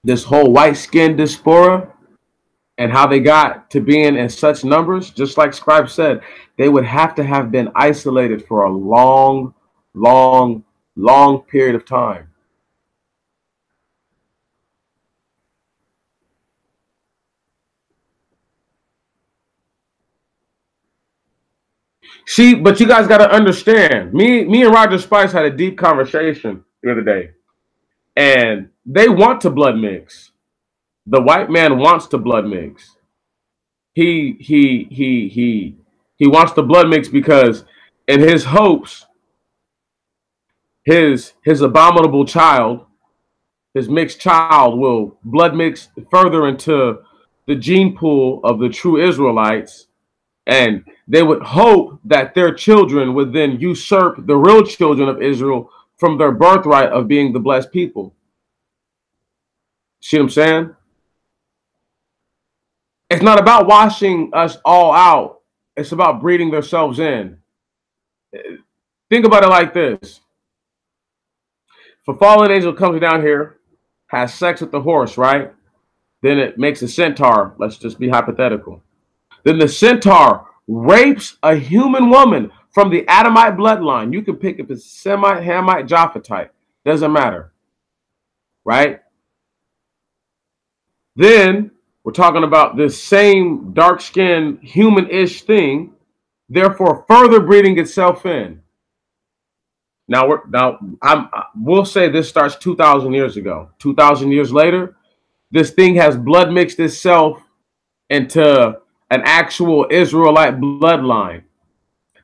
This whole white skin diaspora and how they got to being in such numbers, just like Scribe said, they would have to have been isolated for a long, long, long period of time. See, but you guys got to understand, me and Roger Spice had a deep conversation the other day, and they want to blood mix. The white man wants to blood mix. He wants to blood mix because in his hopes, his abominable child, his mixed child, will blood mix further into the gene pool of the true Israelites, and they would hope that their children would then usurp the real children of Israel from their birthright of being the blessed people. See what I'm saying? It's not about washing us all out. It's about breeding themselves in. Think about it like this. If a fallen angel comes down here, has sex with the horse, right? Then it makes a centaur. Let's just be hypothetical. Then the centaur rapes a human woman from the Adamite bloodline. You can pick if it's Semite, Hamite, Japhetite. Doesn't matter. Right? Then we're talking about this same dark-skinned human-ish thing, therefore further breeding itself in. Now we'll say this starts 2,000 years ago. 2,000 years later, this thing has blood mixed itself into an actual Israelite bloodline.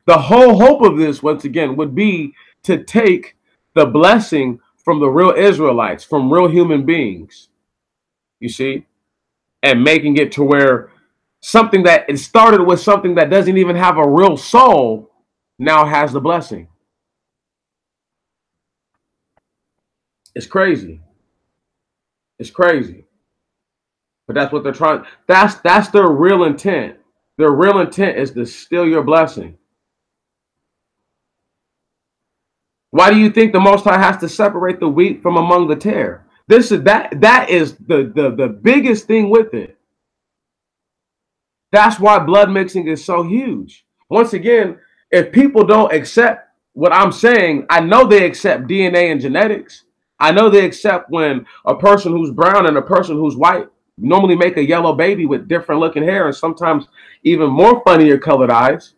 The whole hope of this, once again, would be to take the blessing from the real Israelites, from real human beings, you see, and making it to where something that it started with something that doesn't even have a real soul now has the blessing. It's crazy. It's crazy. But that's what they're trying. That's their real intent. Their real intent is to steal your blessing. Why do you think the Most High has to separate the wheat from among the tare? That is the biggest thing with it. That's why blood mixing is so huge. Once again, if people don't accept what I'm saying, I know they accept DNA and genetics. I know they accept when a person who's brown and a person who's white normally make a yellow baby with different looking hair and sometimes even more funnier colored eyes.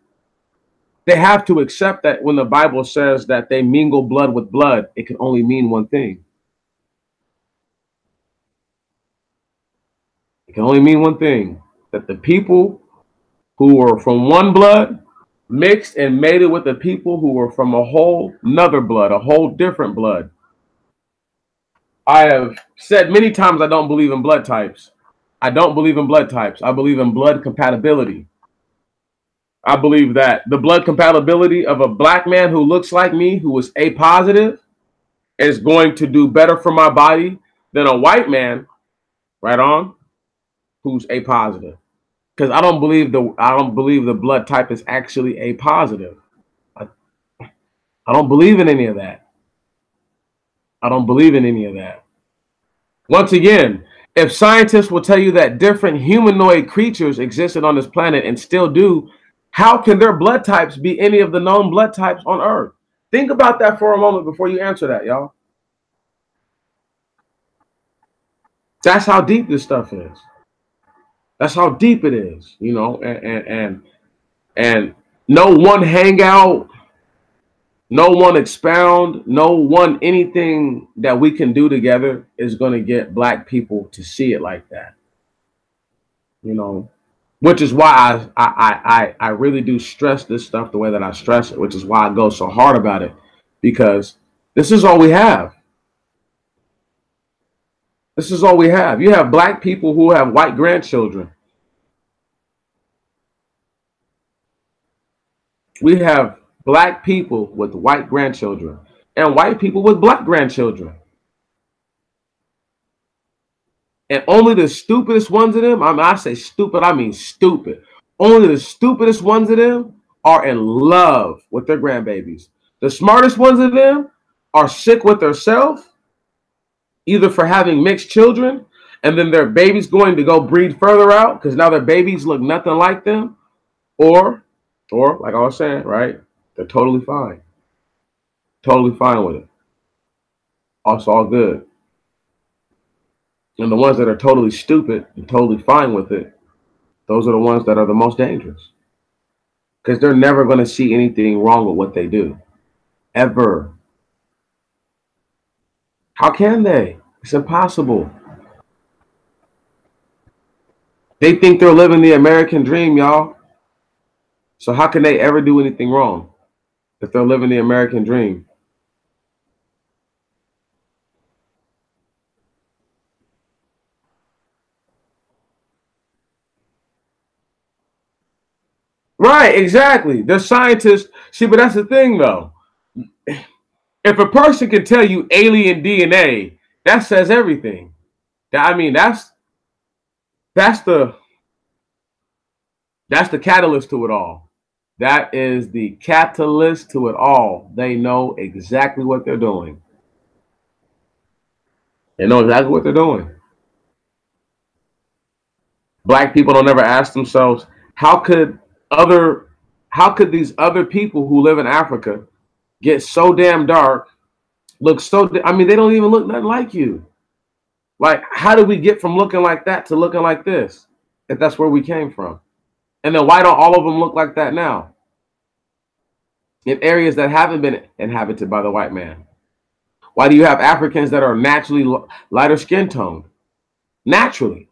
They have to accept that when the Bible says that they mingle blood with blood, it can only mean one thing. It can only mean one thing, that the people who were from one blood mixed and mated with the people who were from a whole nother blood, a whole different blood. I have said many times I don't believe in blood types. I don't believe in blood types. I believe in blood compatibility. I believe that the blood compatibility of a black man who looks like me, who is A positive, is going to do better for my body than a white man, right on, who's A positive. Because I don't believe the blood type is actually A positive. I don't believe in any of that. I don't believe in any of that. Once again, if scientists will tell you that different humanoid creatures existed on this planet and still do, how can their blood types be any of the known blood types on Earth? Think about that for a moment before you answer that, y'all. That's how deep this stuff is. That's how deep it is, you know, and no one hangout, no one expound, no one anything that we can do together is going to get black people to see it like that. You know, which is why I really do stress this stuff the way that I stress it, which is why I go so hard about it, because this is all we have. This is all we have. You have black people who have white grandchildren. We have black people with white grandchildren and white people with black grandchildren. And only the stupidest ones of them, I say stupid, I mean stupid. Only the stupidest ones of them are in love with their grandbabies. The smartest ones of them are sick with themselves, either for having mixed children, and then their babies going to go breed further out because now their babies look nothing like them, or like I was saying, right? They're totally fine. Totally fine with it. It's all good. And the ones that are totally stupid and totally fine with it, those are the ones that are the most dangerous. Because they're never going to see anything wrong with what they do. Ever. How can they? It's impossible. They think they're living the American dream, y'all. So how can they ever do anything wrong if they're living the American dream? Right, exactly. They're scientists. See, but that's the thing, though. If a person can tell you alien DNA, that says everything. I mean, that's the catalyst to it all. That is the catalyst to it all. They know exactly what they're doing. They know exactly what they're doing. Black people don't ever ask themselves, how could these other people who live in Africa get so damn dark, look so, I mean, they don't even look nothing like you. Like, how did we get from looking like that to looking like this, if that's where we came from? And then why don't all of them look like that now? In areas that haven't been inhabited by the white man. Why do you have Africans that are naturally lighter skin tone? Naturally.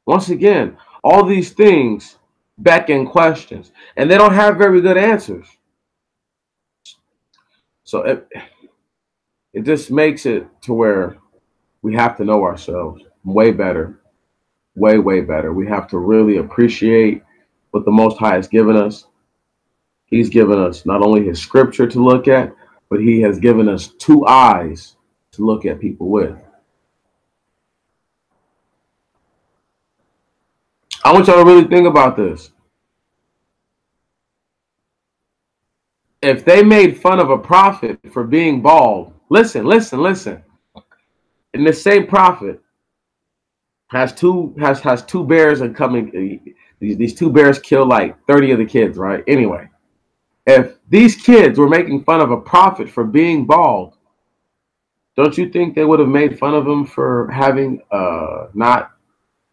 Once again, all these things beckon questions, and they don't have very good answers. So it just makes it to where we have to know ourselves way better, way better. We have to really appreciate what the Most High has given us. He's given us not only his scripture to look at, but he has given us two eyes to look at people with. I want y'all to really think about this. If they made fun of a prophet for being bald, listen. And the same prophet has two bears and coming. These two bears kill like 30 of the kids, right? Anyway, If these kids were making fun of a prophet for being bald, don't you think they would have made fun of him for having not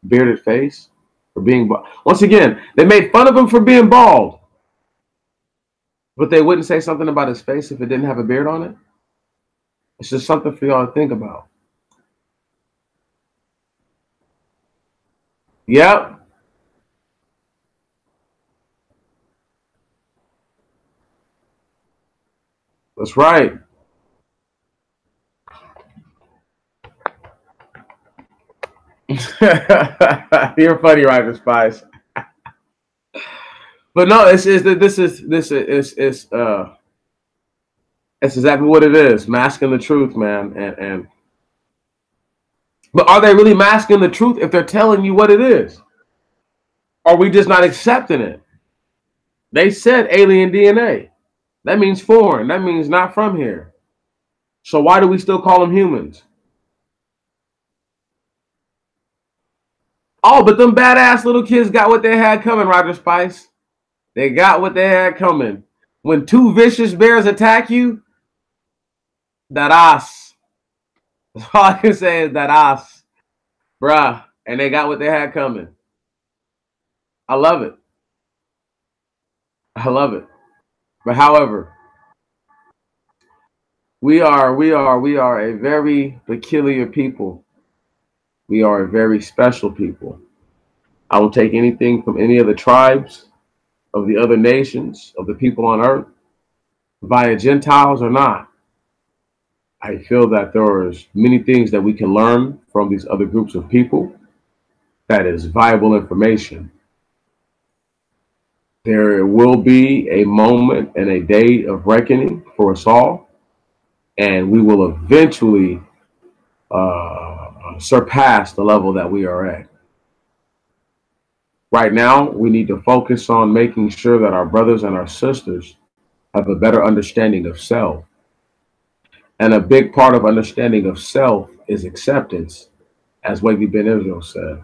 bearded face, for being bald? Once again, they made fun of him for being bald, but they wouldn't say something about his face if it didn't have a beard on it. It's just something for y'all to think about. Yep. That's right. You're funny, Roger Spice. But no, this is it's exactly what it is. Masking the truth, man. And but are they really masking the truth if they're telling you what it is? Are we just not accepting it? They said alien DNA. That means foreign. That means not from here. So why do we still call them humans? Oh, but them badass little kids got what they had coming, Roger Spice. They got what they had coming. When two vicious bears attack you, that ass. That's all I can say is that ass. Bruh. And they got what they had coming. I love it. I love it. But however, we are a very peculiar people. We are a very special people. I will take anything from any of the tribes, of the other nations, of the people on earth, via Gentiles or not. I feel that there is many things that we can learn from these other groups of people that is viable information. There will be a moment and a day of reckoning for us all, and we will eventually surpass the level that we are at. Right now, we need to focus on making sure that our brothers and our sisters have a better understanding of self. And a big part of understanding of self is acceptance, as Wavy Ben Israel said.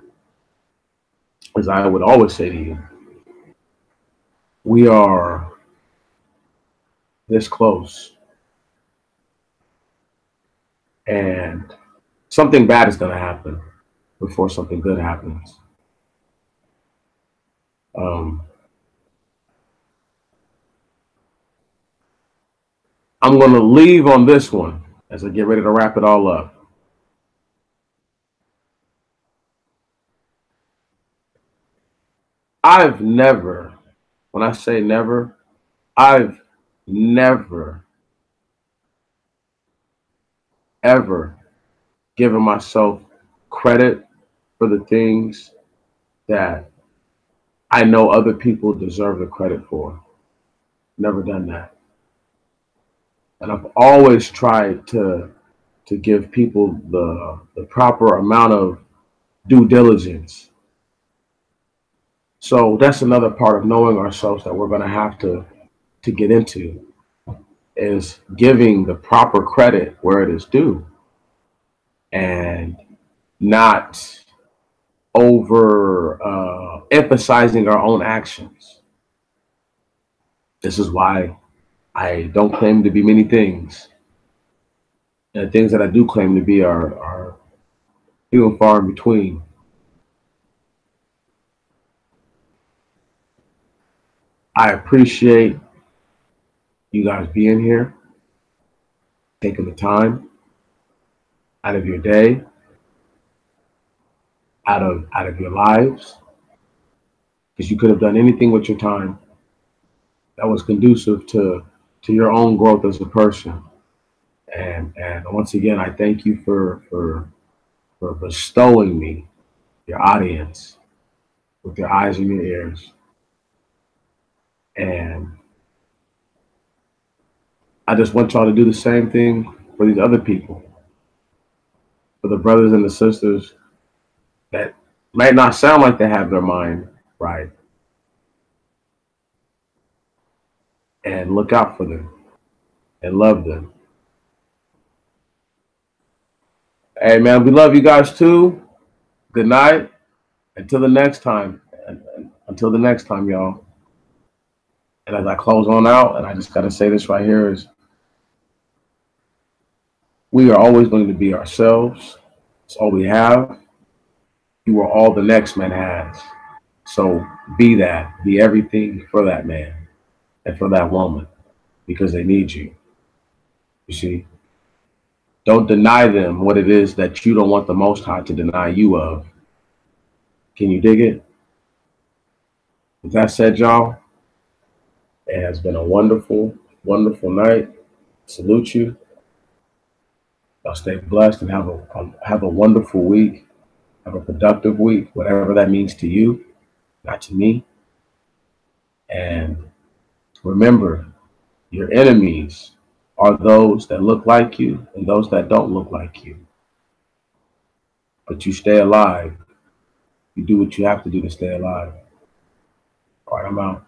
As I would always say to you, we are this close, and something bad is going to happen before something good happens. I'm going to leave on this one as I get ready to wrap it all up. I've never, when I say never, I've never, ever given myself credit for the things that I know other people deserve the credit for. Never done that. And I've always tried to give people the proper amount of due diligence. So that's another part of knowing ourselves that we're going to have to get into, is giving the proper credit where it is due and not over emphasizing our own actions. This is why I don't claim to be many things. And the things that I do claim to be are few and far in between. I appreciate you guys being here, taking the time out of your day, out of your lives, because you could have done anything with your time that was conducive to your own growth as a person. And once again, I thank you for bestowing me, your audience, with your eyes and your ears. And I just want y'all to do the same thing for these other people, for the brothers and the sisters that might not sound like they have their mind right. And look out for them and love them. Hey, man, we love you guys too. Good night. Until the next time. Until the next time, y'all. And as I close on out, and I just got to say this right here is we are always going to be ourselves. It's all we have. You are all the next man has. So be that, be everything for that man and for that woman because they need you. You see, don't deny them what it is that you don't want the Most High to deny you of. Can you dig it? With that said, y'all, it has been a wonderful, wonderful night. Salute you. Y'all stay blessed and have a wonderful week. Have a productive week, whatever that means to you, not to me. And remember, your enemies are those that look like you and those that don't look like you. But you stay alive. You do what you have to do to stay alive. All right, I'm out.